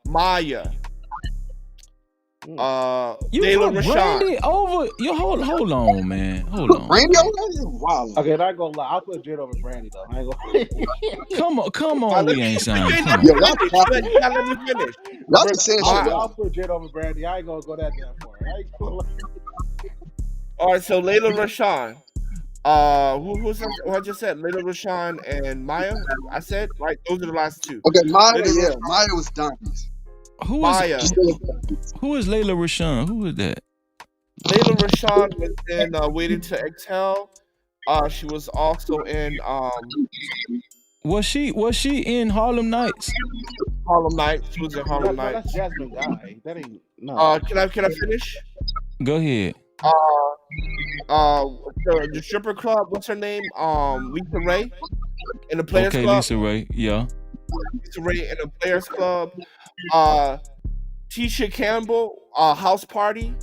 Maya, You Layla put Rashawn. Brandy over. You hold on, man. Hold on. Brandy over there? Wow. Okay, not gonna lie. I'll put Jada over Brandy though. I ain't gonna. Come on, we ain't signed. Come on. Yeah, y'all clapping. You gotta let me finish. Y'all just saying shit. I'll put Jada over Brandy. I ain't gonna go that damn far. I ain't gonna lie. All right, so Layla Rashawn. Who I just said? Layla Rashawn and Maya. I said right. Those are the last two. Okay, Maya, Layla yeah. Rashawn, Maya was Donnie's. Who Maya. is Layla Rashawn? Who is that? Layla Rashawn was in Waiting to Exhale. She was also in Was she in Harlem Nights? Harlem Nights. She was in Harlem No, Nights. that's Jasmine Guy. That ain't no. Can I finish? Go ahead. The stripper club. What's her name? Lisa Raye in the Players Okay, Club. Lisa Raye. Yeah. Lisa Raye in the Players Club. Tisha Campbell, House Party,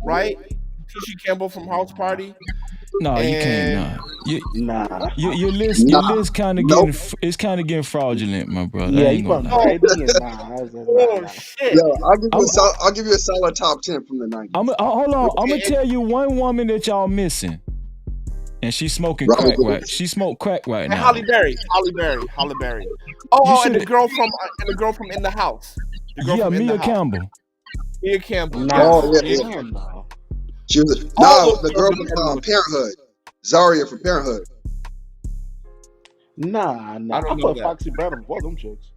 right? Tisha Campbell from House Party. No, you can't. Nah. Your list kind of getting fraudulent, my brother. Yeah, I you ain't put gonna lie. Brandy and nah. Shit. Yo, I'll give you a solid top 10 from the 90s. Hold on. I'm gonna tell you one woman that y'all missing, and she's smoking crack right. She smoked crack right now. Halle Berry. And the girl from In the House. The girl from In Mia the House. Campbell. Mia Campbell. Oh, yeah. No. She was the girl from Parenthood. Zaria from Parenthood. Nah. I I put Foxy Brown on both them chicks.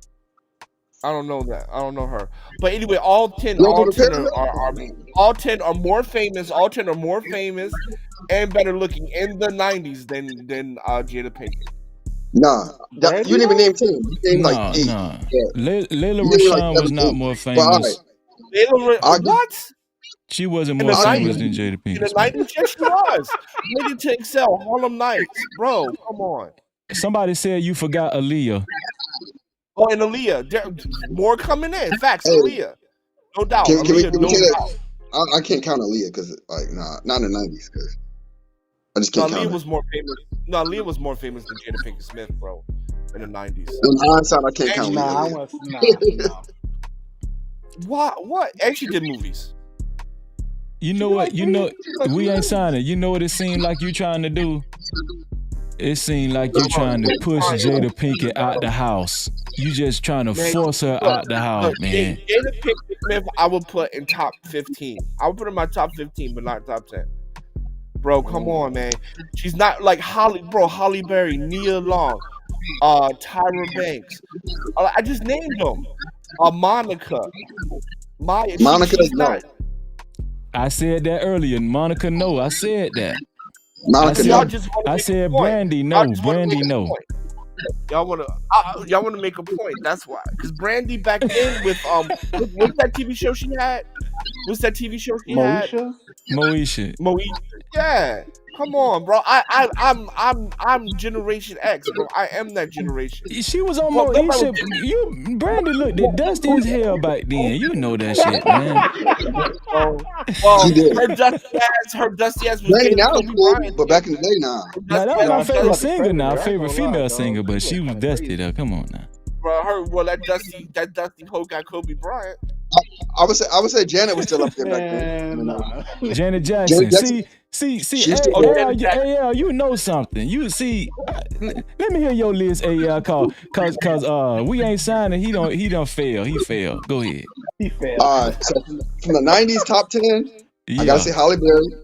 I don't know that. I don't know her. But anyway, all 10 are more famous. All 10 are more famous and better looking in the 90s than Jada Pinkett. Nah. You didn't even name 10. You named like 8. Nah. Yeah. Layla Rashawn was not more famous. What? She wasn't more famous than Jada Pinkett. In the 90s, yes, she was. Waiting to Excel, Harlem Nights. Bro, come on. Somebody said you forgot Aaliyah. Oh, and Aaliyah. More coming in. Facts, Aaliyah. No doubt. Can we no doubt. I can't count Aaliyah because, like, not in the 90s. Cause I just can't count Aaliyah was more famous. No, Aaliyah was more famous than Jada Pinkett Smith, bro, in the 90s. In hindsight, I can't count Aaliyah. Nah. What? And she did movies. You know what? We ain't signing. You know what it seemed like you trying to do? It seemed like you trying to push Jada Pinkett out the house. You just trying to force her out the house, man. Jada Pinkett Smith, I would put in top 15. I would put in my top 15, but not top 10. Bro, come on, man. She's not like Halle Berry, Nia Long, Tyra Banks. I just named them. Monica. Maya. She's not. I said that earlier. Monica, no. I said that. I said Brandy, no. Brandy, no. Y'all wanna make a point. That's why. Because Brandy back then with what's that TV show she had? What's that TV show she had? Moesha. Yeah. Come on, bro. I'm Generation X, bro. I am that generation. She was on Moesha. Brandy looked dusty as hell back then. You know that shit, man. Her dusty ass was Brandy dating now Kobe cool, Bryant. but back in the day, nah. Now that was my favorite singer. Now favorite female singer, but she was dusty though. Come on now. Bro, that dusty hoe got Kobe Bryant. I would say Janet was still up there back then. Janet Jackson. See, AL, you know something. You see, let me hear your list, AL, cause we ain't signing. He don't fail. He failed. Go ahead. He failed. All right. So from the 90s top 10, yeah. I gotta say Halle Berry.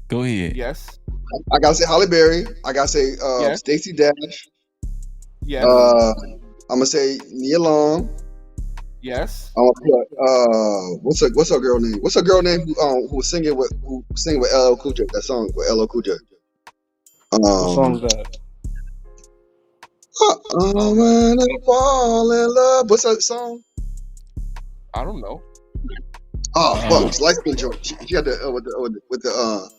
Go ahead. Yes. I gotta say Halle Berry. I gotta say Stacey Dash. Yes. I'm gonna say Nia Long. Yes. I'm gonna put what's her girl name? What's her girl name who was singing with LL Cool J? That song with LL Cool J. What song is that? I'm gonna fall in love. What's that song? I don't know. Oh fuck! It's light skin joint. She had the with the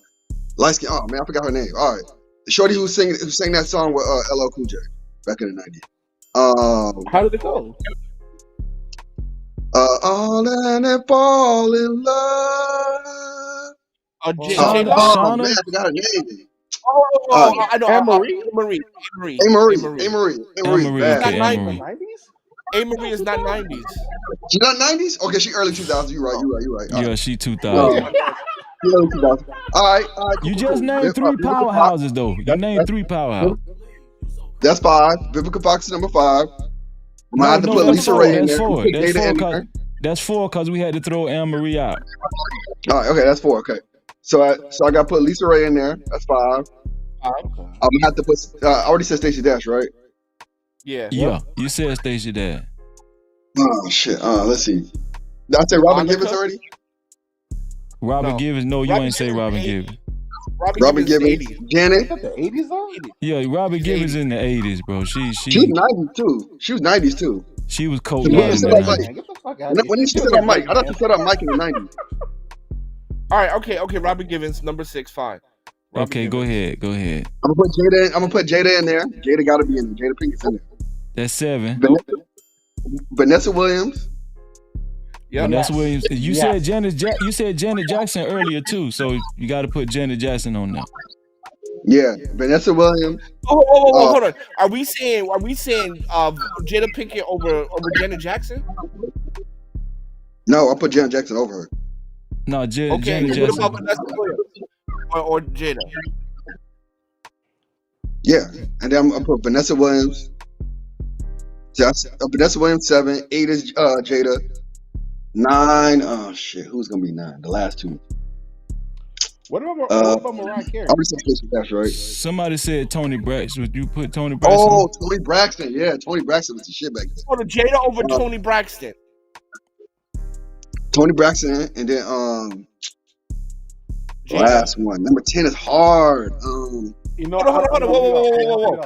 Light skin. Oh man, I forgot her name. All right, the shorty who sang that song with LL Cool J back in the 90s. How did it go? All in and fall in love. Jada? Man, I forgot her name. I know. Anne-Marie? Marie. Bad. Not 90s. 90s? Marie is not 90s. She not 90s? Okay, she early 2000s. You're right. Yeah, she 2000. She early 2000s. All right. You just named 3 powerhouses, though. You named 3 powerhouses. That's 5. Vivica Fox is number 5. I'm gonna have to put Lisa Raye in there. That's 4 because we had to throw Anne-Marie out. All right, okay, that's 4. Okay, so I got to put Lisa Raye in there. That's 5. I'm gonna have to put. I already said Stacey Dash, right? Yeah. Yeah, you said Stacey Dash. Oh shit. Let's see. Did I say Robin Givens already? Robin Givens? No, you ain't say Robin Givens. Robin Givens. Janet. The 80s though? Yeah, Robin Givens in the 80s, bro. She was 90s too. She was 90s too. She was cold. When did she set up Mike? I thought she set up Mike in the 90s. All right, okay. Robin Givens, number 6, fine. Okay, go ahead. I'm gonna put Jada in there. Jada gotta be in there. Jada Pinkett's in there. That's 7. Vanessa Williams. Yeah, Vanessa Williams. You said Janet Jackson earlier too, so you got to put Janet Jackson on there. Yeah, Vanessa Williams. Hold on. Are we saying Jada Pinkett over Janet Jackson? No, I put Janet Jackson over her. No, Janet Jackson. Jackson. What about Vanessa Williams or Jada? Yeah, and then I put Vanessa Williams. Vanessa Williams 7. 8 is Jada. 9. Oh shit, who's gonna be 9? The last 2. What about Mariah Carey? That's right. Somebody said Toni Braxton. Would you put Toni Braxton? Oh, Toni Braxton. Yeah, Toni Braxton was the shit back then. Oh, Jada over Toni Braxton. Toni Braxton, and then last one. Number 10 is hard. Hold on. Whoa.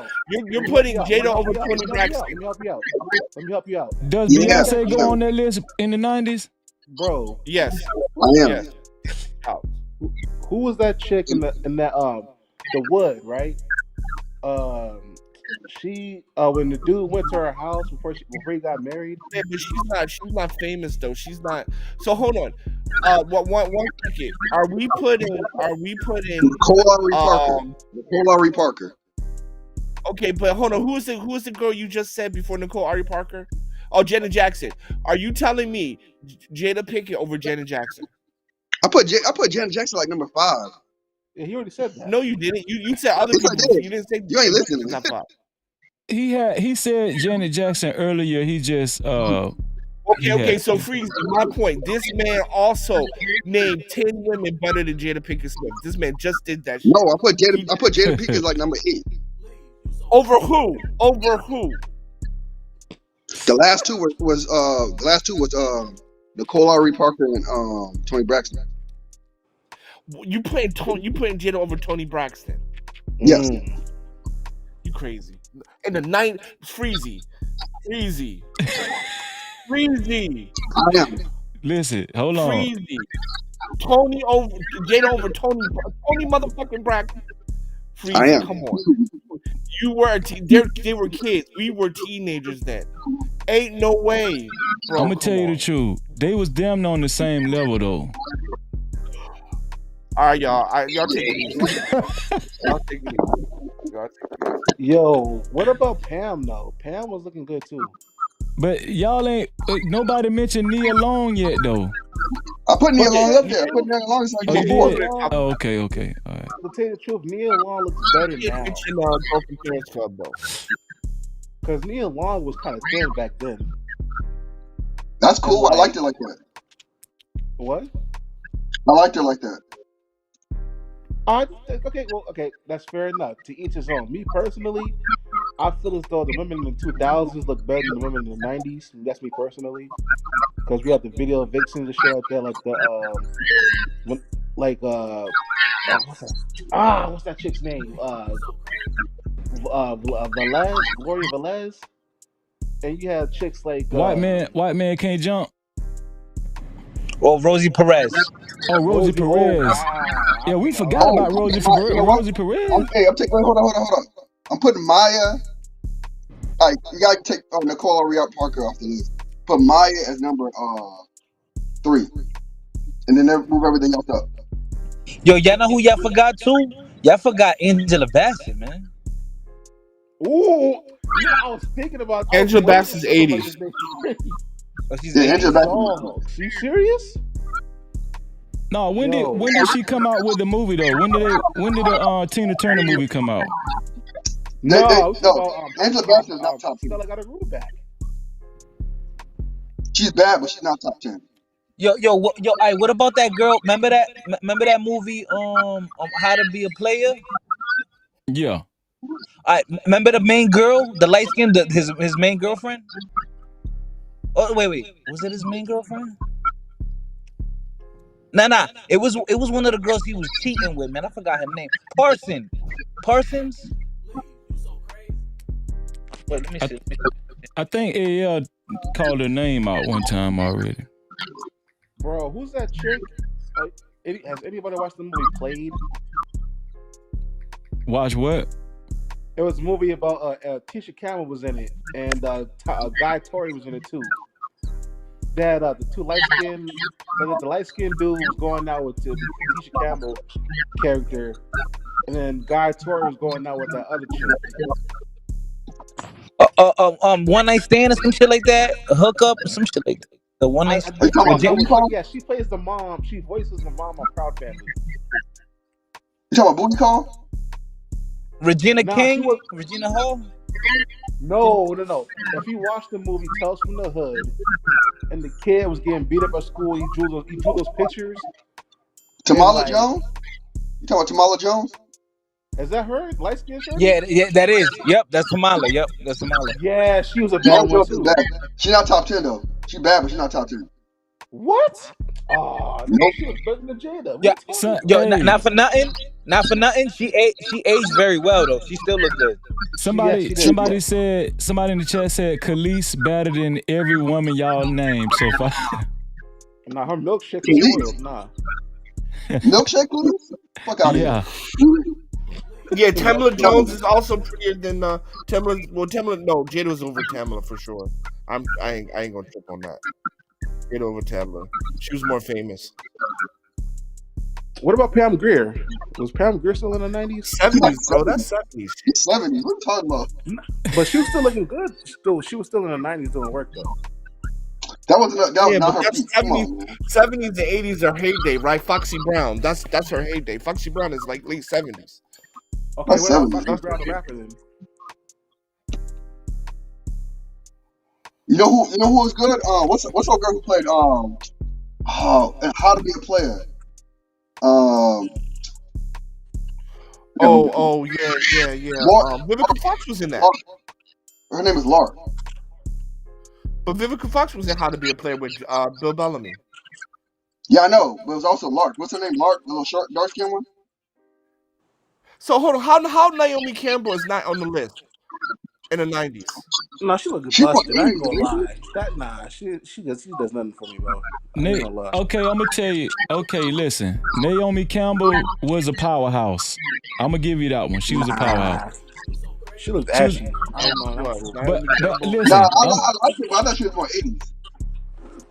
You're putting Jada over Toni Braxton. Let me help you out. Does Beyonce go on that list in the 90s? Bro. Yes. I am. Yes. Who was that chick in that the Wood, right? She when the dude went to her house before he got married. Yeah, but she's not famous though. She's not. So hold on. One second. Are we putting Nicole Ari Parker? Okay, but hold on. Who is the girl you just said before Nicole Ari Parker? Oh, Janet Jackson. Are you telling me Jada Pinkett over Janet Jackson? I put Janet Jackson like number 5. Yeah, he already said that. No, you didn't. You said other people. You didn't say. You ain't listening. Not 5. He said Janet Jackson earlier. He just Okay. So Freeze, my point. This man also named 10 women better than Jada Pinkett Smith. This man just did that shit. No, I put Jada Pinkett like number 8. Over who? The last two was Nicole Ari Parker and Toni Braxton. You putting Jada over Toni Braxton? Yes. You crazy? In the 9th, Freezy. I am. Listen, hold on. Freezy. Jada over Toni motherfucking Braxton. Freezy, I am. Come on. You were they were kids. We were teenagers then. Ain't no way. Bro, I'm gonna tell you the truth. They was damn on the same level though. All right, y'all. Y'all take it easy. Y'all take it easy. Yo, what about Pam though? Pam was looking good too. But y'all ain't nobody mentioned Nia Long yet though. I put Nia Long up there. I put Nia Long as like number 4. Oh, okay. All right. To tell you the truth, Nia Long looks better now. Broken Parents Club though. Because Nia Long was kind of thin back then. That's cool. I liked it like that. What? I liked it like that. Okay, that's fair enough. To each his own. Me personally, I feel as though the women in the 2000s look better than the women in the 90s. That's me personally, because we have the video vixens and shit like that, what's that chick's name? Velez, Gloria Velez, and you have chicks like White man can't jump. Well, Rosie Perez. Oh, Rosie Perez. Yeah, we forgot about Rosie you know what? Perez. I'm taking. Hold on. I'm putting Maya. Like you gotta take Nicole Ariel Parker off the list. Put Maya as number 3, and then move everything else up. Yo, y'all know who y'all forgot too? Y'all forgot Angela Bassett, man. Ooh, you know, I was thinking about Angela Bassett's 80s. Oh, she's Yeah, 80s? Dog, you serious? No, when did she come out with the movie though? When did the Tina Turner movie come out? No, Angela Bassett is not top 10. Stella got her groove back. She's bad, but she's not top 10. Yo, alright, what about that girl? Remember that movie, How to Be a Player? Yeah. Alright, remember the main girl, the light skin, his main girlfriend? Oh wait, was it his main girlfriend? Nah. It was one of the girls he was cheating with, man. I forgot her name. Parsons? Wait, let me see. I think AL called her name out one time already. Bro, who's that chick? Has anybody watched the movie Played? Watch what? It was a movie about Tisha Campbell was in it, and Guy Torry was in it too. That the two light skinned, the light skinned dude was going out with the Tisha Campbell character, and then Guy Torry was going out with that other chick. One night stand or some shit like that. A hookup or some shit like that. The one night stand. Yeah, she plays the mom. She voices the mom on Proud Family. You talking about Booty Call? Regina King? Regina Hall? No. If you watch the movie Tales from the Hood, and the kid was getting beat up at school, he drew those pictures. Tamala Jones? You talking about Tamala Jones? Is that her? Light skin shirt? Yeah, that is. Yep, that's Tamala. Yep, that's Tamala. Yeah, she was a bad one too. She's not top 10 though. She's bad, but she's not top 10. What? Oh, no, she was better than Jada. Yeah, not for nothing. She aged very well though. She still look good. Somebody in the chat said Khalees better than every woman y'all named so far. Nah, her milkshake is spoiled. Nah. Milkshake, Khalees? Fuck out of here. Yeah, Tamala Jones is also prettier than Tamala. Well, Tamala, no, Jada was over Tamala for sure. I ain't gonna trip on that. Jada over Tamala. She was more famous. What about Pam Grier? Was Pam Grier still in the 90s? 70s, bro. That's 70s. 70s. What are you talking about? But she was still looking good. She was still in the 90s doing work though. That was not her peak. 70s and 80s are heyday, right? Foxy Brown. That's her heyday. Foxy Brown is like late 70s. Okay, what else? Foxy Brown the rapper then. You know who was good? What's that girl who played How to Be a Player? Yeah. Vivica Fox was in that. Her name is Lark. But Vivica Fox was in How to Be a Player with Bill Bellamy. Yeah, I know, but it was also Lark. What's her name? Lark, the little short, dark skin one. So hold on, how Naomi Campbell is not on the list in the 90s? No, she look busted. I ain't gonna lie. She does nothing for me, bro. Okay, I'm gonna tell you. Okay, listen. Naomi Campbell was a powerhouse. I'm gonna give you that one. She was a powerhouse. She looked ashy. I don't know. But listen, I thought she was more 80s.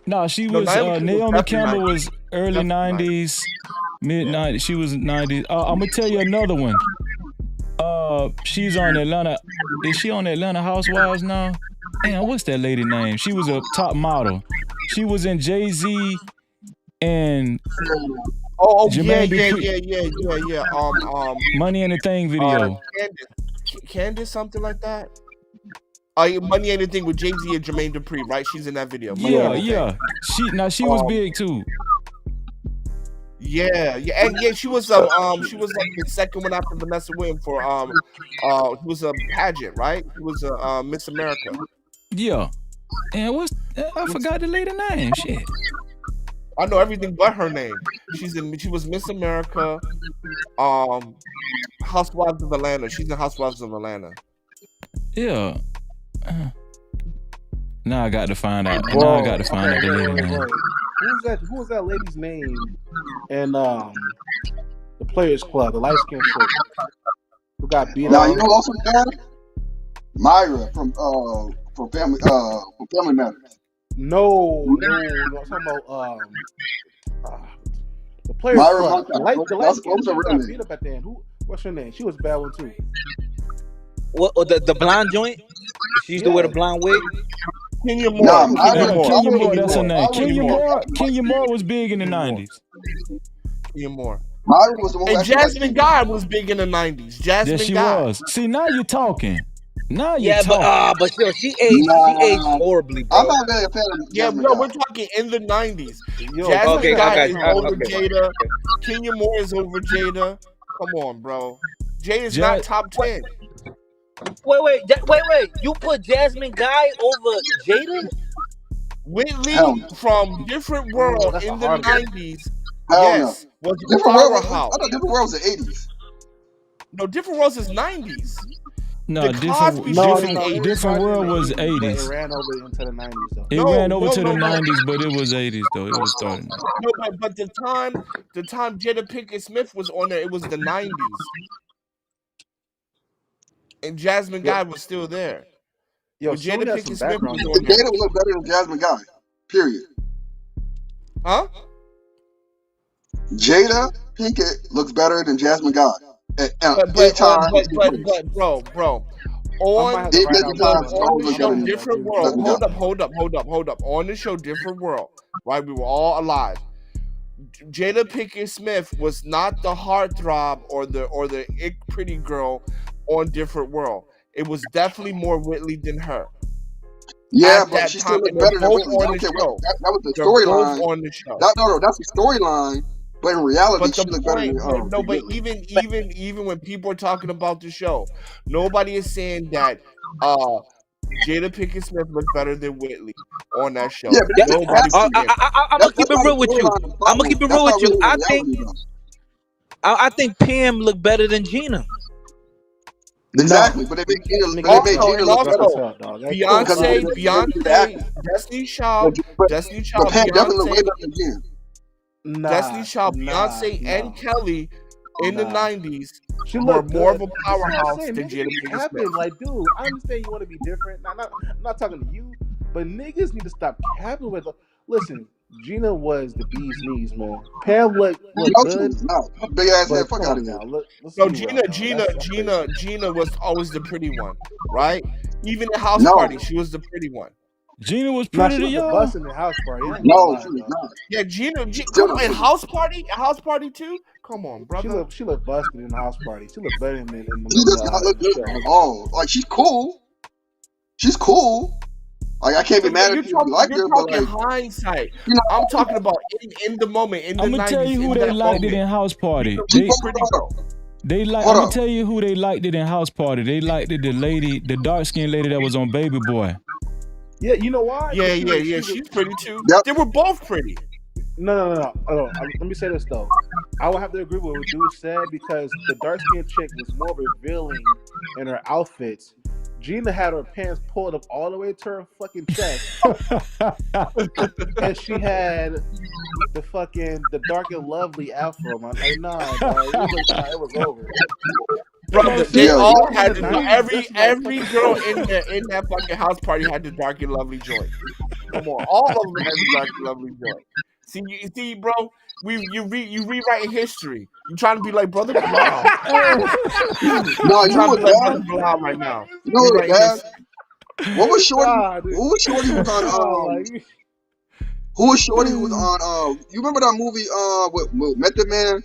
No, she was. Naomi Campbell was early 90s, mid 90s. She was 90s. I'm gonna tell you another one. She's on Atlanta. Is she on Atlanta Housewives now? Damn, what's that lady name? She was a top model. She was in Jay-Z and Jermaine Yeah. Money and the Thing video. Candace, something like that. Money Ain't a Thing with Jay-Z and Jermaine Dupri, right? She's in that video. Yeah. She was big too. Yeah, and she was like the second one after Vanessa Williams for she was a pageant, right? She was a Miss America. Yeah, and I forgot the lady name. Shit, I know everything but her name. She was Miss America, Housewives of Atlanta. She's in Housewives of Atlanta. Yeah. Now I got to find out. Now I got to find out the lady name. Who was that lady's name? And The Players Club, the light skinned chick who got beat Now you up. know who also bad? Myra from Family Matters. No. I'm talking about the Players Myra Club. The light what skinned was her chick real got name? beat up at the end. What's her name? She was a bad one too. What? Or the blonde joint? She used to wear the blonde wig. Kenya Moore. Nah, Kenya Moore, that's her name. Myra Kenya Moore was big in the 90s. Kenya Moore. Myra was the one who And actually Jasmine Guy was big in the 90s. Jasmine Yes, she Guy. was. See, now you're talking. Now you're Yeah, talking. but still, she aged horribly, bro. I'm not really a fan of Jasmine no, Guy. we're talking in the 90s. Yo, Jasmine Guy is okay. over Jada. Kenya Moore is over Jada. Come on, bro. Jada's not top 10. Wait. You put Jasmine Guy over Jada? Whitley Hell no. from Different World in the 90s. Hell yes, no. was a Different World. I powerhouse. thought Different World was the 80s. No, Different World is 90s. No, different world was 80s. But it ran over into the 90s though. It ran over to the 90s, but it was 80s though. It was starting. No, but the time Jada Pinkett Smith was on there, it was the 90s. And Jasmine Guy was still there. Yo, Jada Pinkett Smith was Jada on there. would look better than Jasmine Guy. Period. Huh? Jada Pinkett looks better than Jasmine Guy. But bro. On the show Different World. Hold up. On the show Different World, right? We were all alive. Jada Pinkett Smith was not the heartthrob or the pretty girl on Different World. It was definitely more Whitley than her. Yeah, but she still looked better than Whitley. That was the storyline. On the show. No, that's the storyline. But in reality, she looked better than but even when people are talking about the show, nobody is saying that Jada Pinkett Smith looked better than Whitley on that show. Yeah, I'm gonna keep it real with you. I think Pam looked better than Gina. Exactly, but they made Gina look better. Beyonce, Destiny Child, definitely way better than Gina. Destiny Child, Beyonce, and Kelly in the 90s were more of a powerhouse than Jada Pinkett Smith. Like, dude, I understand you want to be different. I'm not talking to you, but niggas need to stop capping with. Listen, Gina was the bee's knees, man. Pam looked good. Big ass head, fuck out of here. Gina was always the pretty one, right? Even in House Party, she was the pretty one. Gina was pretty to y'all. Busting the House Party. No, she was not. Yeah, Gina come on, in House Party too. Come on, brother. She looked busted in House Party. She looked better in the. She does not look good at all. Like she's cool. She's cool. Like I can't be mad at people like her, but like hindsight. I'm talking about in the moment. In the 90s, I'm gonna tell you who they liked it in House Party. I'm gonna tell you who they liked it in House Party. They liked it the dark skinned lady that was on Baby Boy. Yeah, you know why? Yeah. She's pretty too. They were both pretty. No. Let me say this though. I would have to agree with what dude said because the dark skinned chick was more revealing in her outfits. Gina had her pants pulled up all the way to her fucking chest, and she had the dark and lovely afro. Man, like, nah, it was over. Bro, they all had every girl in that fucking House Party had the dark and lovely joint. Come on, all of them had the dark and lovely joint. See, bro, you rewriting history. You trying to be like Brother Balo. No, you know what, Brother Balo right now. You know what, Dad? What was Shorty? Who was Shorty was on? Who was Shorty who was on? You remember that movie with Method Man?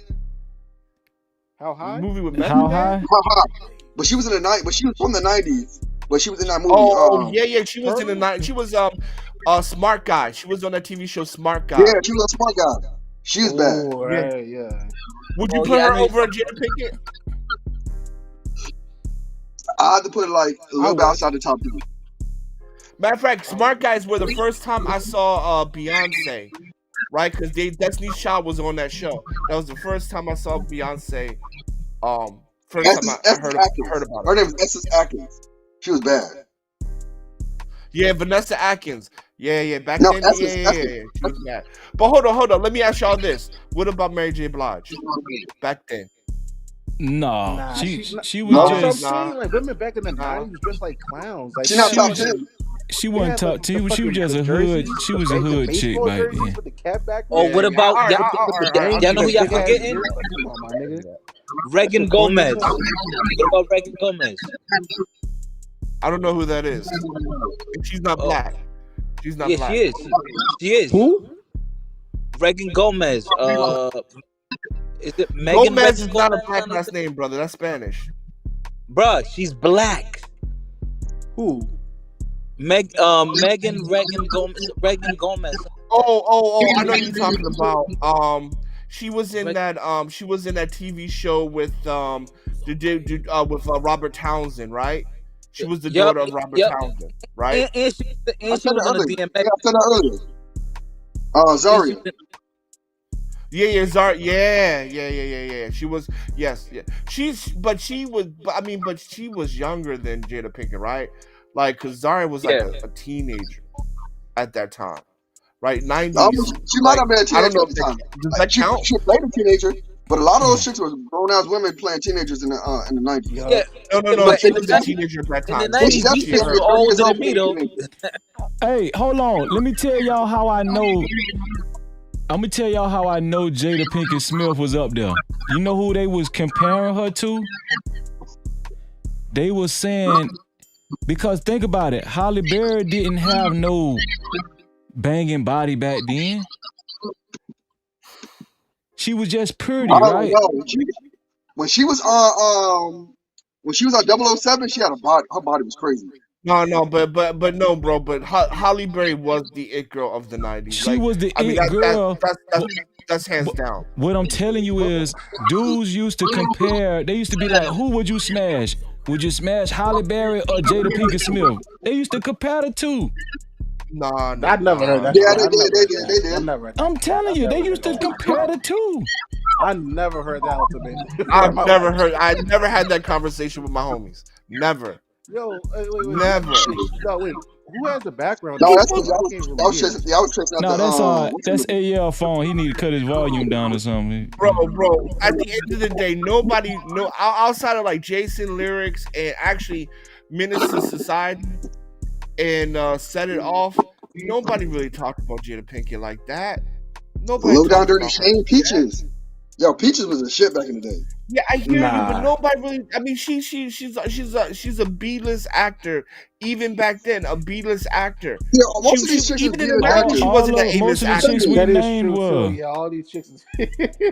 How High? Movie with Method Man? How High? But she was in the night. But she was from the 90s. But she was in that movie. Yeah. She was in the 90s. She was Smart Guy. She was on that TV show Smart Guy. Yeah, she was a smart guy. She's bad. Yeah. Would you put her over Jada Pinkett? I had to put it like a little bit outside the top 10. Matter of fact, Smart Guys were the first time I saw Beyonce, right? Because Destiny's Child was on that show. That was the first time I saw Beyonce. First time I heard about her. Her name is Essence Atkins. She was bad. Yeah, Vanessa Atkins. Yeah. Back No, then, Essence. yeah. She was mad. But hold on. Let me ask y'all this: what about Mary J. Blige? Back then, Nah, she was No, that's what I'm just saying. Like women back in the '90s dressed like clowns. Like She they not had top fucking, 10. she they wasn't had top the 10. She was fucking just the a hood. jerseys, She was a the hood chick baseball back jerseys then. with the cap back. Oh, what about all right, y'all know who y'all big ass forgetting? jersey. Like, come on, my nigga. Regan Shit corny as Gomez. hell. What about Regan Gomez? I don't know who that is. And she's not black. She's not Yeah, black. she is. She is. Who? Regan Gomez. Is it Megan Gomez Regan is not a Gomez? black last name, brother. That's Spanish. Bruh, she's black. Who? Megan Regan Gomez. Regan Gomez. Oh! I know you're talking about. She was in that. She was in that TV show with Robert Townsend, right? She was the daughter of Robert Townsend, right? And she was in a DMX. Yeah, I said that earlier. Zaria. Yeah, Zara. Yeah. She was. Yes. But she was younger than Jada Pinkett, right? Like, cause Zara was like a teenager at that time, right? 90s. She might have been a teenager at the time. Does that count? She played a teenager, but a lot of those chicks were grown ass women playing teenagers in the 90s. Yeah. No. She was a teenager at that time. In the 90s, these chicks were older than me, though. Hey, hold on. Let me tell y'all how I know. I'm gonna tell y'all how I know Jada Pinkett Smith was up there. You know who they was comparing her to? They was saying, because think about it, Halle Berry didn't have no banging body back then. She was just pretty, right? When she was on 007, she had a body. Her body was crazy. No, but no, bro. But Halle Berry was the it girl of the 90s. She was the it girl. That's hands down. What I'm telling you is, dudes used to compare. They used to be like, "Who would you smash? Would you smash Halle Berry or Jada Pinkett Smith?" They used to compare the two. Nah. I never heard that. Yeah, they did. I never heard that. I'm telling you, they used to compare the two. I never heard that ultimatum. I never had that conversation with my homies. Never. Yo, wait. Never. Wait. Who has the background? No, that's that's AL phone. He need to cut his volume down or something. Bro. At the end of the day, nobody outside of like Jason Lyrics and actually Menace to Society and Set It Off. Nobody really talked about Jada Pinkett like that. Nobody. Low Down Dirty Shame, Peaches. Yo, Peaches was a shit back in the day. Yeah, I hear you, but nobody really. I mean, she's a B-list actor. Even back then, a B-list actor. Yeah, most of these chicks even in the 90s, she wasn't an A-list actor. Most of the chicks we named were. Yeah, all these chicks.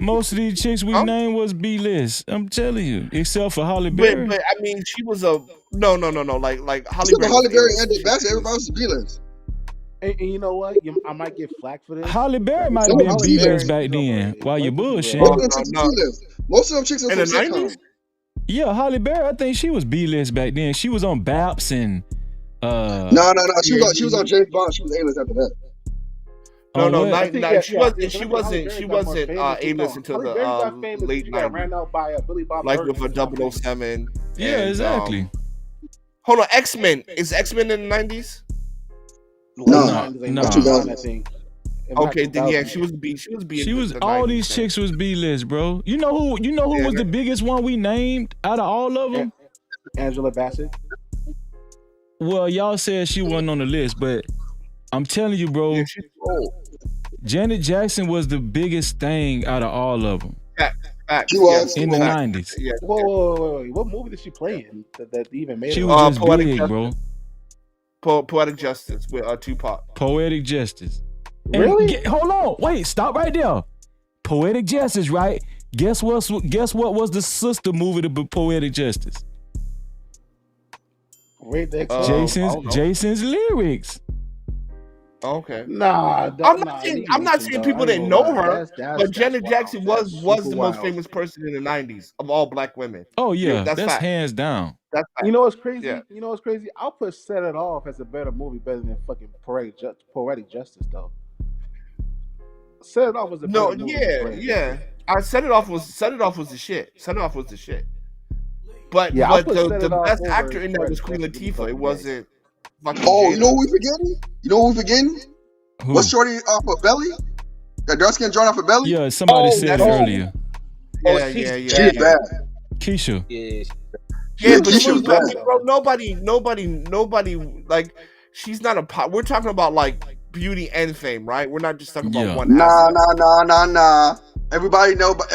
Most of these chicks we named was B-list. I'm telling you, except for Halle Berry. But I mean, she was a no. Like Halle Berry. Halle Berry ended back, so everybody was B-list. And you know what? I might get flack for this. Halle Berry might have been B-list back then. While you bullshit. Most of them chicks are from sitcoms. Yeah, Halle Berry. I think she was B-list back then. She was on Baps and. No. She was on James Bond. She was A-list after that. She wasn't A-list until the late 90s. Ran out by Billy Bob like Thornton. with a 007. Yeah, exactly. Hold on, X-Men. Is X-Men in the 90s? No. I think. Okay, then yeah, she was B. She was all these chicks was B-list, bro. You know who was the biggest one we named out of all of them? Angela Bassett. Well, y'all said she wasn't on the list, but I'm telling you, bro. Yeah, she's old. Janet Jackson was the biggest thing out of all of them. She was in the 90s. Yeah. Whoa. What movie did she play in that even made she her? was just big, bro. Poetic Justice with Tupac. Poetic Justice. Really? Hold on. Wait, stop right there. Poetic Justice, right? Guess what was the sister movie to Poetic Justice? Jason's Lyrics. Okay. Nah, I'm not saying people didn't know her, but Janet Jackson was the most famous person in the 90s of all black women. Oh yeah, that's fact. hands down. That's fact. You know what's crazy? Yeah. You know what's crazy? I'll put Set It Off as a better movie better than fucking Poetic Justice though. Set It Off was a better movie. Yeah. I Set It Off was the shit. Set It Off was the shit. But yeah, the best actor in that was Queen Latifah. It wasn't fucking Oh, you know Jada. who we forgetting? You know who we forgetting? Who? What's shorty off of Belly? That dark skin joint off of Belly? Yeah, somebody said it earlier. Yeah. She's bad. Keisha. Yeah, Yeah, but Keisha was bad. bro, nobody like she's not a pop. We're talking about like beauty and fame, right? We're not just talking about one aspect. Nah. Everybody wanted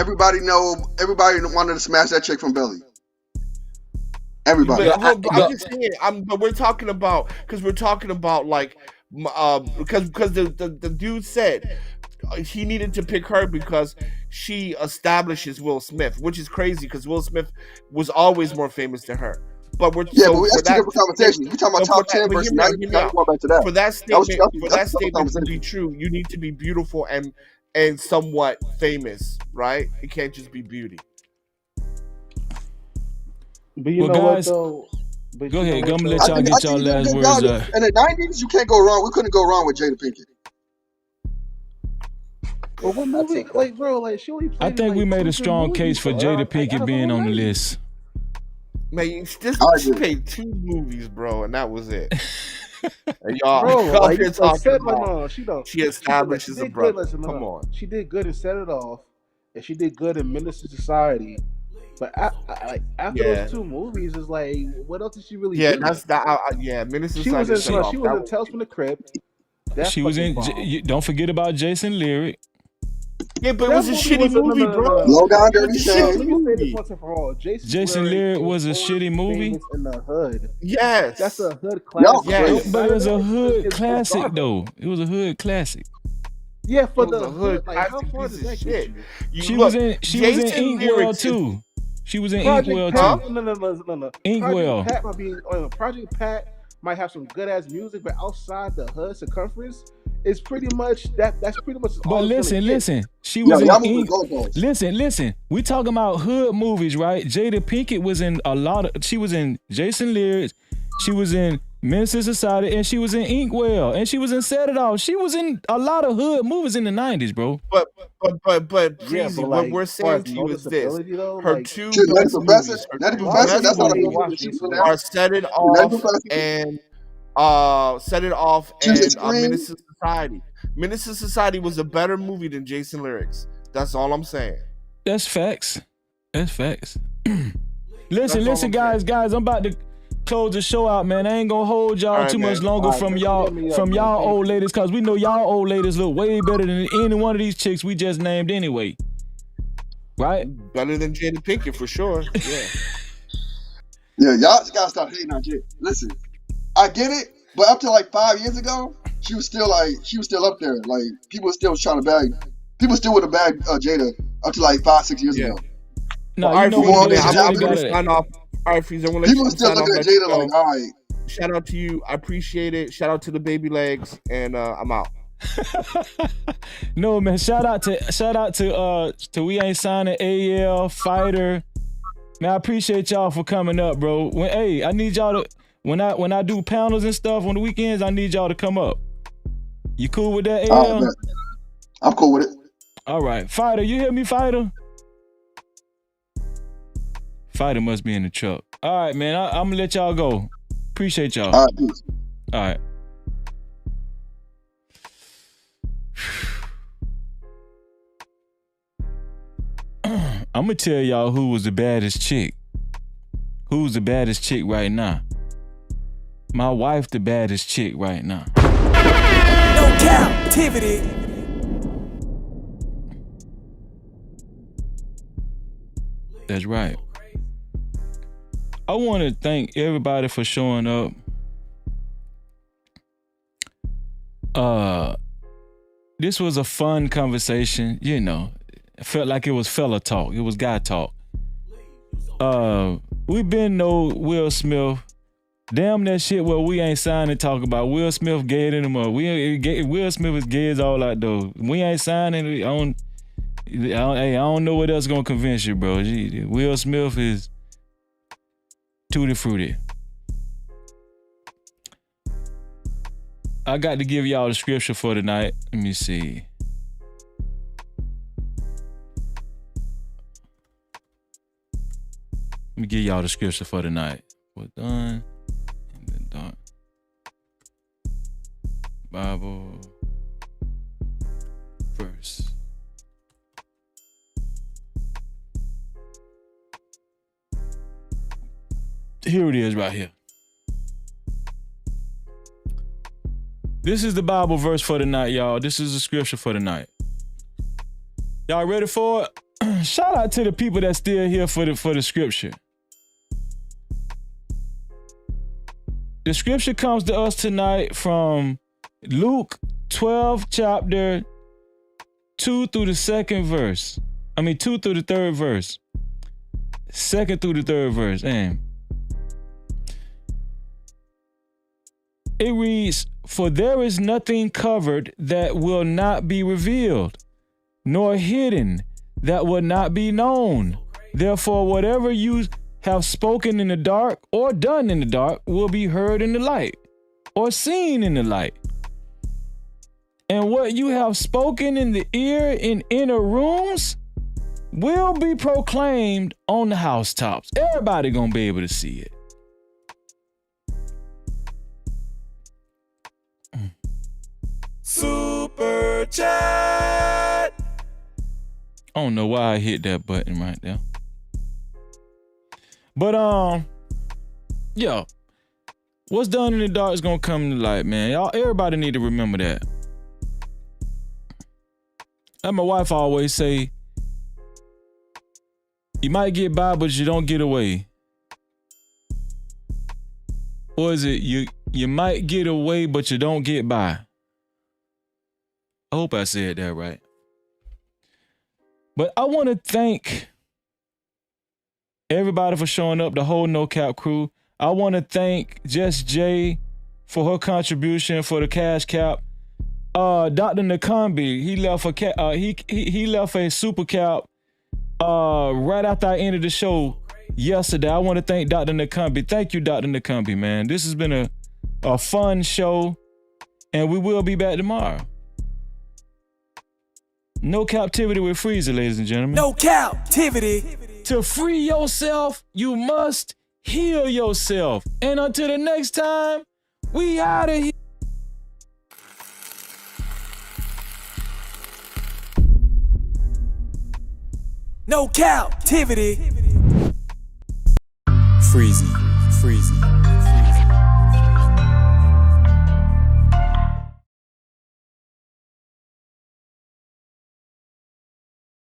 to smash that chick from Belly. Everybody. But I'm just saying. But we're talking about like because the dude said he needed to pick her because she establishes Will Smith, which is crazy because Will Smith was always more famous than her. But we're but that's two different conversations. We talking about top 10 versus now you going back to that. For that That's statement to be true, you need to be beautiful and somewhat famous, right? It can't just be beauty. But you know guys, what though? But go ahead. I'm gonna let I y'all think get y'all you did a last good words. job. In the 90s, you can't go wrong. We couldn't go wrong with Jada Pinkett. But what movie? Like, bro, like she only played. I think we made a strong case for Jada Pinkett being on the list. Man, she made 2 movies, bro, and that was it. And y'all, Bro, like, here talking about she establishes a brother. Come on. She did good and set it off, and she did good in Minister Society. But after those 2 movies, it's like, what else did she really do? Yeah, that's that. Minister Society. She was in Tales from the Crypt. She was in. Don't forget about Jason Lyric. Yeah, but it was a shitty movie, bro. Low Down Dirty Shame. Let me say this once and for all. Jason Lyric was a shitty movie. In the hood. Yes, that's a hood classic. Yes, but it was a hood classic though. It was a hood classic. Yeah, for the hood. Like, how far does that get you? She was in Inkwell too. She was in Inkwell too. No. Inkwell. Project Pat might have some good ass music, but outside the hood circumference, it's pretty much that's pretty much. But listen. She was in Listen. We talking about hood movies, right? Jada Pinkett was in a lot of. She was in Jason Lyric. She was in Minister Society, and she was in Inkwell, and she was in Set It Off. She was in a lot of hood movies in the 90s, bro. But Breezy, what we're saying to you is this: her 2 best movies, are Set It Off and Minister Society. Minister Society was a better movie than Jason Lyrics. That's all I'm saying. That's facts. Listen, guys. I'm about to close the show out, man. I ain't gonna hold y'all too much longer from y'all old ladies, cause we know y'all old ladies look way better than any one of these chicks we just named anyway. Right? Better than Jada Pinkett for sure. Yeah. Yeah, y'all gotta stop hating on Jada. Listen, I get it, but up to like 5 years ago, she was still up there. Like people were still trying to bag. People still would have bagged Jada up to like 5-6 years ago. No, I'm gonna sign off. All right, Freeze, I'm gonna let people still looking at Jada like, all right. Shout out to you. I appreciate it. Shout out to the baby legs, and I'm out. No, man. Shout out to We Ain't Signing, AL, Fighter. Man, I appreciate y'all for coming up, bro. I need y'all to when I do panels and stuff on the weekends, I need y'all to come up. You cool with that, AL? I'm cool with it. All right, Fighter, you hear me, Fighter? Fighter must be in the truck. All right, man. I'm gonna let y'all go. Appreciate y'all. All right, peace. All right. I'm gonna tell y'all who was the baddest chick. Who's the baddest chick right now? My wife, the baddest chick right now. No Cap-tivity. That's right. I want to thank everybody for showing up. This was a fun conversation, you know. It felt like it was fella talk. It was guy talk. We been know Will Smith. Damn that shit what we ain't signed to talk about. Will Smith gay it in them up. Will Smith is gay as all out though. We ain't signing. I don't know what else gonna convince you, bro. Will Smith is tutti frutti. I got to give y'all the scripture for tonight. Let me see. Let me give y'all the scripture for tonight. We're done. And then done. Bible verse. Here it is right here. This is the Bible verse for tonight, y'all. This is the scripture for tonight. Y'all ready for it? Shout out to the people that's still here for the scripture. The scripture comes to us tonight from Luke 12 chapter 2 through the 2nd verse. 2 through the 3rd verse. 2nd through the 3rd verse. And it reads, "For there is nothing covered that will not be revealed, nor hidden that will not be known. Therefore, whatever you have spoken in the dark or done in the dark will be heard in the light or seen in the light. And what you have spoken in the ear in inner rooms will be proclaimed on the housetops." Everybody gonna be able to see it. Super chat. I don't know why I hit that button right there. But yeah. What's done in the dark is gonna come to light, man. Y'all, everybody need to remember that. Like my wife always say, you might get by, but you don't get away. Or is it you might get away, but you don't get by? I hope I said that right. But I want to thank everybody for showing up, the whole No Cap crew. I want to thank Just Jay for her contribution for the cash cap. Dr. Nakambi, he left a he left a super cap right after I ended the show yesterday. I want to thank Dr. Nakambi. Thank you, Dr. Nakambi, man. This has been a fun show, and we will be back tomorrow. No Captivity with Freezer, ladies and gentlemen. No Captivity. To free yourself, you must heal yourself. And until the next time, we out of here. No Captivity. Freezy.